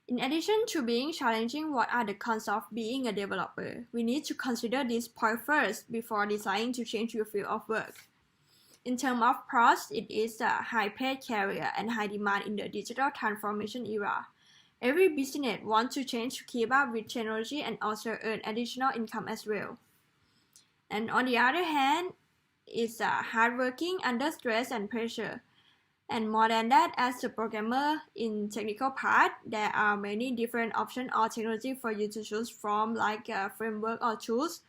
In addition to being challenging, what are the cons of being a developer? We need to consider this point first before deciding to change your field of work. In terms of pros, it is a high-paid career and high demand in the digital transformation era. Every business wants to change to keep up with technology and also earn additional income as well. And on the other hand, it's hardworking under stress and pressure. And more than that, as a programmer in technical part, there are many different options or technology for you to choose from, like framework or tools.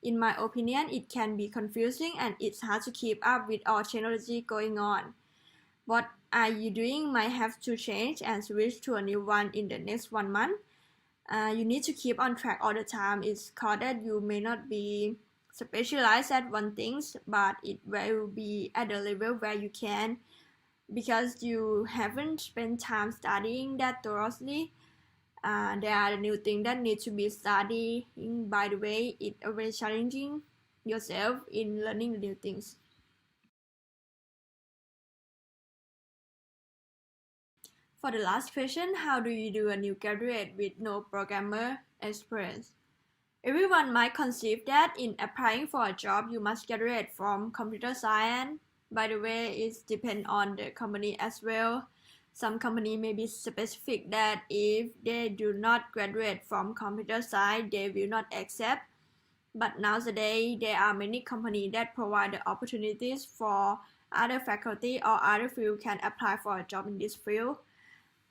In my opinion, it can be confusing and it's hard to keep up with all technology going on. What are you doing might have to change and switch to a new one in the next 1 month. You need to keep on track all the time. It's called that you may not be specialized at one thing, but it will be at the level where you can, because you haven't spent time studying that thoroughly. There are new things that need to be studied. By the way, it's always challenging yourself in learning the new things. For the last question, how do you do a new graduate with no programmer experience? Everyone might conceive that in applying for a job, you must graduate from computer science. By the way, it depends on the company as well. Some company may be specific that if they do not graduate from computer science, they will not accept. But nowadays, there are many companies that provide the opportunities for other faculty or other field can apply for a job in this field.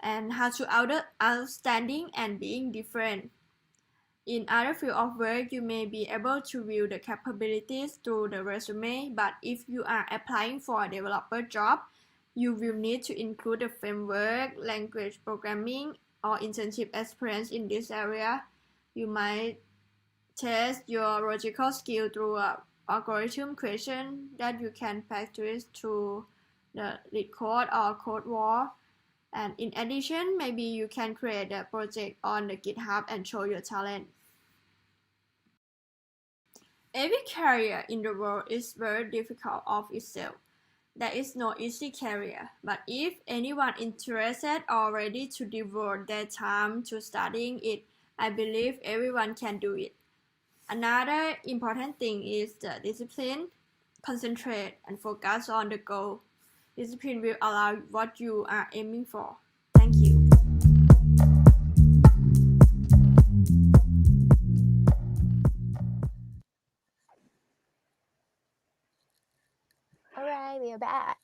And how to outstanding and being different. In other field of work, you may be able to view the capabilities through the resume, but if you are applying for a developer job, you will need to include the framework, language programming, or internship experience in this area. You might test your logical skill through an algorithm question that you can practice through the lead code or code war. And in addition, maybe you can create a project on the GitHub and show your talent. Every career in the world is very difficult of itself. There is no easy career, but if anyone interested or ready to devote their time to studying it, I believe everyone can do it. Another important thing is the discipline. Concentrate and focus on the goal. Discipline will allow what you are aiming for. Thank you. All right, we are back.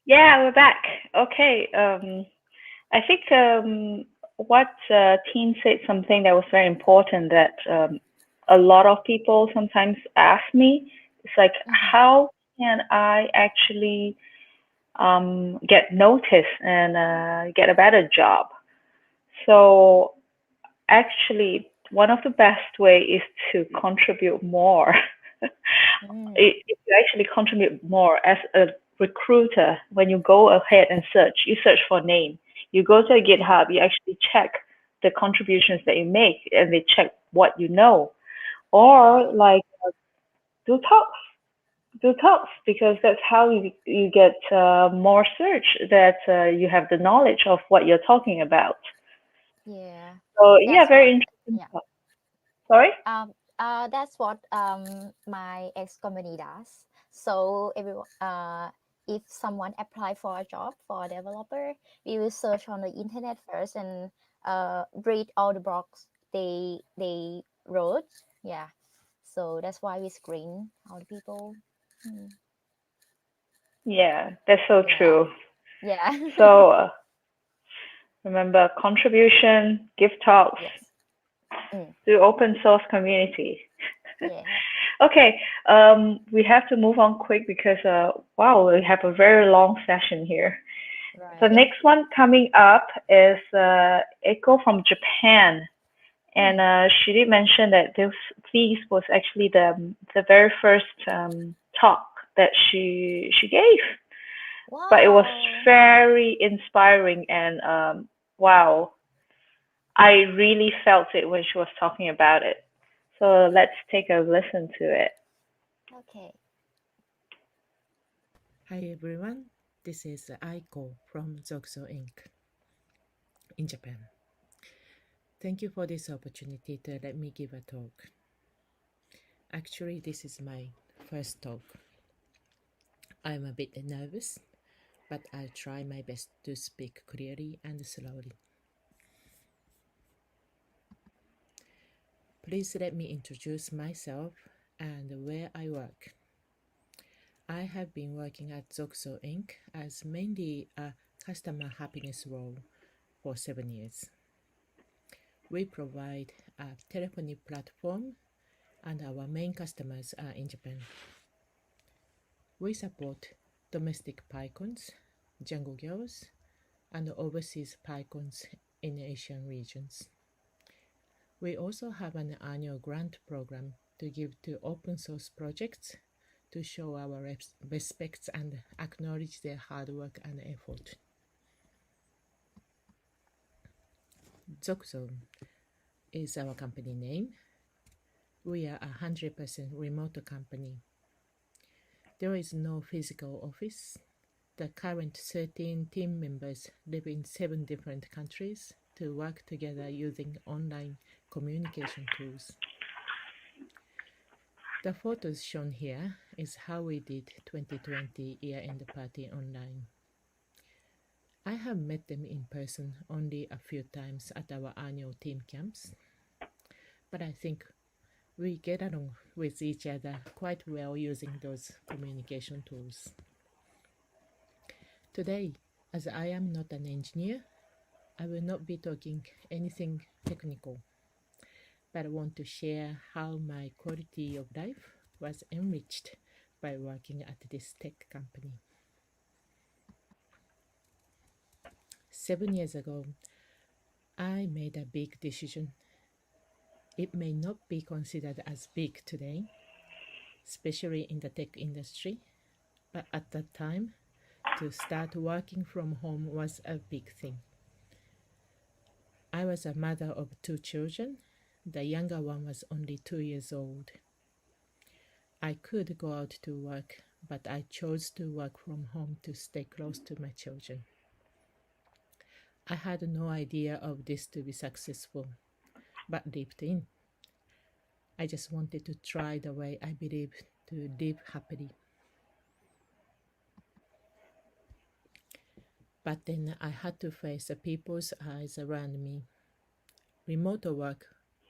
Yeah, we're back. Okay. I think what Teen said something that was very important that a lot of people sometimes ask me. It's like, how can I actually get noticed and get a better job? So actually, one of the best way is to contribute more. If you actually contribute more as a recruiter, when you go ahead and you search for a name, you go to GitHub, you actually check the contributions that you make and they check what you know. Or like do talks because that's how you get more search that you have the knowledge of what you're talking about. Yeah. So yeah, That's very what. interesting Yeah. stuff. Sorry? That's what my ex company does. So everyone, if someone apply for a job for a developer, we will search on the internet first and read all the blogs they wrote. Yeah. So that's why we screen all the people. Yeah, that's so Yeah. true. Yeah. So remember, contribution, give talks, Yes. do open source community. Yeah. Okay, we have to move on quick because wow, we have a very long session here. The Right. next one coming up is Echo from Japan, and she did mention that this was actually the very first talk that she gave. But it was Wow. very inspiring and wow, I really felt it when she was talking about it. So let's take a listen to it. Okay. Hi everyone. This is Aiko from Zoxo Inc. in Japan. Thank you for this opportunity to let me give a talk. Actually, this is my first talk. I'm a bit nervous, but I'll try my best to speak clearly and slowly. Please let me introduce myself and where I work. I have been working at Zoxo Inc. as mainly a customer happiness role for 7 years. We provide a telephony platform and our main customers are in Japan. We support domestic PyCons, Django girls, and overseas PyCons in Asian regions. We also have an annual grant program to give to open source projects to show our respect and acknowledge their hard work and effort. Zoxo is our company name. We are a 100% remote company. There is no physical office. The current 13 team members live in 7 different countries to work together using online communication tools. The photos shown here is how we did 2020 year-end party online. I have met them in person only a few times at our annual team camps, but I think we get along with each other quite well using those communication tools. Today, as I am not an engineer, I will not be talking anything technical, but I want to share how my quality of life was enriched by working at this tech company. 7 years ago, I made a big decision. It may not be considered as big today, especially in the tech industry, but at that time, to start working from home was a big thing. I was a mother of 2 children. The younger one was only 2 years old. I could go out to work, but I chose to work from home to stay close to my children. I had no idea of this to be successful, but lived in. I just wanted to try the way I believe to live happily. But then I had to face the people's eyes around me. Remote work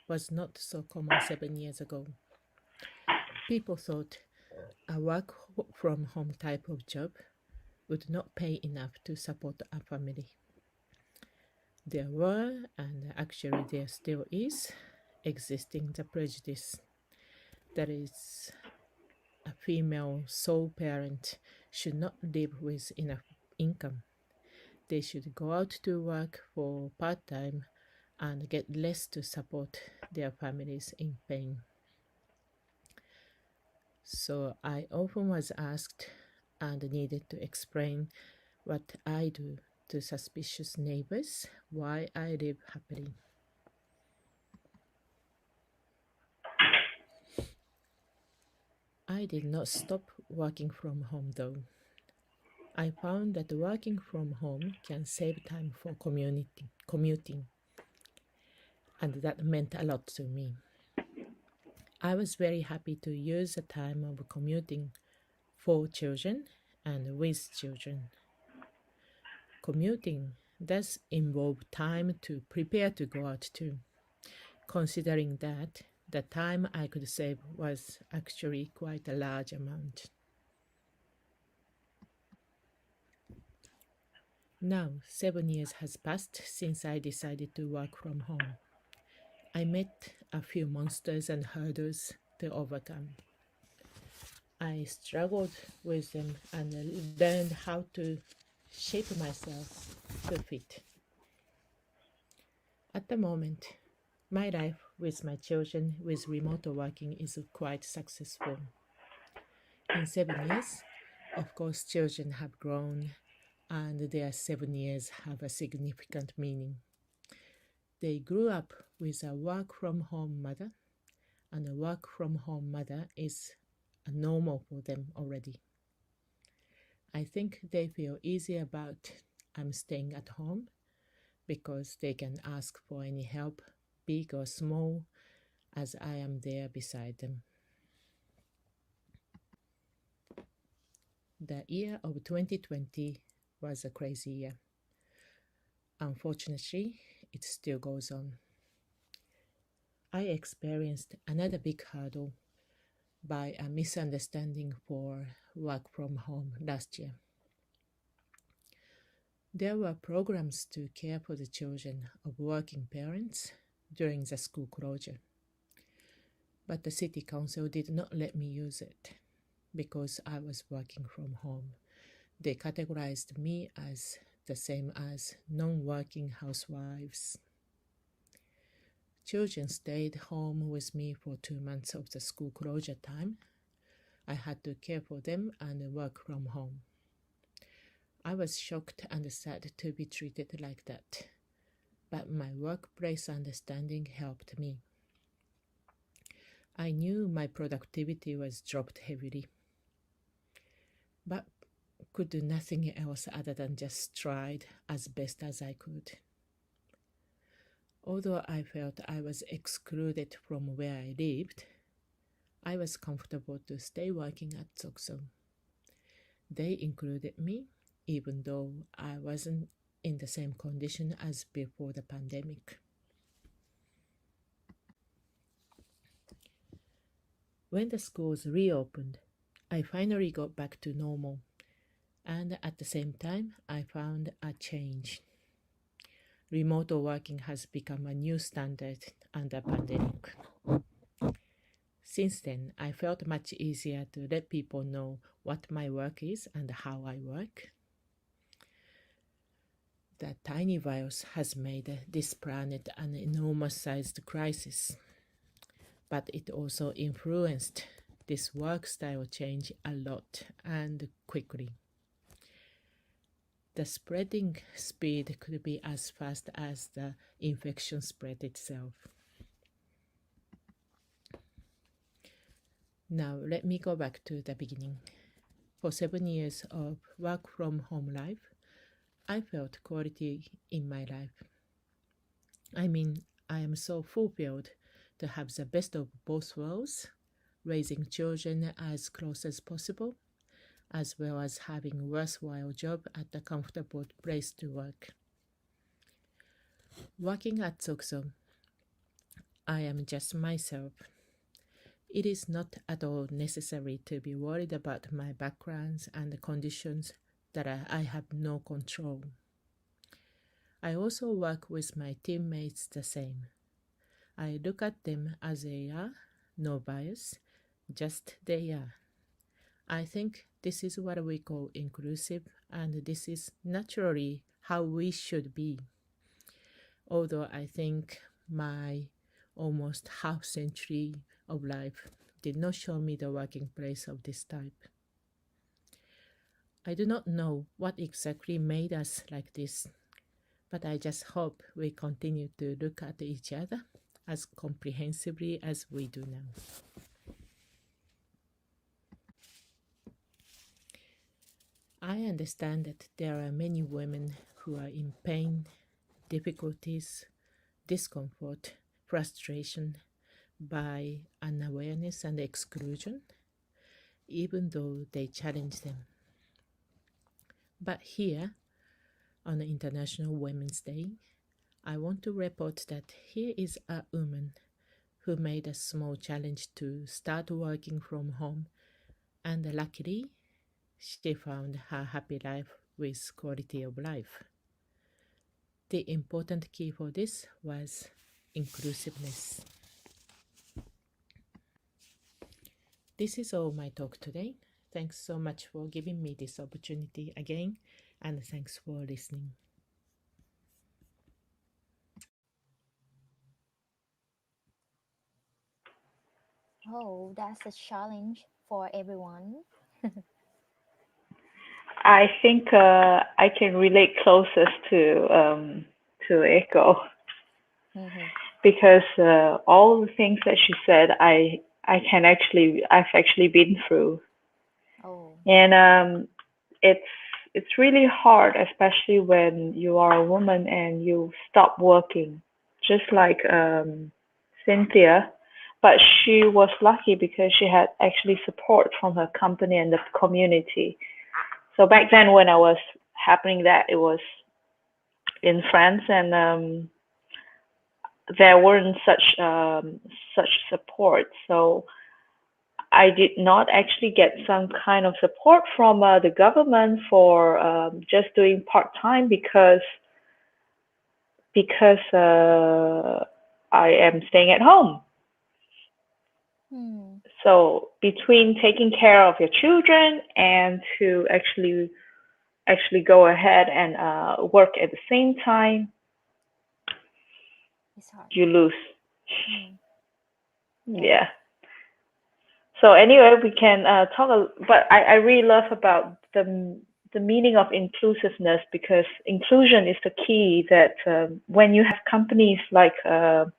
was not so common 7 years ago. People thought a work from home type of job would not pay enough to support a family. There were, and actually there still is, existing the prejudice that is a female sole parent should not live with enough income. They should go out to work for part-time and get less to support their families in pain. So I often was asked and needed to explain what I do to suspicious neighbors, why I live happily. I did not stop working from home though. I found that working from home can save time for commuting, and that meant a lot to me. I was very happy to use the time of commuting for children and with children. Commuting does involve time to prepare to go out too. Considering that, the time I could save was actually quite a large amount. Now, 7 years has passed since I decided to work from home. I met a few monsters and hurdles to overcome. I struggled with them and learned how to shape myself to fit. At the moment, my life with my children with remote working is quite successful. In 7 years, of course, children have grown and their 7 years have a significant meaning. They grew up with a work-from-home mother, and a work-from-home mother is normal for them already. I think they feel easy about I'm staying at home because they can ask for any help, big or small, as I am there beside them. The year of 2020 was a crazy year. Unfortunately, it still goes on. I experienced another big hurdle by a misunderstanding for work from home last year. There were programs to care for the children of working parents during the school closure, but the city council did not let me use it because I was working from home. They categorized me as the same as non-working housewives. Children stayed home with me for 2 months of the school closure time. I had to care for them and work from home. I was shocked and sad to be treated like that, but my workplace understanding helped me. I knew my productivity was dropped heavily, but could do nothing else other than just tried as best as I could. Although I felt I was excluded from where I lived, I was comfortable to stay working at ZOXO. They included me, even though I wasn't in the same condition as before the pandemic. When the schools reopened, I finally got back to normal, and at the same time, I found a change. Remote working has become a new standard under pandemic. Since then, I felt much easier to let people know what my work is and how I work. The tiny virus has made this planet an enormous-sized crisis, but it also influenced this work style change a lot and quickly. The spreading speed could be as fast as the infection spread itself. Now let me go back to the beginning. For 7 years of work from home life, I felt quality in my life. I mean, I am so fulfilled to have the best of both worlds, raising children as close as possible, as well as having a worthwhile job at a comfortable place to work. Working at ZOXO, I am just myself. It is not at all necessary to be worried about my backgrounds and the conditions that I have no control. I also work with my teammates the same. I look at them as they are, no bias, just they are. I think this is what we call inclusive, and this is naturally how we should be. Although I think my almost half century of life did not show me the working place of this type. I do not know what exactly made us like this, but I just hope we continue to look at each other as comprehensively as we do now. I understand that there are many women who are in pain, difficulties, discomfort, frustration by unawareness and exclusion, even though they challenge them. But here, on International Women's Day, I want to report that here is a woman who made a small challenge to start working from home, and luckily, she found her happy life with quality of life. The important key for this was inclusiveness. This is all my talk today. Thanks so much for giving me this opportunity again, and thanks for listening. Oh, that's a challenge for everyone. I think I can relate closest to Echo Mhm. because all the things that she said, I've actually been through, Oh. and it's really hard, especially when you are a woman and you stop working, just like Cynthia. But she was lucky because she had actually support from her company and the community. So back then, when I was happening that, it was in France, and there weren't such support. So I did not actually get some kind of support from the government for just doing part time because I am staying at home. So between taking care of your children and to actually go ahead and work at the same time, you lose. Yeah. So anyway, we can talk. But I really love about the meaning of inclusiveness, because inclusion is the key. That when you have companies like her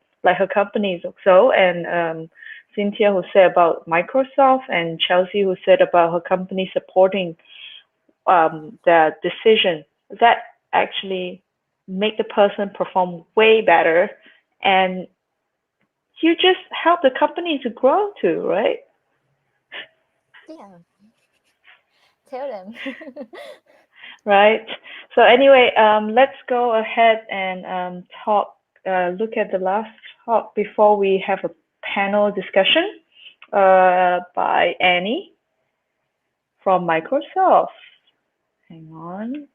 companies also, and Cynthia who said about Microsoft, and Chelsea who said about her company supporting the decision, that actually make the person perform way better, and you just help the company to grow too, right? Yeah. Tell them. Right. So anyway, let's go ahead and look at the last talk before we have a panel discussion by Annie from Microsoft. Hang on,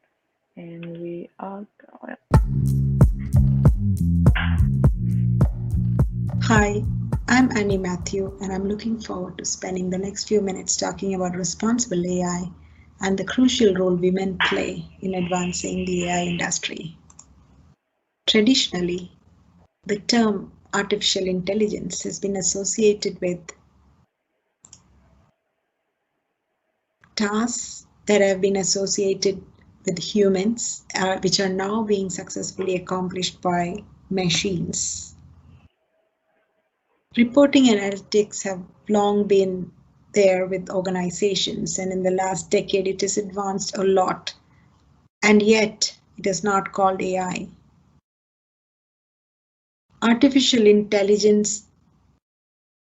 and we are going. Hi, I'm Annie Matthew, and I'm looking forward to spending the next few minutes talking about responsible AI and the crucial role women play in advancing the AI industry. Traditionally, the term artificial intelligence has been associated with tasks that have been associated with humans, which are now being successfully accomplished by machines. Reporting analytics have long been there with organizations, and in the last decade it has advanced a lot, and yet it is not called AI. Artificial intelligence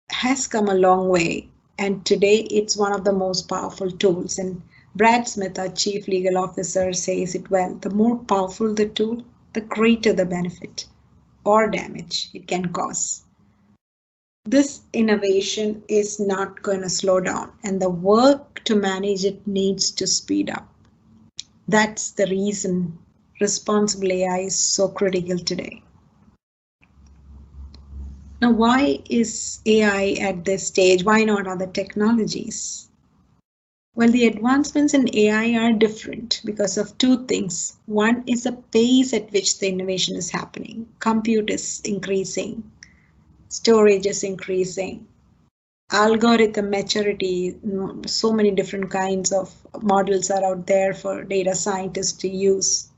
has come a long way, and today it's one of the most powerful tools. And Brad Smith, our Chief Legal Officer, says it well: the more powerful the tool, the greater the benefit or damage it can cause. This innovation is not going to slow down, and the work to manage it needs to speed up. That's the reason responsible AI is so critical today. Now, why is AI at this stage? Why not other technologies? Well, the advancements in AI are different because of two things. One is the pace at which the innovation is happening. Compute is increasing. Storage is increasing. Algorithm maturity, so many different kinds of models are out there for data scientists to use.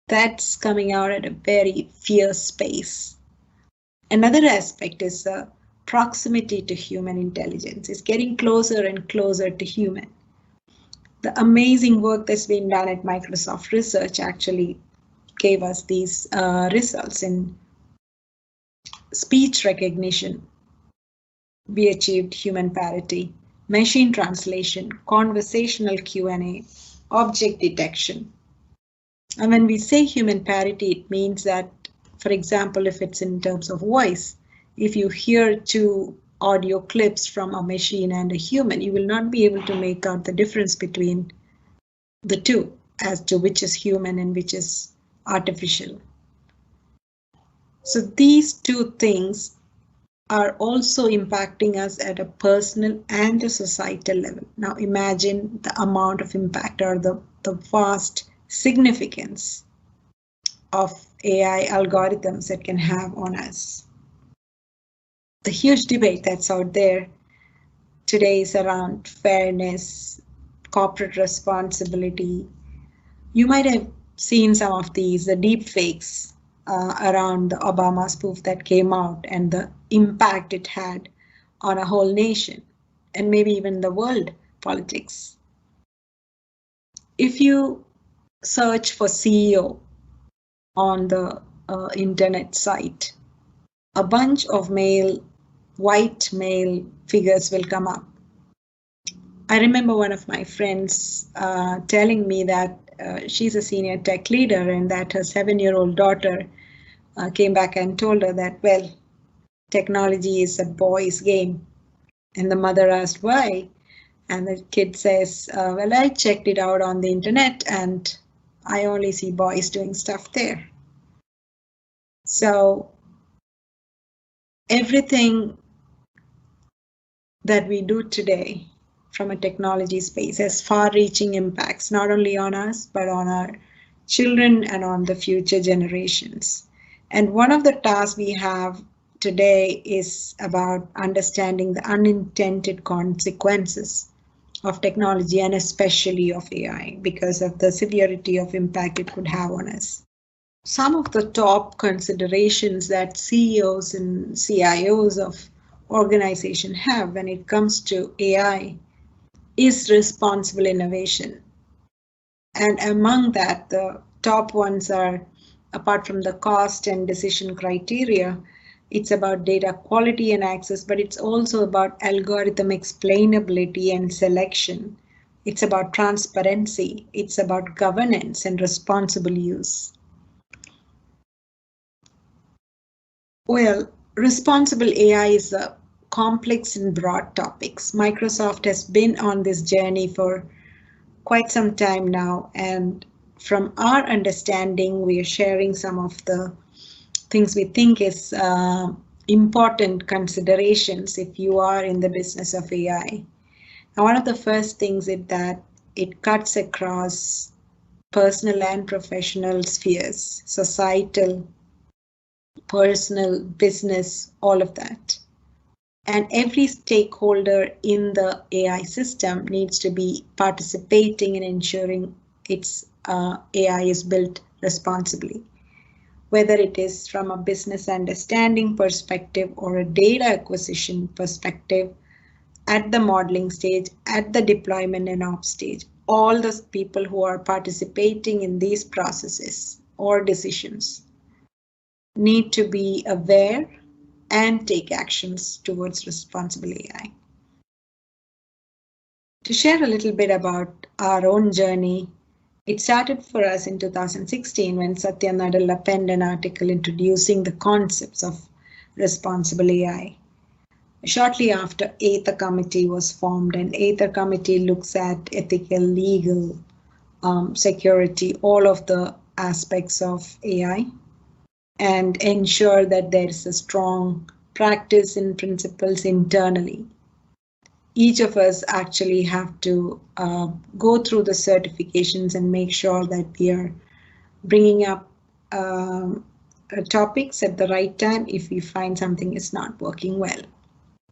That's coming out at a very fierce pace. Another aspect is the proximity to human intelligence. It's getting closer and closer to human. The amazing work that's been done at Microsoft Research actually gave us these results. In speech recognition, we achieved human parity. Machine translation, conversational Q&A, object detection. And when we say human parity, it means that, for example, if it's in terms of voice, if you hear two audio clips from a machine and a human, you will not be able to make out the difference between the two as to which is human and which is artificial. So these two things are also impacting us at a personal and a societal level. Now imagine the amount of impact or the vast significance of AI algorithms that can have on us. The huge debate that's out there today is around fairness, corporate responsibility. You might have seen some of these, the deep fakes around the Obama spoof that came out and the impact it had on a whole nation and maybe even the world politics. if you search for CEO on the internet site, a bunch of white male figures will come up. I remember one of my friends telling me that she's a senior tech leader and that her 7-year-old daughter came back and told her that, well, technology is a boys' game. And the mother asked why. And the kid says, well, I checked it out on the internet and I only see boys doing stuff there. So everything that we do today from a technology space has far-reaching impacts, not only on us, but on our children and on the future generations. And one of the tasks we have today is about understanding the unintended consequences of technology and especially of AI because of the severity of impact it could have on us. Some of the top considerations that CEOs and CIOs of organizations have when it comes to AI is responsible innovation. And among that, the top ones are, apart from the cost and decision criteria, it's about data quality and access, but it's also about algorithm explainability and selection. It's about transparency. It's about governance and responsible use. Well, responsible AI is a complex and broad topics. Microsoft has been on this journey for quite some time now, and from our understanding, we are sharing some of the things we think is important considerations if you are in the business of AI. And one of the first things is that it cuts across personal and professional spheres, societal, personal, business, all of that. And every stakeholder in the AI system needs to be participating in ensuring its AI is built responsibly. Whether it is from a business understanding perspective or a data acquisition perspective, at the modeling stage, at the deployment and ops stage, all the people who are participating in these processes or decisions need to be aware and take actions towards responsible AI. To share a little bit about our own journey, it started for us in 2016 when Satya Nadella penned an article introducing the concepts of responsible AI. Shortly after, Aether Committee was formed, and Aether Committee looks at ethical, legal, security, all of the aspects of AI, and ensure that there is a strong practice and principles internally. Each of us actually have to go through the certifications and make sure that we are bringing up topics at the right time if we find something is not working well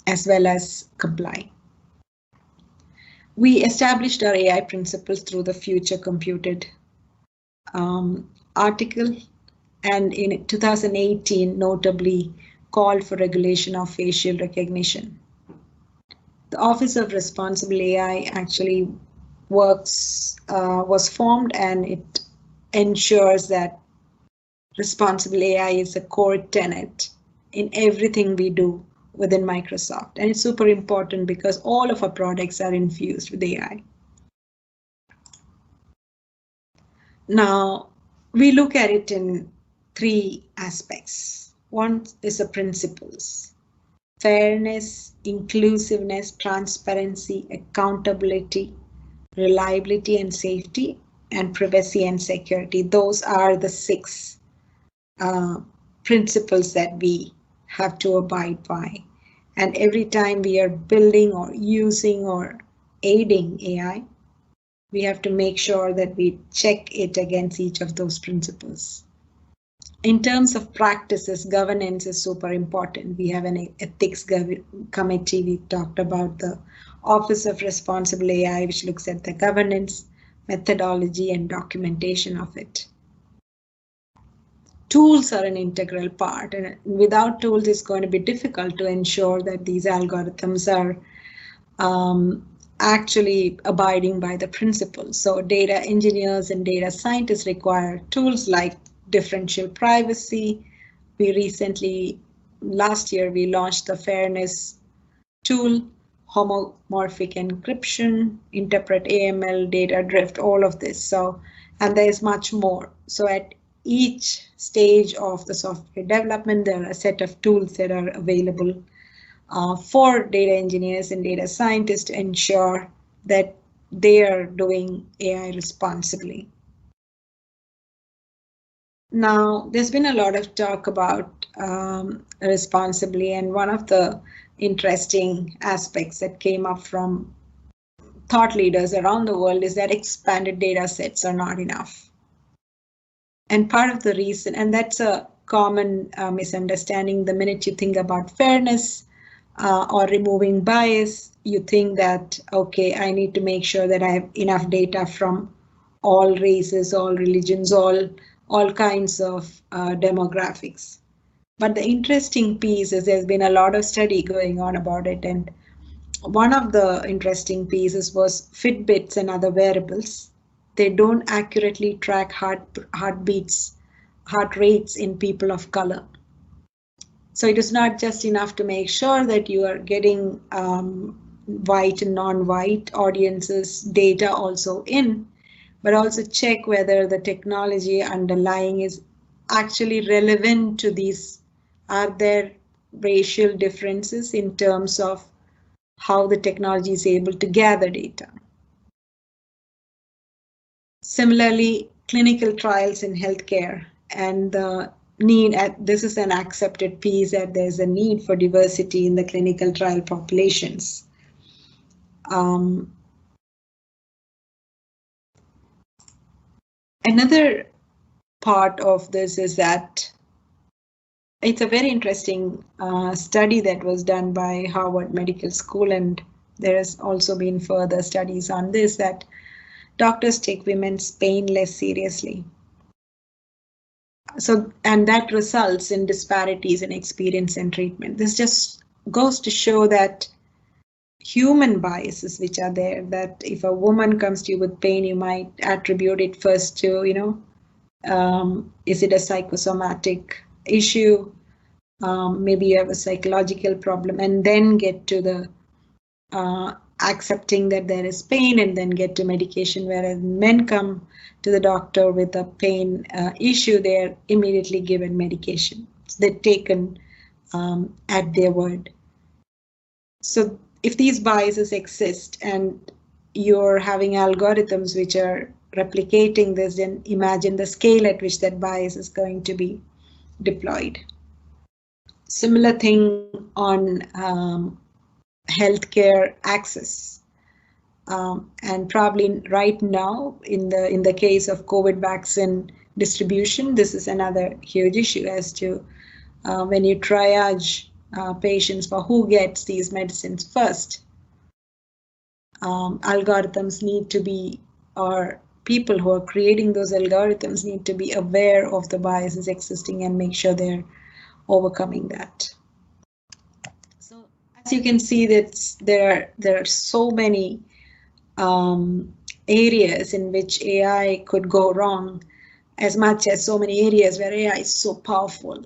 as comply. We established our AI principles through the Future Computed article, and in 2018 notably called for regulation of facial recognition. The Office of Responsible AI actually was formed, and it ensures that responsible AI is a core tenet in everything we do within Microsoft. And it's super important because all of our products are infused with AI. Now, we look at it in 3 aspects. One is the principles: fairness, inclusiveness, transparency, accountability, reliability and safety, and privacy and security. Those are the 6 principles that we have to abide by. And every time we are building or using or aiding AI, we have to make sure that we check it against each of those principles. In terms of practices, governance is super important. We have an ethics committee. We talked about the Office of Responsible AI, which looks at the governance, methodology, and documentation of it. Tools are an integral part, and without tools, it's going to be difficult to ensure that these algorithms are actually abiding by the principles. So data engineers and data scientists require tools like differential privacy. We recently, last year, we launched the fairness tool, homomorphic encryption, interpret AML, data drift, all of this. So, and there's much more. So at each stage of the software development, there are a set of tools that are available for data engineers and data scientists to ensure that they are doing AI responsibly. Now, there's been a lot of talk about responsibly, and one of the interesting aspects that came up from thought leaders around the world is that expanded data sets are not enough. And part of the reason, and that's a common misunderstanding, the minute you think about fairness or removing bias, you think that, okay, I need to make sure that I have enough data from all races, all religions, all kinds of demographics. But the interesting piece is there's been a lot of study going on about it. And one of the interesting pieces was Fitbits and other wearables. They don't accurately track heartbeats, heart rates in people of color. So it is not just enough to make sure that you are getting white and non-white audiences data also in, but also check whether the technology underlying is actually relevant to these. Are there racial differences in terms of how the technology is able to gather data? Similarly, clinical trials in healthcare and the need, this is an accepted piece, that there's a need for diversity in the clinical trial populations. Another part of this is that it's a very interesting study that was done by Harvard Medical School, and there has also been further studies on this, that doctors take women's pain less seriously. So, and that results in disparities in experience and treatment. This just goes to show that human biases which are there, that if a woman comes to you with pain, you might attribute it first to, is it a psychosomatic issue? Maybe you have a psychological problem, and then get to the accepting that there is pain, and then get to medication. Whereas men come to the doctor with a pain issue, they're immediately given medication. They're taken at their word. So if these biases exist and you're having algorithms which are replicating this, then imagine the scale at which that bias is going to be deployed. Similar thing on healthcare access. And probably right now, in the case of COVID vaccine distribution, this is another huge issue as to when you triage patients for who gets these medicines first. Algorithms need to be, or people who are creating those algorithms need to be aware of the biases existing and make sure they're overcoming that. So as you can see, that there are so many areas in which AI could go wrong, as much as so many areas where AI is so powerful.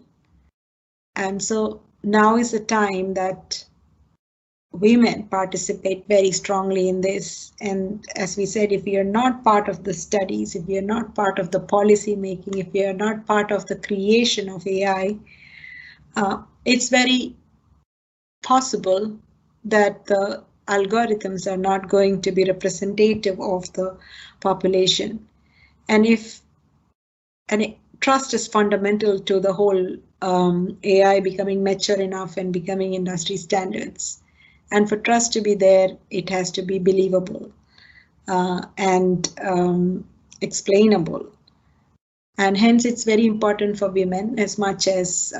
And so now is the time that women participate very strongly in this. And as we said, if you're not part of the studies, if you're not part of the policy making, if you're not part of the creation of AI, it's very possible that the algorithms are not going to be representative of the population. And trust is fundamental to the whole AI becoming mature enough and becoming industry standards. And for trust to be there, it has to be believable and explainable. And hence, it's very important for women as much as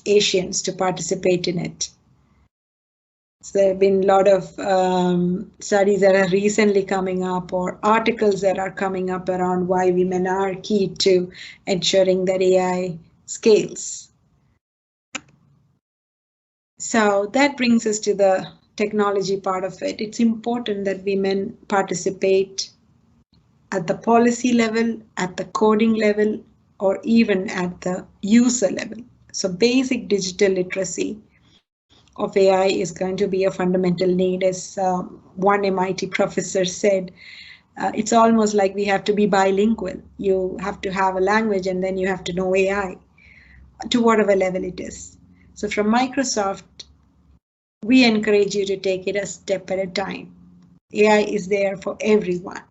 Asians to participate in it. So there have been a lot of studies that are recently coming up, or articles that are coming up around why women are key to ensuring that AI scales. So that brings us to the technology part of it, it's important that women participate at the policy level, at the coding level, or even at the user level. So basic digital literacy of AI is going to be a fundamental need. As one MIT professor said, it's almost like we have to be bilingual. You have to have a language and then you have to know AI to whatever level it is. So from Microsoft, we encourage you to take it a step at a time. AI is there for everyone.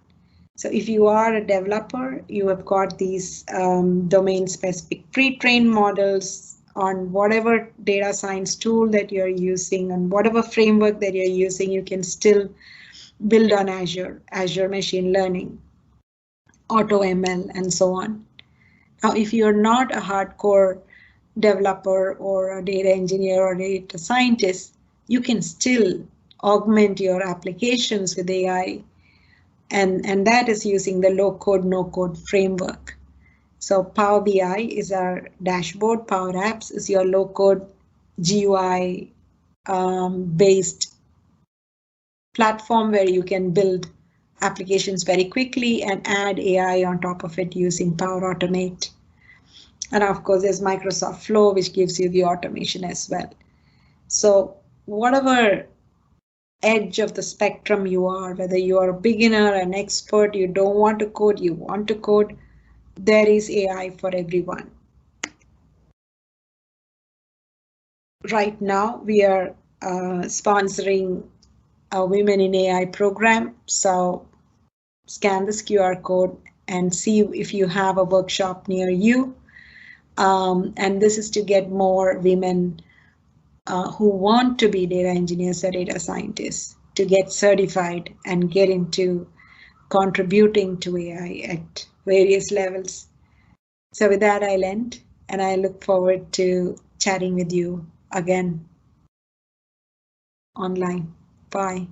So if you are a developer, you have got these domain-specific pre-trained models on whatever data science tool that you're using and whatever framework that you're using, you can still build on Azure Machine Learning, AutoML, and so on. Now, if you're not a hardcore developer or a data engineer or data scientist, you can still augment your applications with AI, and that is using the low-code, no-code framework. So Power BI is our dashboard. Power Apps is your low-code GUI based platform where you can build applications very quickly and add AI on top of it using Power Automate. And of course, there's Microsoft Flow, which gives you the automation as well. So whatever edge of the spectrum you are, whether you are a beginner, an expert, you don't want to code, you want to code, there is AI for everyone. Right now, we are sponsoring a Women in AI program. So scan this QR code and see if you have a workshop near you. And this is to get more women who want to be data engineers or data scientists to get certified and get into contributing to AI at various levels. So with that, I'll end, and I look forward to chatting with you again online. Bye.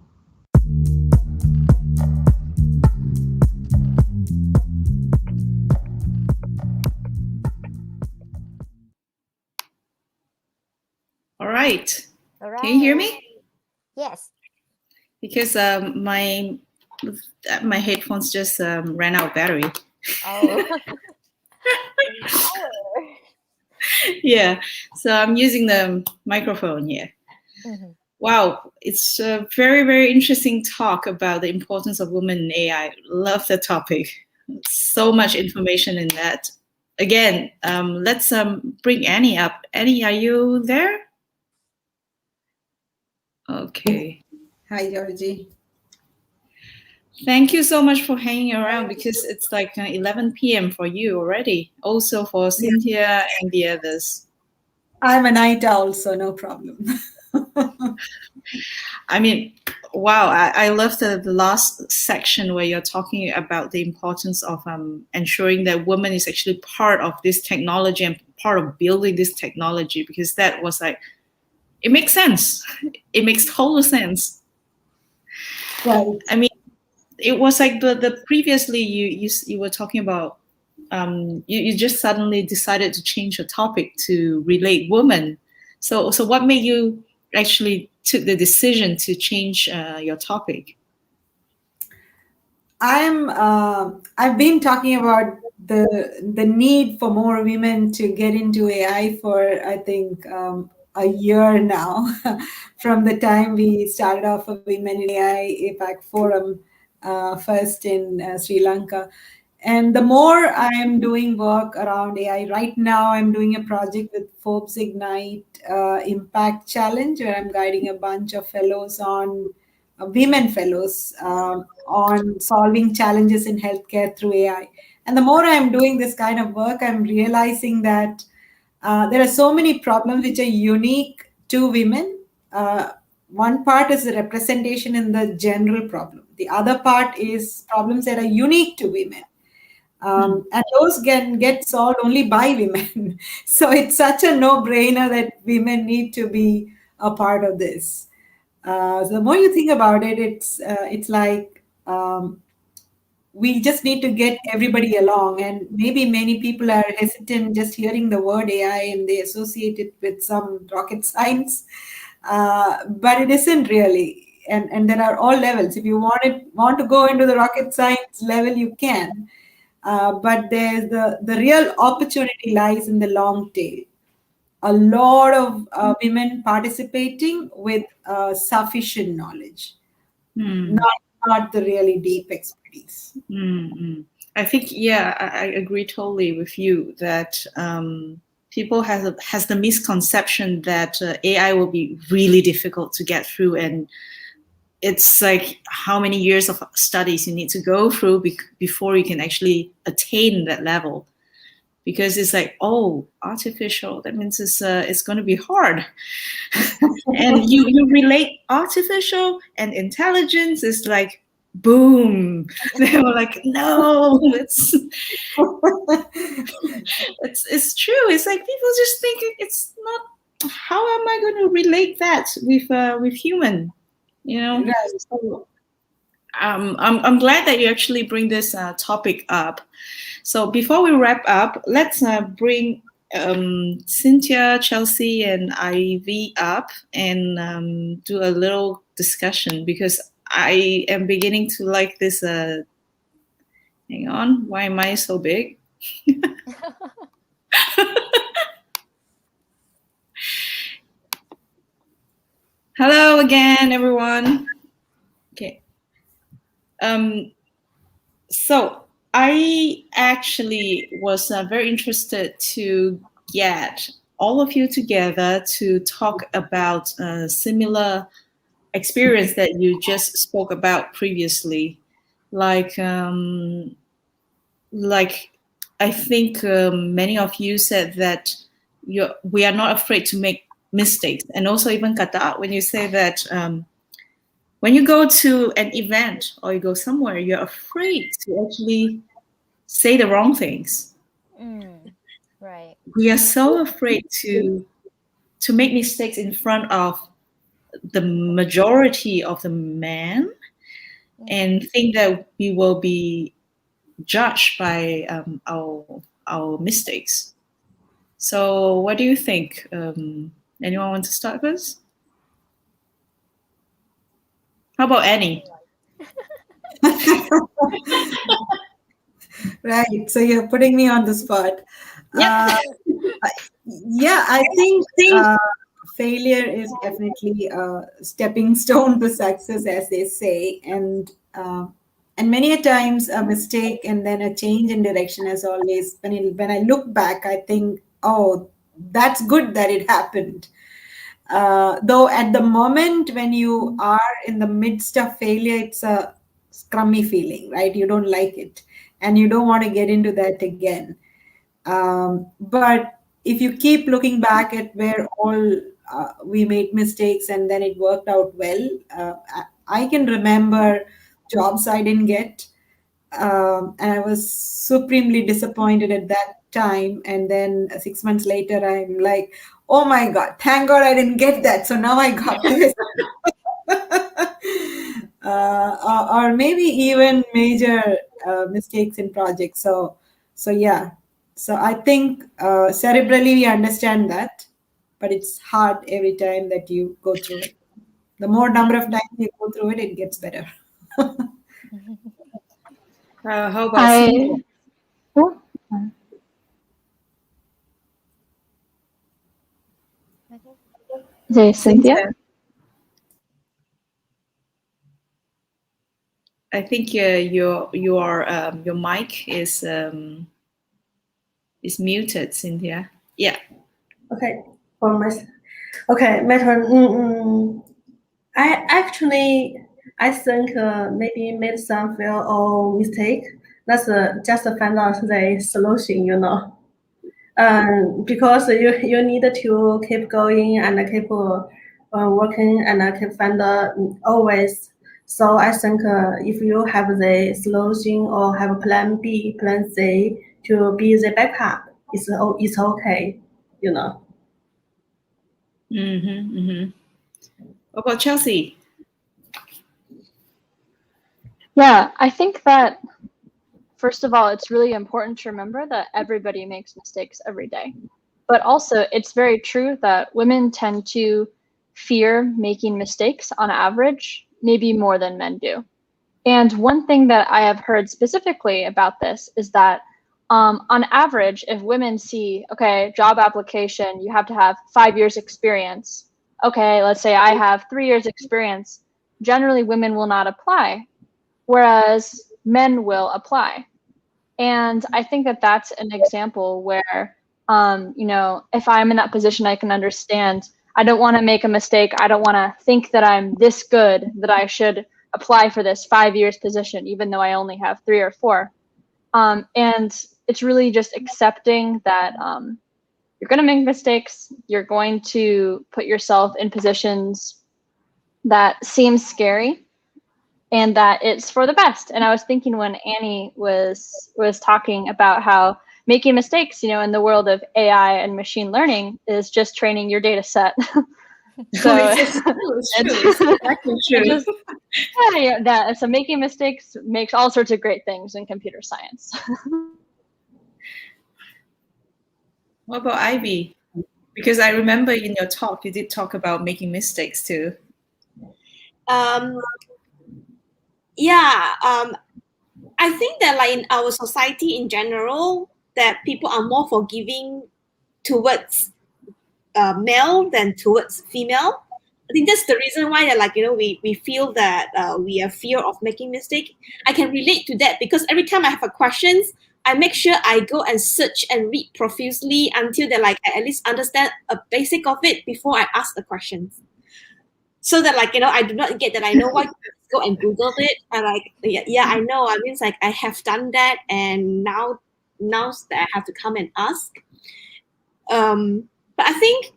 All right. All right. Can you hear me? Yes. Because my headphones just ran out of battery. Oh. Yeah, so I'm using the microphone here. Mm-hmm. Wow, it's a very, very interesting talk about the importance of women in AI. Love the topic. So much information in that. Again, let's bring Annie up. Annie, are you there? Okay. Hi, Georgie. Thank you so much for hanging around, because it's like 11 p.m. for you already. Also for Cynthia and the others. I'm a night owl, so no problem. I mean, wow, I love the last section where you're talking about the importance of ensuring that women is actually part of this technology and part of building this technology, because that was like, it makes sense. It makes total sense. Right. I mean, it was like the previously you were talking about you just suddenly decided to change the topic to relate women. So what made you actually took the decision to change your topic? I've been talking about the need for more women to get into AI for, I think, a year now, from the time we started off a Women in AI APAC forum first in Sri Lanka. And the more I am doing work around AI, right now I'm doing a project with Forbes Ignite Impact Challenge, where I'm guiding a bunch of fellows on women fellows on solving challenges in healthcare through AI. And the more I'm doing this kind of work, I'm realizing that there are so many problems which are unique to women. One part is the representation in the general problem. The other part is problems that are unique to women. And those can get solved only by women. So it's such a no-brainer that women need to be a part of this. So the more you think about it, it's like we just need to get everybody along. And maybe many people are hesitant just hearing the word AI and they associate it with some rocket science. but it isn't really. And there are all levels. If you want to go into the rocket science level, you can. But there's the real opportunity lies in the long tail. A lot of women participating with sufficient knowledge, not the really deep expertise. I think, yeah, I agree totally with you that people has the misconception that AI will be really difficult to get through, and it's like how many years of studies you need to go through before you can actually attain that level. Because it's like, oh, artificial, that means it's going to be hard. And you relate artificial and intelligence is like, boom. They were like, no, it's true. It's like people just think it's not. How am I going to relate that with human? You know. Right. So, I'm glad that you actually bring this topic up. So before we wrap up, let's bring Cynthia, Chelsea, and Ivy up and do a little discussion, because I am beginning to like this. Hang on, why am I so big? Hello again, everyone. Okay. So I actually was very interested to get all of you together to talk about a similar experience that you just spoke about previously. Like I think many of you said that we are not afraid to make mistakes. And also even Kata, when you say that when you go to an event or you go somewhere, you're afraid to actually say the wrong things. Right. We are so afraid to make mistakes in front of the majority of the men, and think that we will be judged by our mistakes. So what do you think? Anyone want to start first? How about Annie? Right. So you're putting me on the spot. Yeah. Yeah, I think failure is definitely a stepping stone to success, as they say, and many a times a mistake and then a change in direction has always. When I look back, I think, oh, that's good that it happened. Though at the moment when you are in the midst of failure, it's a scrummy feeling, right? You don't like it, and you don't want to get into that again. But if you keep looking back at where all we made mistakes and then it worked out well, I can remember jobs I didn't get, and I was supremely disappointed at that time. And then 6 months later, I'm like, oh my God, thank God I didn't get that. So now I got this. Or maybe even major mistakes in projects. So yeah. So I think cerebrally we understand that, but it's hard every time that you go through it. The more number of times you go through it, it gets better. How about Cynthia? Cynthia? I think your mic is muted, Cynthia. Yeah. Okay. Okay, my turn. I think maybe made some fail or mistake. That's just find out the solution, because you need to keep going and keep working and keep find always. So I think if you have the solution or have a plan B, plan C to be the backup, it's okay, What about Chelsea? Yeah, I think that first of all, it's really important to remember that everybody makes mistakes every day. But also, it's very true that women tend to fear making mistakes on average, maybe more than men do. And one thing that I have heard specifically about this is that on average, if women see, okay, job application, you have to have 5 years experience. Okay, let's say I have 3 years experience. Generally, women will not apply, whereas men will apply. And I think that that's an example where, if I'm in that position, I can understand. I don't want to make a mistake. I don't want to think that I'm this good that I should apply for this 5 years position, even though I only have 3 or 4. And it's really just accepting that you're going to make mistakes. You're going to put yourself in positions that seem scary, and that it's for the best. And I was thinking when Annie was talking about how making mistakes, in the world of AI and machine learning is just training your data set. So so making mistakes makes all sorts of great things in computer science. What about Ivy? Because I remember in your talk, you did talk about making mistakes too. I think that like in our society in general, that people are more forgiving towards male than towards female. I think that's the reason why that we feel that we are fear of making mistake. I can relate to that because every time I have a questions, I make sure I go and search and read profusely until that I at least understand a basic of it before I ask the questions. So that I do not get that I know what, go and Google it. I I know. I mean, I have done that, and now that I have to come and ask. But I think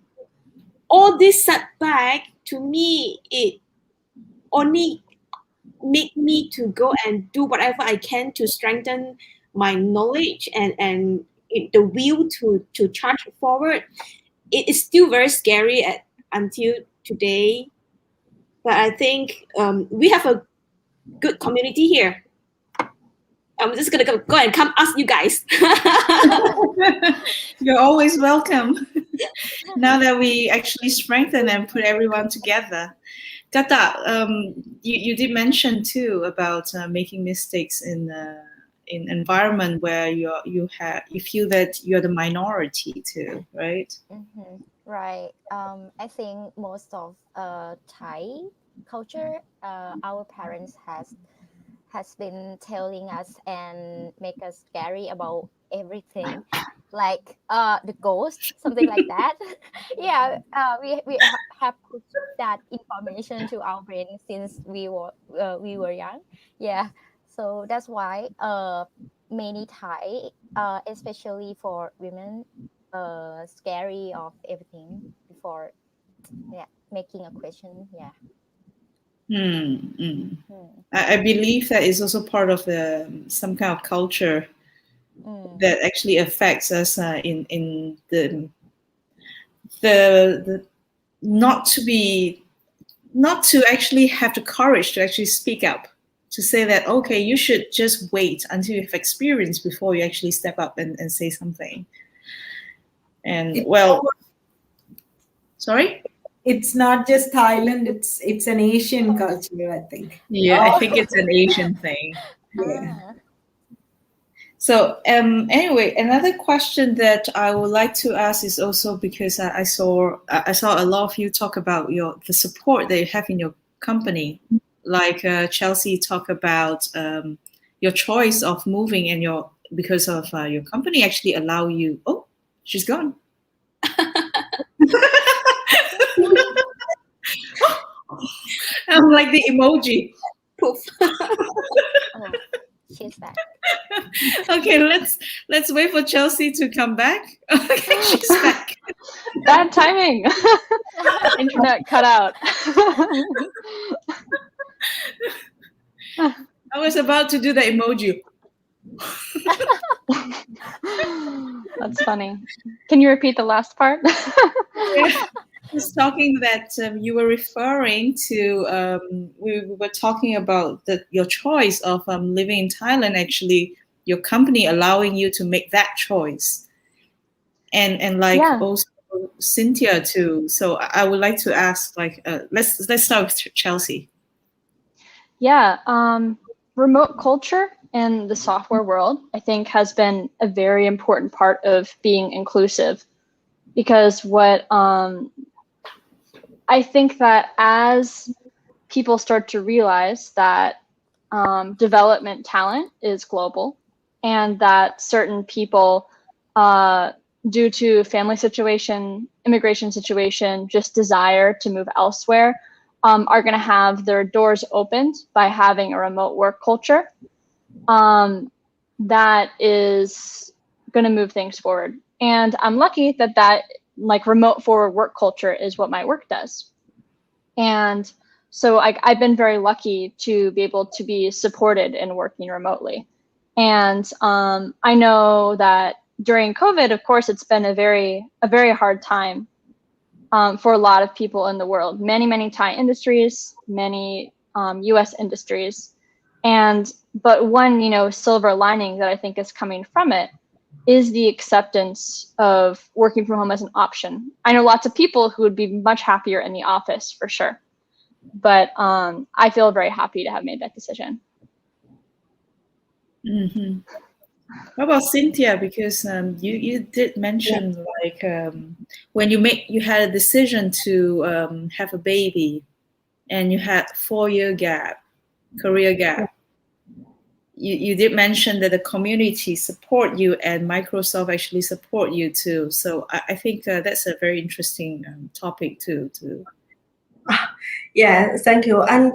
all this setback to me, it only make me to go and do whatever I can to strengthen my knowledge and the will to charge forward. It is still very scary until today. But I think we have a good community here. I'm just gonna go and come ask you guys. You're always welcome. Now that we actually strengthen and put everyone together. Kata, you did mention too about making mistakes in environment where you feel that you're the minority too, right? Mm-hmm. Right. I think most of Thai culture, our parents has been telling us and make us scary about everything, like the ghost, something like that. Yeah, we have put that information to our brain since we were young. Yeah, so that's why many Thai, especially for women, scary of everything before making a question. I believe that is also part of some kind of culture that actually affects us in the not to actually have the courage to actually speak up, to say that, okay, you should just wait until you have experience before you actually step up and say something. And sorry? It's not just Thailand, it's an Asian culture, I think. Yeah, I think it's an Asian thing. Yeah. So anyway, another question that I would like to ask is also because I saw a lot of you talk about the support that you have in your company. Like Chelsea talk about your choice of moving and because of your company actually allow you. Oh, she's gone. I'm like the emoji. Poof. Oh, she's back. Okay, let's wait for Chelsea to come back. Okay, she's back. Bad timing. Internet cut out. I was about to do the emoji. That's funny. Can you repeat the last part? Yeah. I was talking that you were referring to, we were talking about your choice of living in Thailand, actually, your company allowing you to make that choice. And like also Cynthia too. So I would like to ask, like, let's start with Chelsea. Yeah, remote culture in the software world, I think, has been a very important part of being inclusive, because what I think that as people start to realize that development talent is global, and that certain people, due to family situation, immigration situation, just desire to move elsewhere, are going to have their doors opened by having a remote work culture, that is going to move things forward. And I'm lucky that like remote forward work culture is what my work does. And so I've been very lucky to be able to be supported in working remotely. And I know that during COVID, of course, it's been a very hard time for a lot of people in the world. Many Thai industries, many U.S. industries, but one silver lining that I think is coming from it is the acceptance of working from home as an option. I know lots of people who would be much happier in the office for sure, but I feel very happy to have made that decision. Mm-hmm. How about Cynthia? Because you did mention like when you had a decision to have a baby, and you had 4-year gap, career gap. You did mention that the community support you and Microsoft actually support you too. So I think that's a very interesting topic too. Yeah, thank you. And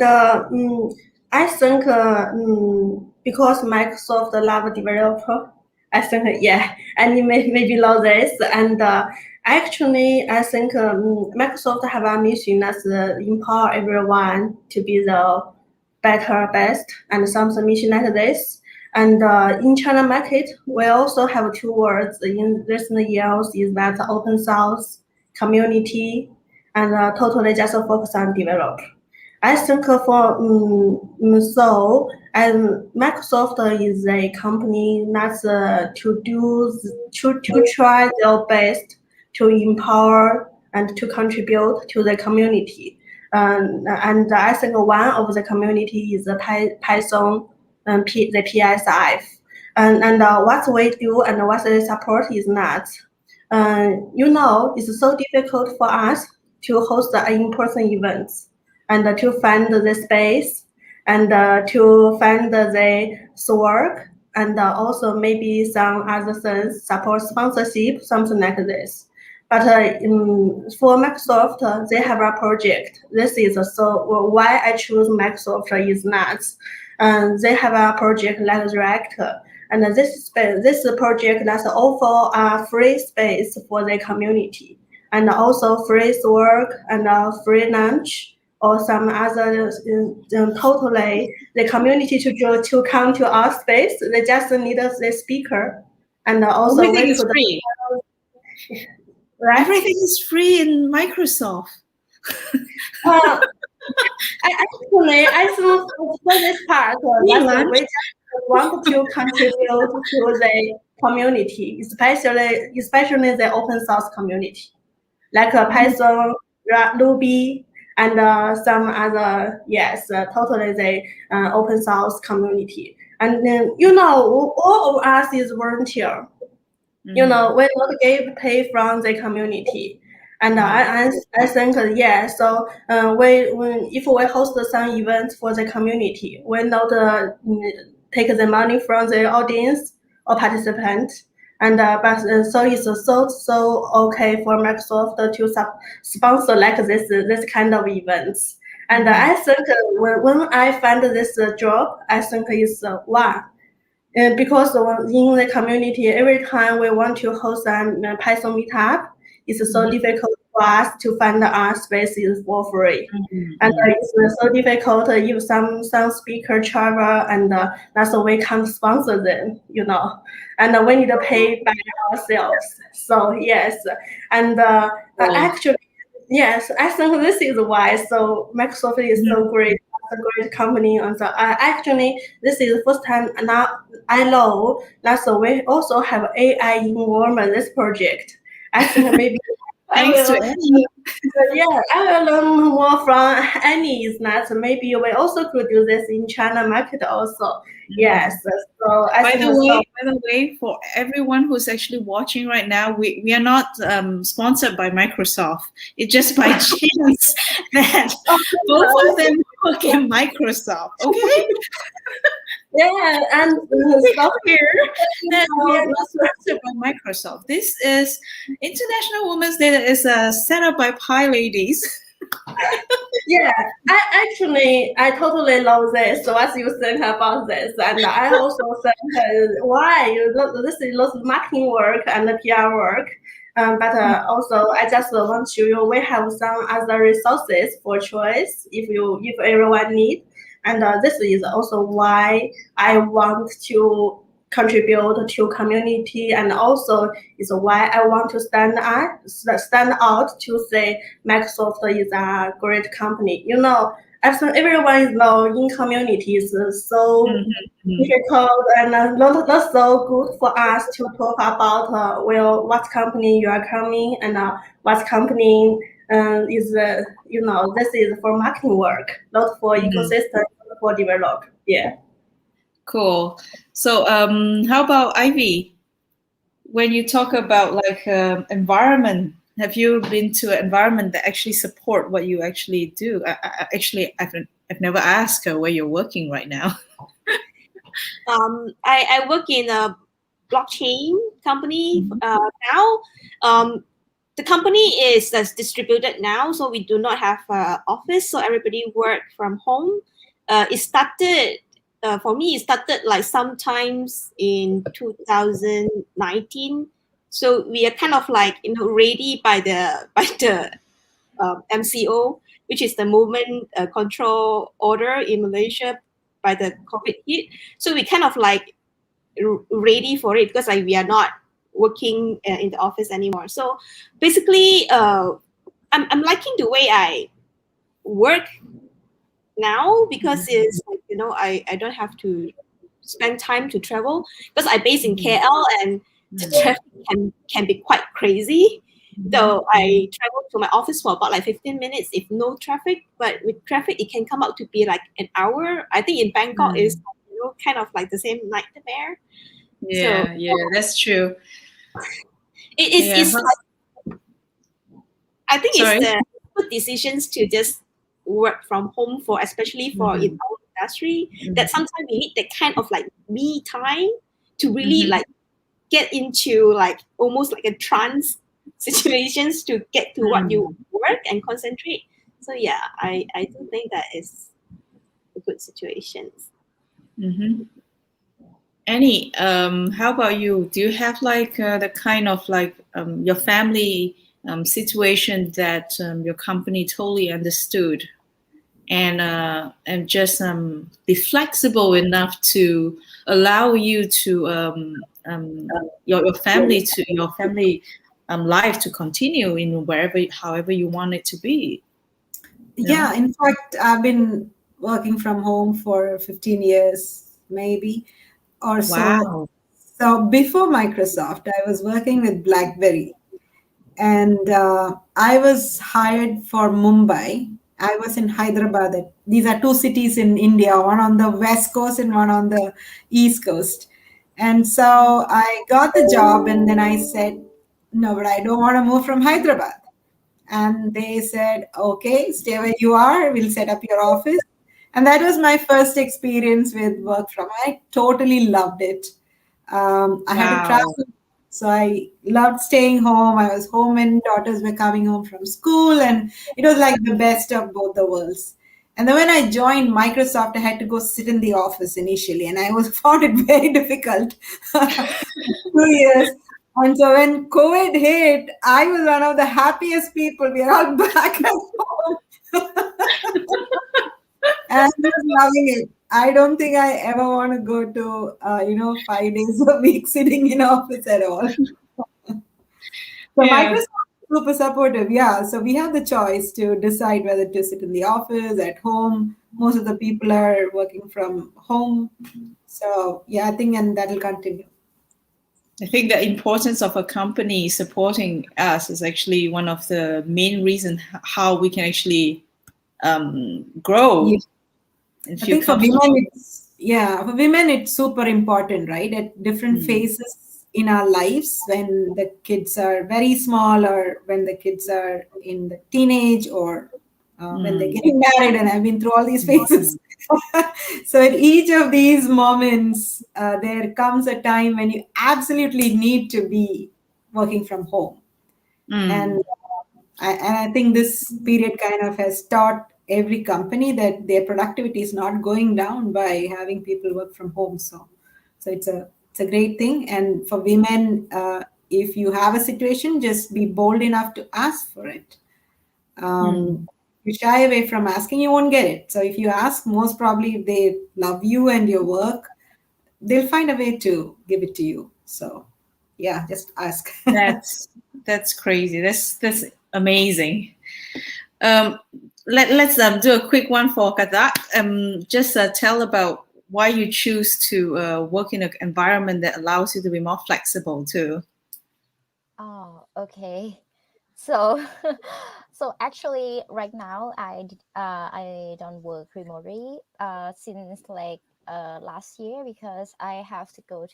I think because Microsoft love developer, I think and you maybe know this. And actually, I think Microsoft have a mission that's empower everyone to be the better, best, and something mission like this. And in China market, we also have 2 words in recent years, is that open source, community, and totally just focus on develop. I think for Microsoft is a company that's to try their best to empower and to contribute to the community. And I think one of the community is the Python and the PSF. And what we do and what they support is not. It's so difficult for us to host the in-person events and to find the space and to find the work and also maybe some other things, support sponsorship, something like this. But for Microsoft, they have a project. This is so why I choose Microsoft is not. They have a project like Reactor. And this project that's offer a free space for the community, and also free work and free lunch or some other totally the community to come to our space. They just need the speaker and also everything is free. Right? Everything is free in Microsoft. I think for this part, we just want to contribute to the community, especially the open source community, like Python, Ruby, and some other, totally the open source community. And then, all of us is volunteer. We not get pay from the community. And I think, so if we host some events for the community, we not take the money from the audience or participant. And so it's so okay for Microsoft to sponsor like this kind of events. And I think when I find this job, I think it's one. Because in the community, every time we want to host a Python meetup, it's so difficult for us to find our spaces for free. And it's so difficult if some speaker travel, and that's why we can't sponsor them, and we need to pay by ourselves. So yes, and actually, yes, I think this is why. So Microsoft is so great. A great company, and so actually this is the first time now I know that we also have AI involvement in this project. I think maybe Thanks to Annie. Yeah, I will learn more from Annie. Is that maybe we also could do this in China market also. Yes. So I By think the way, for everyone who's actually watching right now, we are not sponsored by Microsoft. It's just by chance that both of them work in Microsoft. Okay. Yeah, and stop here. That we are not sponsored by Microsoft. This is International Women's Day that is set up by PyLadies. Yeah, I totally love this. What you think about this, and I also think why this is lots of marketing work and PR work. But also, I just want to we have some other resources for choice if everyone need, and this is also why I want to contribute to community, and also is why I want to stand out to say Microsoft is a great company. You know, I think everyone know in communities so difficult and not so good for us to talk about what company you are coming and what company is this is for marketing work, not for ecosystem, not for develop. Yeah. Cool. So how about Ivy? When you talk about like environment, have you been to an environment that actually support what you actually do? I've never asked her where you're working right now. I work in a blockchain company now. The company is distributed now, so we do not have an office, so everybody work from home. It started for me. It started like sometimes in 2019. So we are kind of like ready by the MCO, which is the movement control order in Malaysia by the COVID hit. So we kind of like ready for it because like we are not working in the office anymore. So basically, I'm liking the way I work now because it's like I don't have to spend time to travel because I base in KL and the traffic can be quite crazy. So I travel to my office for about like 15 minutes if no traffic, but with traffic it can come out to be like an hour. I think in Bangkok is kind of like the same nightmare. Yeah, So, that's true. It's like, I think Sorry? it's the good decisions to just work from home for, especially for in our industry, that sometimes we need that kind of like me time to really like get into like almost like a trance situations to get to what you work and concentrate. So yeah, I do think that is a good situation. Annie, how about you? Do you have like the kind of like your family situation that your company totally understood and just be flexible enough to allow you to your family life to continue in however you want it to be? Yeah, in fact, I've been working from home for 15 years, maybe, or so. Wow. So before Microsoft, I was working with BlackBerry, and I was hired for Mumbai. I was in Hyderabad. These are two cities in India, one on the west coast and one on the east coast. And so I got the job, and then I said, no, but I don't want to move from Hyderabad. And they said, okay, stay where you are. We'll set up your office. And that was my first experience with work from home. I totally loved it. I had to travel, so I loved staying home. I was home when daughters were coming home from school, and it was like the best of both the worlds. And then when I joined Microsoft, I had to go sit in the office initially, and I found it very difficult. 2 years. And so when COVID hit, I was one of the happiest people. We are all back at home. And I was loving it. I don't think I ever want to go to, 5 days a week sitting in office at all. So Microsoft is super supportive. Yeah. So we have the choice to decide whether to sit in the office, at home. Most of the people are working from home. So yeah, I think and that'll continue. I think the importance of a company supporting us is actually one of the main reasons how we can actually grow. Yeah. And I feel think for women, it's super important, right? At different Mm. phases in our lives, when the kids are very small, or when the kids are in the teenage, or when they're getting married, and I've been through all these phases. So at each of these moments, there comes a time when you absolutely need to be working from home. And I think this period kind of has taught every company that their productivity is not going down by having people work from home. So it's a great thing. And for women, if you have a situation, just be bold enough to ask for it. You shy away from asking, you won't get it. So if you ask, most probably if they love you and your work, they'll find a way to give it to you. So yeah, just ask. That's crazy. That's amazing. Let's do a quick one for Katak. Just tell about why you choose to work in an environment that allows you to be more flexible too. Oh, okay. So, so actually, right now I don't work remotely since like last year because I have to go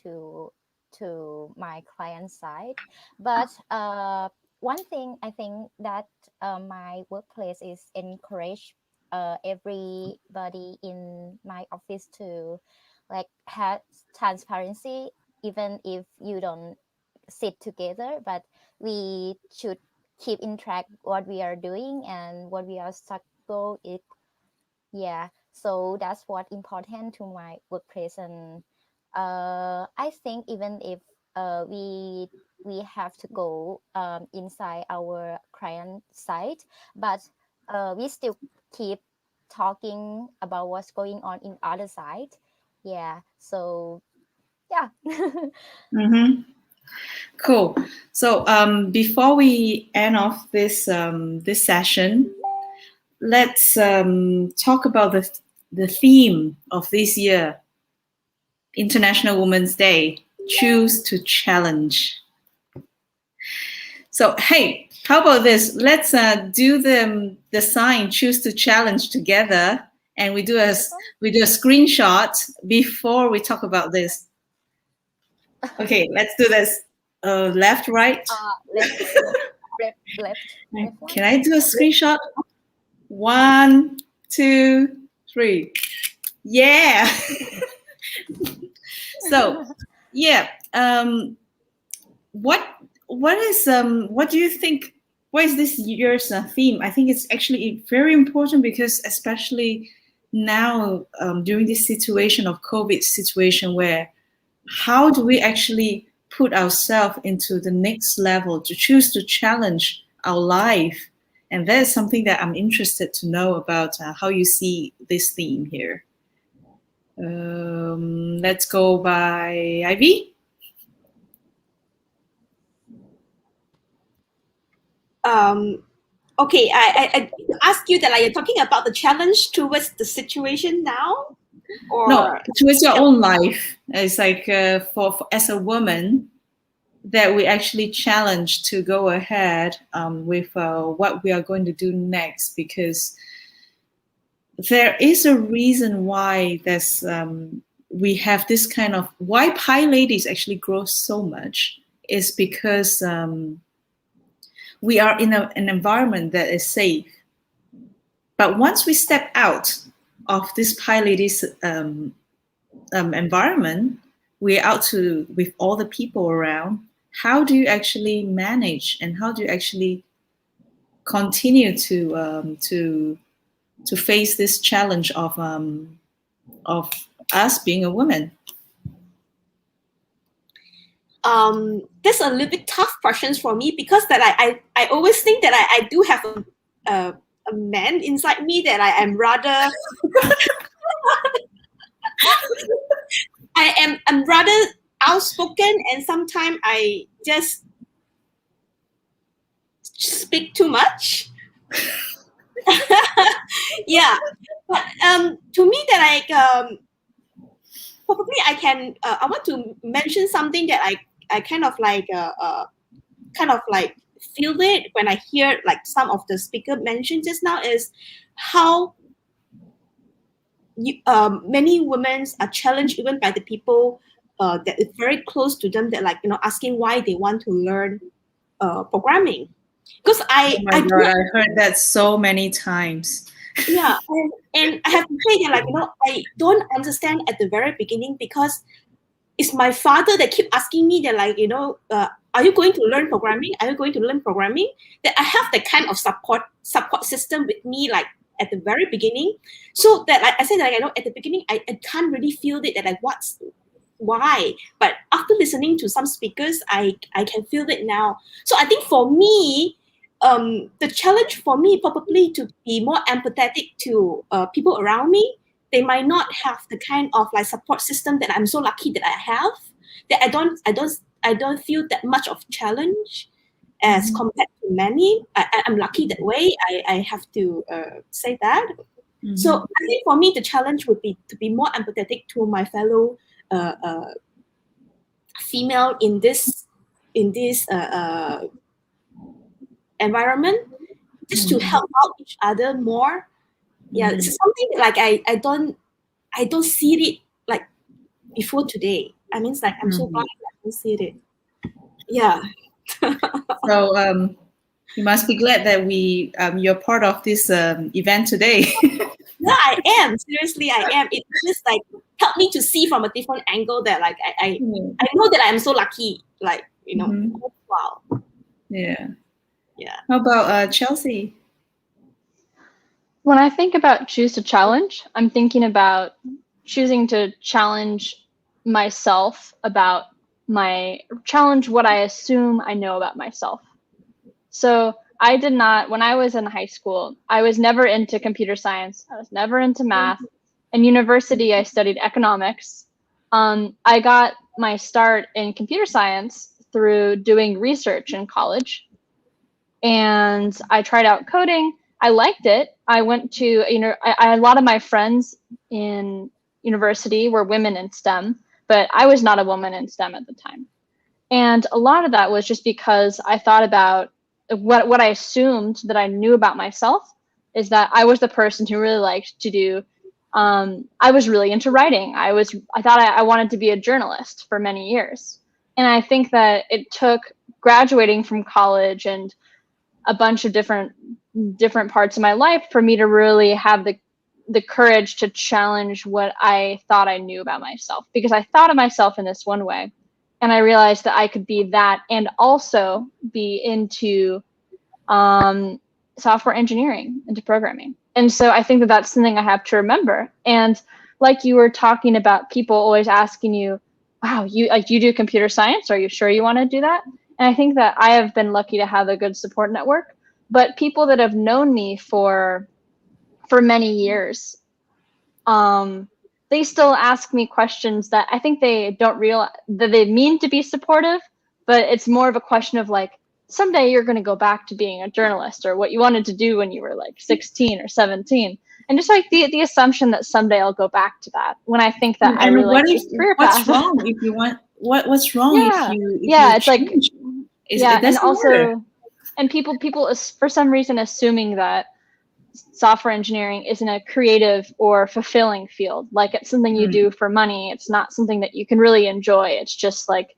to my client side. But one thing I think that my workplace is encourage everybody in my office to like have transparency, even if you don't sit together, but we should keep in track what we are doing and what we are struggle it. Yeah, so that's what important to my workplace. And I think even if we have to go inside our client site, but we still keep talking about what's going on in other side. Yeah, so yeah. Cool. So before we end off this this session, let's talk about the theme of this year, International Women's Day. Choose to challenge. So hey, how about this? Let's do the sign "Choose to Challenge" together, and we do a screenshot before we talk about this. Okay, let's do this. Left, right. Left. Can I do a screenshot? 1, 2, 3. Yeah. So, yeah. What do you think? What is this year's theme? I think it's actually very important because, especially now during this situation of COVID situation, where how do we actually put ourselves into the next level to choose to challenge our life? And that is something that I'm interested to know about how you see this theme here. Let's go by Ivy. Okay, I ask you that, are you talking about the challenge towards the situation now? Or no, towards your own life. It's like for as a woman that we actually challenge to go ahead with what we are going to do next, because there is a reason why there's we have this kind of why PyLadies actually grow so much is because we are in an environment that is safe. But once we step out of this PyLadies environment, we're out with all the people around. How do you actually manage, and how do you actually continue to face this challenge of us being a woman? That's a little bit tough questions for me, because that I always think that I do have a man inside me that I am rather I'm rather outspoken, and sometimes I just speak too much. Yeah, but to me that probably I can I want to mention something that kind of like feel it when I hear like some of the speaker mentioned just now is how many women are challenged even by the people that is very close to them, that like asking why they want to learn programming. Because oh my God, I heard that so many times. Yeah, and I have to say that like I don't understand at the very beginning, because it's my father that keep asking me that like are you going to learn programming? Are you going to learn programming? That I have that kind of support system with me like at the very beginning, so that like I said like at the beginning I can't really feel it that like why, but after listening to some speakers I can feel it now. So I think for me, the challenge for me probably to be more empathetic to people around me. They might not have the kind of like support system that I'm so lucky that I have. That I don't feel that much of challenge as compared to many. I'm lucky that way. I have to say that. So I think for me the challenge would be to be more empathetic to my fellow female in this environment, just to help out each other more. Yeah, it's something like I don't see it like before today. I mean, it's like I'm so glad I don't see it. Yeah. So you must be glad that you're part of this event today. No, I am. Seriously, I am. It just like helped me to see from a different angle that like I know that I'm so lucky. Like wow. Yeah. Yeah. How about Chelsea? When I think about choose to challenge, I'm thinking about choosing to challenge myself about challenge what I assume I know about myself. So I did not, when I was in high school, I was never into computer science. I was never into math. In university, I studied economics. I got my start in computer science through doing research in college. And I tried out coding. I liked it. I went to, a lot of my friends in university were women in STEM, but I was not a woman in STEM at the time. And a lot of that was just because I thought about what I assumed that I knew about myself is that I was the person who really liked to do. I was really into writing. I thought I wanted to be a journalist for many years. And I think that it took graduating from college and a bunch of different parts of my life for me to really have the courage to challenge what I thought I knew about myself, because I thought of myself in this one way. And I realized that I could be that and also be into software engineering, into programming. And so I think that that's something I have to remember. And like you were talking about, people always asking you, wow, you do computer science? Are you sure you want to do that? And I think that I have been lucky to have a good support network. But people that have known me for many years, they still ask me questions that I think they don't realize that they mean to be supportive, but it's more of a question of like, someday you're going to go back to being a journalist, or what you wanted to do when you were like 16 or 17. And just like the assumption that someday I'll go back to that, when I think that I really like this career path. What's wrong if you want? What's wrong if you? It's like and also, matter. And people for some reason assuming that software engineering isn't a creative or fulfilling field. Like it's something you do for money. It's not something that you can really enjoy. It's just like,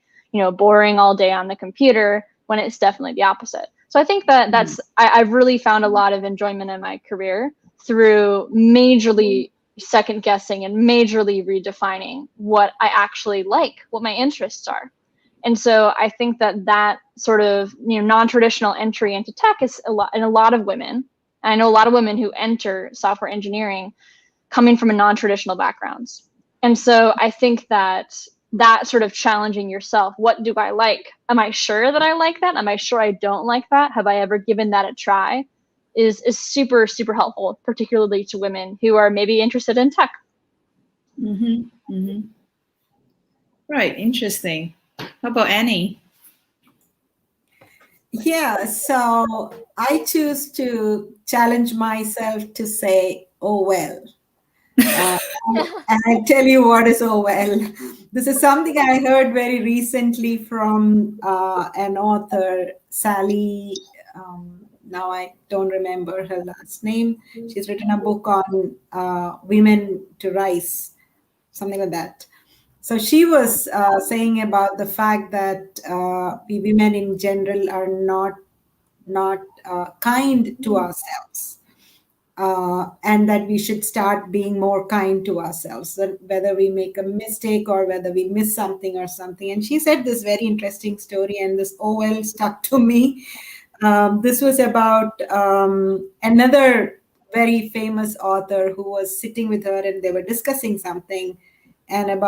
boring all day on the computer, when it's definitely the opposite. So I think that I've really found a lot of enjoyment in my career through majorly second guessing and majorly redefining what I actually like, what my interests are. And so I think that sort of non-traditional entry into tech is in a lot of women. I know a lot of women who enter software engineering coming from a non-traditional backgrounds. And so I think that sort of challenging yourself, what do I like? Am I sure that I like that? Am I sure I don't like that? Have I ever given that a try? Is super, super helpful, particularly to women who are maybe interested in tech. Right, interesting. How about Annie? Yeah, so I choose to challenge myself to say, oh, well, Uh, and I tell you what is OL. This is something I heard very recently from an author, Sally. Now I don't remember her last name. She's written a book on women to rise, something like that. So she was saying about the fact that we women in general are not kind to ourselves, and that we should start being more kind to ourselves, that whether we make a mistake or whether we miss something or something. And she said this very interesting story, and this OL stuck to me. This was about another very famous author who was sitting with her, and they were discussing something. And it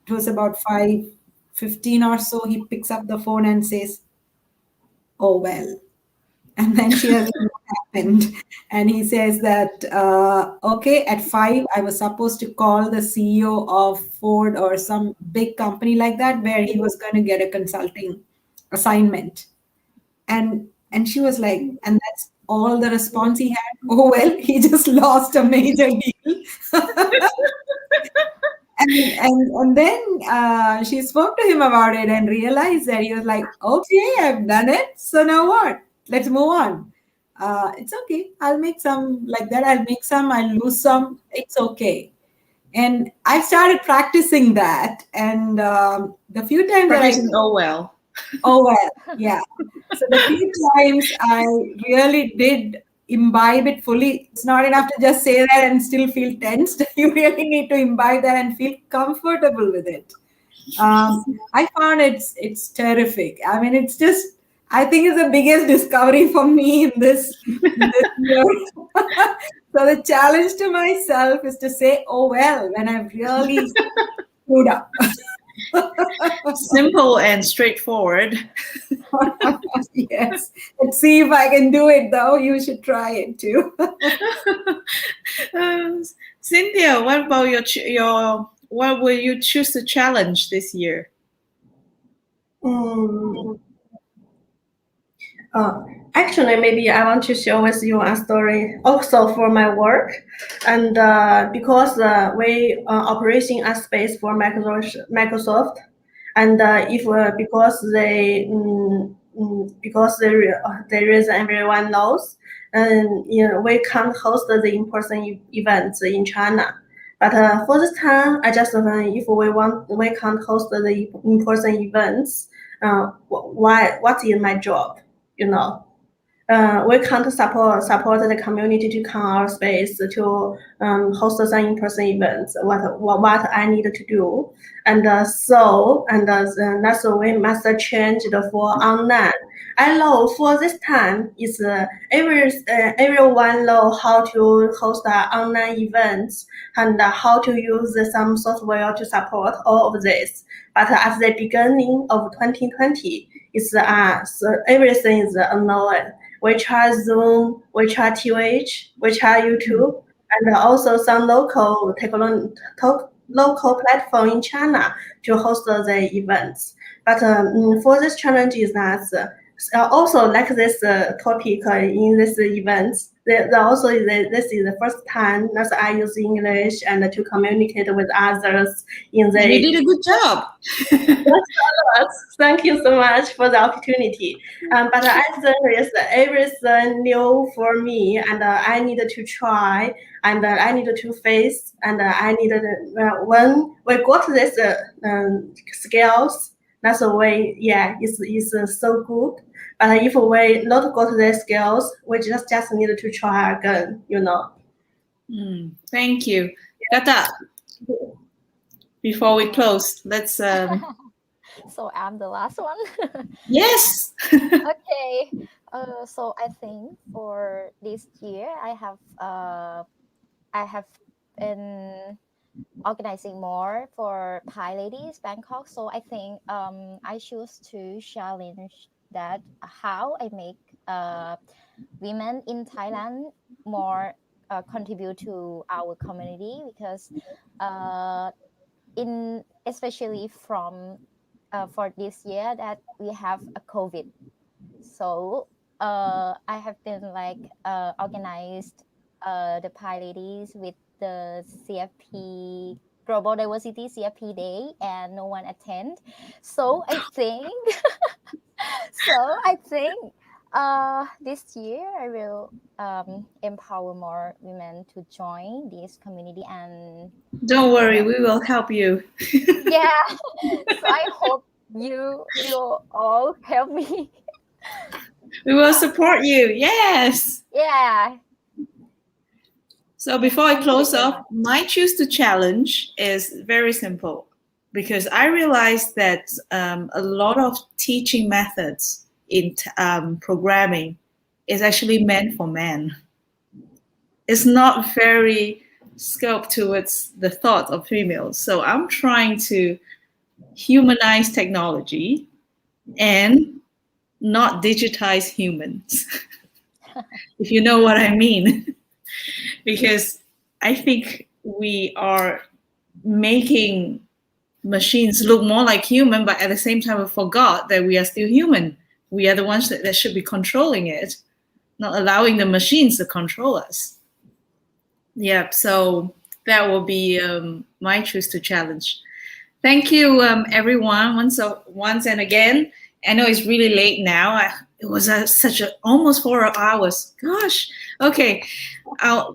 was about 5:15 or so, he picks up the phone and says, "Oh well." And then she has what happened. And he says that, okay, at 5, I was supposed to call the CEO of Ford or some big company like that, where he was going to get a consulting assignment. And she was like, and that's all the response he had. Oh, well, he just lost a major deal. And then she spoke to him about it and realized that he was like, okay, I've done it. So now what? Let's move on. It's okay. I'll make some like that. I'll make some. I'll lose some. It's okay. And I started practicing that. And the few times that I Practicing OL. Oh, well, yeah. So the few times I really did imbibe it fully, it's not enough to just say that and still feel tensed. You really need to imbibe that and feel comfortable with it. I found it's terrific. I mean, it's just, I think it's the biggest discovery for me in this year. So the challenge to myself is to say, oh, well, when I've really screwed up. Simple and straightforward. Yes. Let's see if I can do it, though. You should try it too. Cynthia, what about what will you choose to challenge this year? Actually, maybe I want to share with you a story also for my work, and because we operating a space for Microsoft, and if because there is everyone knows, and we can't host the in-person events in China. But for this time, I just if we can't host the in-person events. What is my job? We can't support the community to come our space to host some in-person events. What I need to do, and that's we must change it for online. I know for this time is everyone know how to host online events and how to use some software to support all of this. But at the beginning of 2020, so everything is unknown. We try Zoom, we try TH, we try YouTube, and also some local platform in China to host the events. But for this challenge is that also like this topic in this events, this is the first time that I use English and to communicate with others in the. You did a good job. Thank you so much for the opportunity. But I think everything new for me, and I needed to try, and I needed to face, and I needed when we got this skills, that's the way. Yeah, it's so good. But if we not got the skills, we just needed to try again. Thank you, Kata. Before we close, let's. So I'm the last one. Yes. Okay. So I think for this year, I have been organizing more for PyLadies Bangkok. So I think I choose to challenge that how I make women in Thailand more contribute to our community, because especially from for this year that we have a COVID. So I have been like organized the PyLadies with the CFP Global Diversity CFP Day, and no one attend. So I think, this year I will empower more women to join this community, and Don't worry, we will help you. yeah. So I hope you will all help me. We will support you. Yes. Yeah. So before I Thank you close very off, much. my choose to challenge is very simple because I realized that a lot of teaching methods in programming is actually meant for men. It's not very scoped towards the thought of females. So I'm trying to humanize technology and not digitize humans, if you know what I mean. Because I think we are making machines look more like human, but at the same time, we forgot that we are still human. We are the ones that should be controlling it, not allowing the machines to control us. Yeah, so that will be my choose to challenge. Thank you, everyone, once and again. I know it's really late now. It was such a almost 4 hours. Gosh. Okay,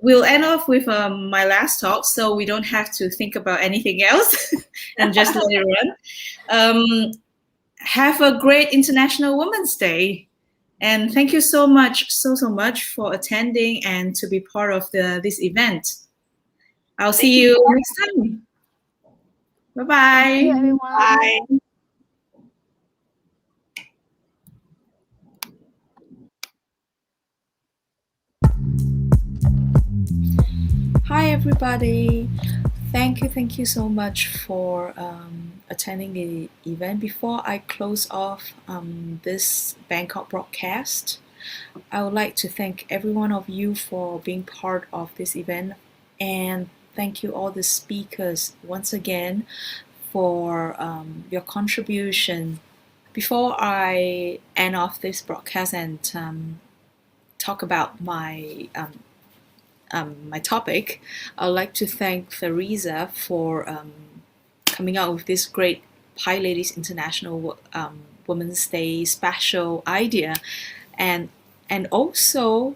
we'll end off with my last talk, so we don't have to think about anything else and just let it run. Have a great International Women's Day, and thank you so much for attending and to be part of this event. I'll see you next time. Bye-bye. Thank you, everyone. Bye. Hi, everybody. Thank you so much for attending the event. Before I close off this Bangkok broadcast, I would like to thank every one of you for being part of this event, and thank you all the speakers once again for your contribution. Before I end off this broadcast and talk about my my topic, I'd like to thank Theresa for coming out with this great PyLadies International Women's Day special idea, and also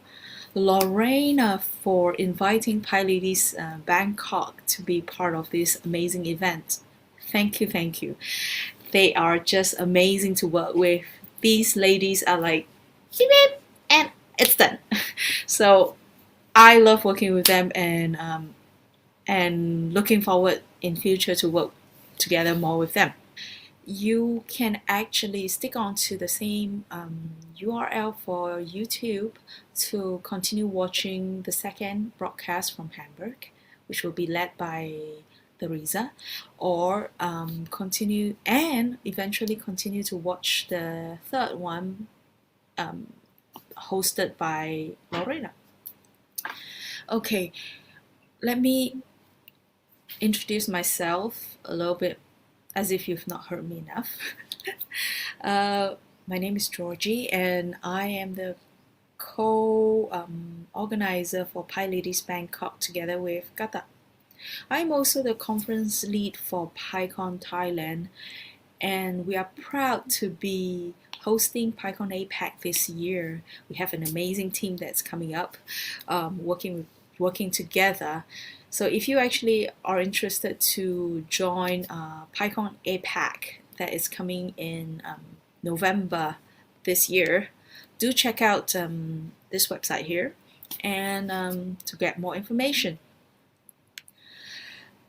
Lorena for inviting PyLadies Bangkok to be part of this amazing event. Thank you. They are just amazing to work with. These ladies are like, beep, beep, and it's done. So I love working with them, and looking forward in future to work together more with them. You can actually stick on to the same URL for YouTube to continue watching the second broadcast from Hamburg, which will be led by Theresa, or continue and eventually continue to watch the third one hosted by Lorena. Okay, let me introduce myself a little bit as if you've not heard me enough. My name is Georgie, and I am the co-organizer for PyLadies Bangkok together with Gata. I'm also the conference lead for PyCon Thailand, and we are proud to be hosting PyCon APAC this year. We have an amazing team that's coming up, working together. So if you actually are interested to join PyCon APAC that is coming in November this year, do check out this website here and to get more information.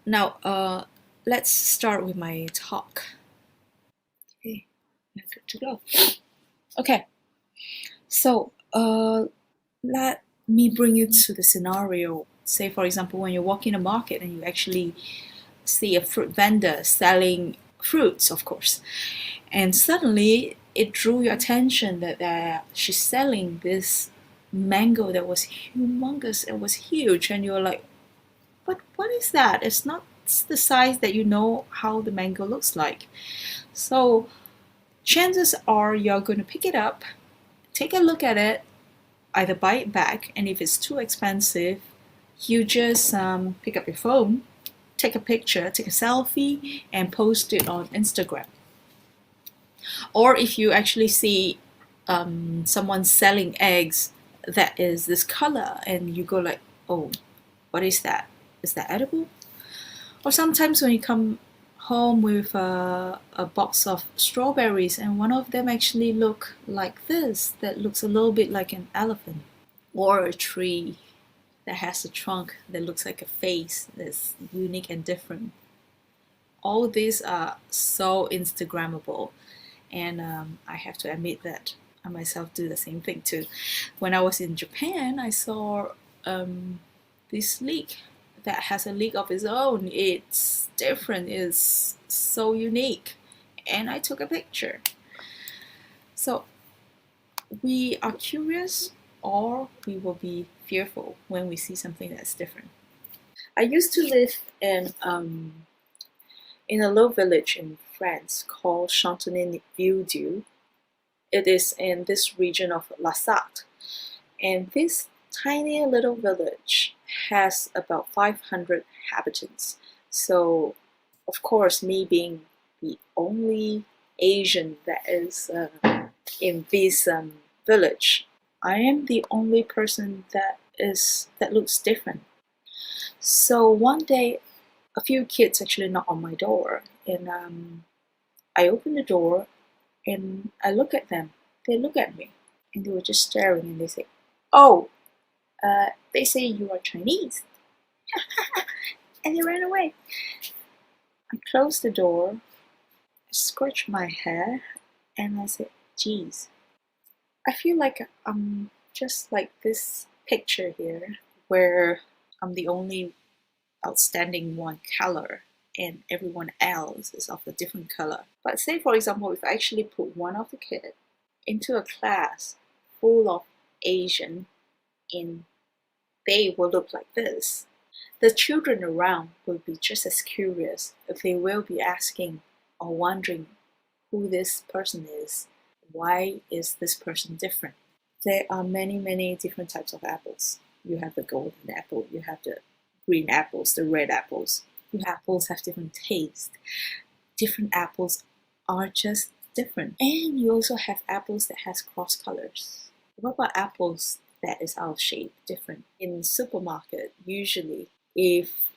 Now, let's start with my talk. Okay, I'm good to go. Okay, so let me bring you to the scenario. Say, for example, when you walk in a market and you actually see a fruit vendor selling fruits, of course, and suddenly it drew your attention that she's selling this mango that was humongous, it was huge, and you're like, what is that? It's not the size that you know how the mango looks like. So chances are you're going to pick it up, take a look at it, either buy it back, and if it's too expensive, You just pick up your phone, take a picture, take a selfie, and post it on Instagram. Or if you actually see someone selling eggs that is this color, and you go like, oh, what is that? Is that edible? Or sometimes when you come home with a box of strawberries and one of them actually look like this, that looks a little bit like an elephant, or a tree that has a trunk that looks like a face that's unique and different. All these are so Instagrammable, and I have to admit that I myself do the same thing too. When I was in Japan, I saw this leek that has a leek of its own. It's different, it's so unique, and I took a picture. So we are curious, or we will be fearful when we see something that's different. I used to live in a little village in France called Chantenay-le-Vieux. It is in this region of La Sarthe, and this tiny little village has about 500 inhabitants. So, of course, me being the only Asian that is in this village, I am the only person that looks different. So one day, a few kids actually knocked on my door, and I opened the door and I look at them. They look at me, and they were just staring, and they say, "Oh, they say you are Chinese," and they ran away. I closed the door, I scratched my hair, and I said, "Geez, I feel like I'm just like this picture here, where I'm the only outstanding one color and everyone else is of a different color." But say, for example, if I actually put one of the kids into a class full of Asian, and they will look like this, the children around will be just as curious. If they will be asking or wondering who this person is, why is this person different? There are many different types of apples. You have the golden apple, you have the green apples, the red apples. Apples have different taste. Different apples are just different. And you also have apples that has cross colors. What about apples that is out of shape, different? In supermarket, usually if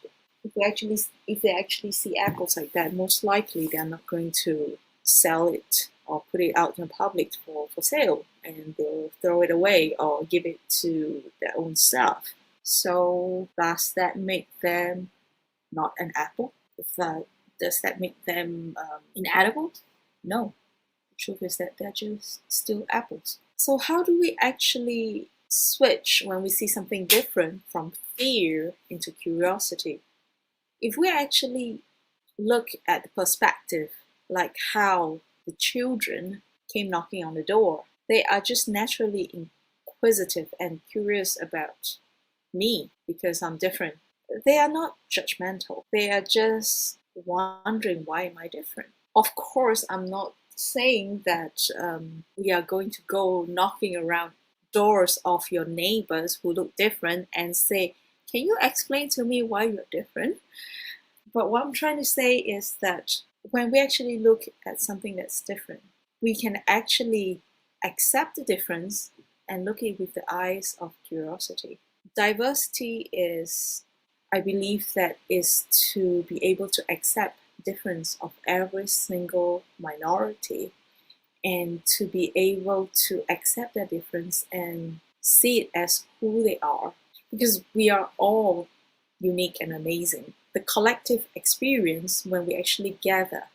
they actually see apples like that, most likely they're not going to sell it or put it out in public for sale, and they'll throw it away or give it to their own self. So does that make them not an apple? Does that make them inedible? No. The truth is that they're just still apples. So how do we actually switch when we see something different from fear into curiosity? If we actually look at the perspective, like how the children came knocking on the door, they are just naturally inquisitive and curious about me because I'm different. They are not judgmental. They are just wondering, why am I different? Of course, I'm not saying that we are going to go knocking around doors of your neighbors who look different and say, "Can you explain to me why you're different?" But what I'm trying to say is that when we actually look at something that's different, we can actually accept the difference and look at it with the eyes of curiosity. Diversity is, I believe, that is to be able to accept difference of every single minority, and to be able to accept that difference and see it as who they are, because we are all unique and amazing. The collective experience, when we actually gather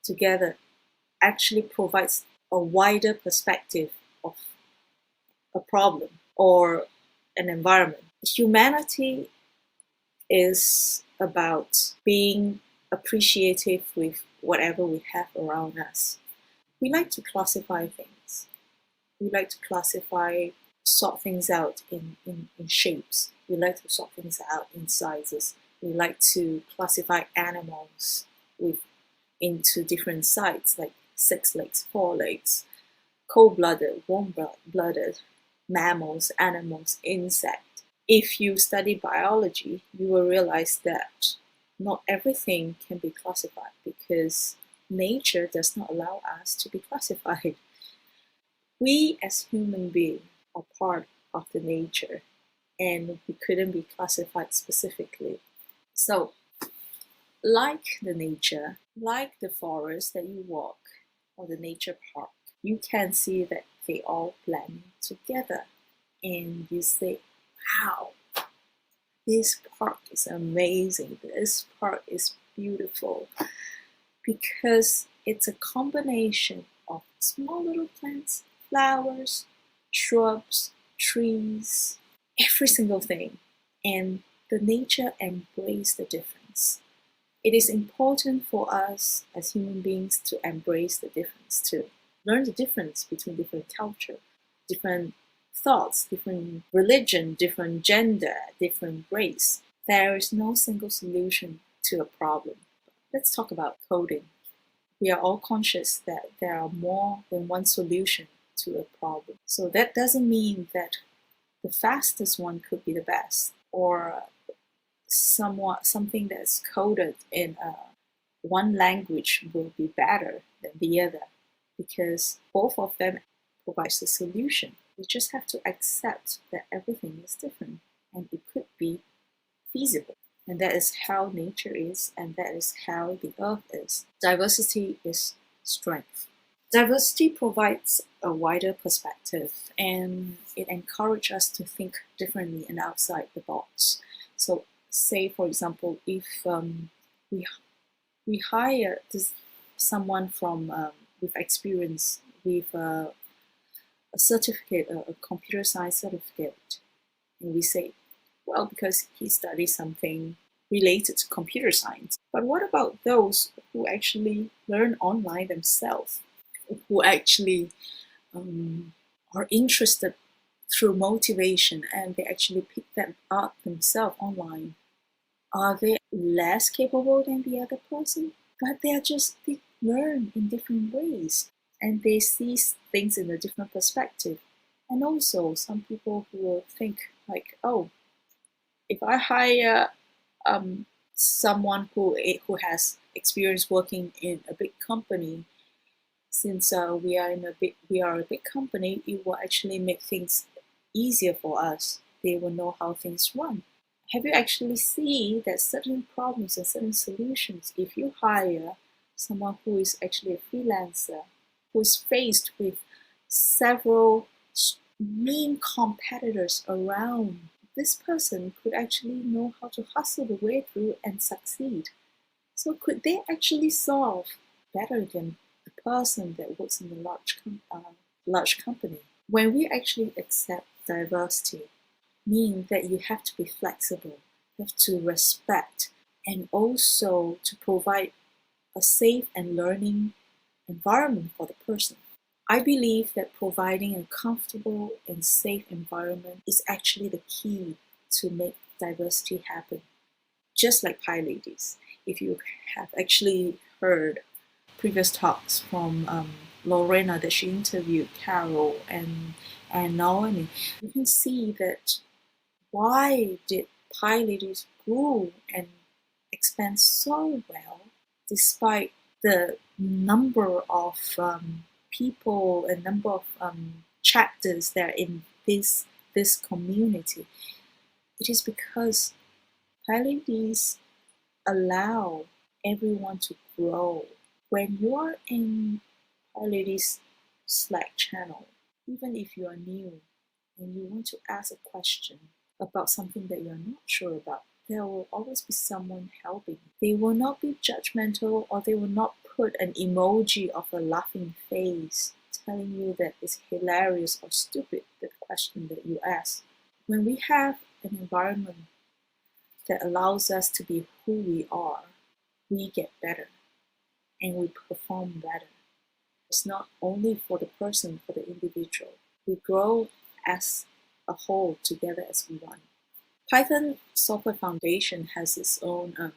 together, actually provides a wider perspective of a problem or an environment. Humanity is about being appreciative with whatever we have around us. We like to classify things. We like to sort things out in shapes. We like to sort things out in sizes. We like to classify animals into different sides, like 6 legs, 4 legs, cold-blooded, warm-blooded, mammals, animals, insects. if you study biology, you will realize that not everything can be classified because nature does not allow us to be classified. We as human beings are part of the nature and we couldn't be classified specifically. So, like the nature, like the forest that you walk or the nature park, you can see that they all blend together and you say, wow, this park is amazing, this park is beautiful, because it's a combination of small little plants, flowers, shrubs, trees, every single thing, and the nature embrace the difference. It is important for us as human beings to embrace the difference, to learn the difference between different culture, different thoughts, different religion, different gender, different race. There is no single solution to a problem. Let's talk about coding. We are all conscious that there are more than one solution to a problem. So that doesn't mean that the fastest one could be the best, or something that's coded in one language will be better than the other, because both of them provides a solution. We just have to accept that everything is different and it could be feasible. And that is how nature is, and that is how the earth is. Diversity is strength. Diversity provides a wider perspective and it encourages us to think differently and outside the box. So say, for example, if we hire someone from with experience, with a certificate, a computer science certificate, and we say, well, because he studied something related to computer science. But what about those who actually learn online themselves, who actually are interested through motivation and they actually pick that up themselves online? Are they less capable than the other person? But they learn in different ways and they see things in a different perspective. And also some people who will think like, oh, if I hire someone who has experience working in a big company, since we are a big company, it will actually make things easier for us. They will know how things run. Have you actually seen that certain problems and certain solutions, if you hire someone who is actually a freelancer, who is faced with several mean competitors around, this person could actually know how to hustle the way through and succeed. So could they actually solve better than the person that works in a large company? When we actually accept diversity, mean that you have to be flexible, you have to respect, and also to provide a safe and learning environment for the person. I believe that providing a comfortable and safe environment is actually the key to make diversity happen. Just like PyLadies, if you have actually heard previous talks from Lorena that she interviewed Carol and Naomi, you can see that why did PyLadies grow and expand so well despite the number of people and number of chapters that are in this community? It is because PyLadies allow everyone to grow. When you are in PyLadies Slack channel, even if you are new and you want to ask a question about something that you're not sure about, there will always be someone helping. They will not be judgmental, or they will not put an emoji of a laughing face telling you that it's hilarious or stupid, the question that you ask. When we have an environment that allows us to be who we are, we get better and we perform better. It's not only for the person, for the individual. We grow as a whole together as one. Python Software Foundation has its own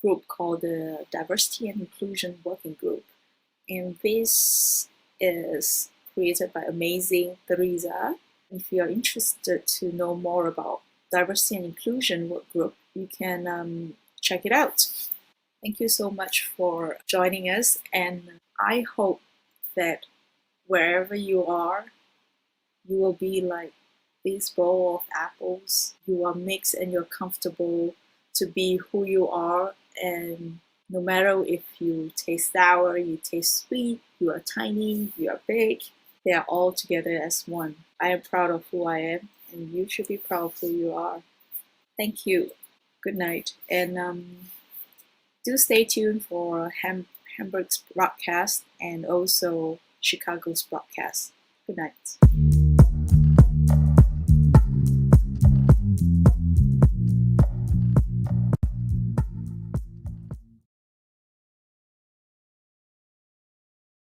group called the Diversity and Inclusion Working Group. And this is created by amazing Teresa. If you're interested to know more about diversity and inclusion work group, you can check it out. Thank you so much for joining us, and I hope that wherever you are, you will be like this bowl of apples. You are mixed and you're comfortable to be who you are, and no matter if you taste sour, you taste sweet, you are tiny, you are big, they are all together as one. I am proud of who I am, and you should be proud of who you are. Thank you. Good night. And do stay tuned for Hamburg's broadcast and also Chicago's broadcast. Good night.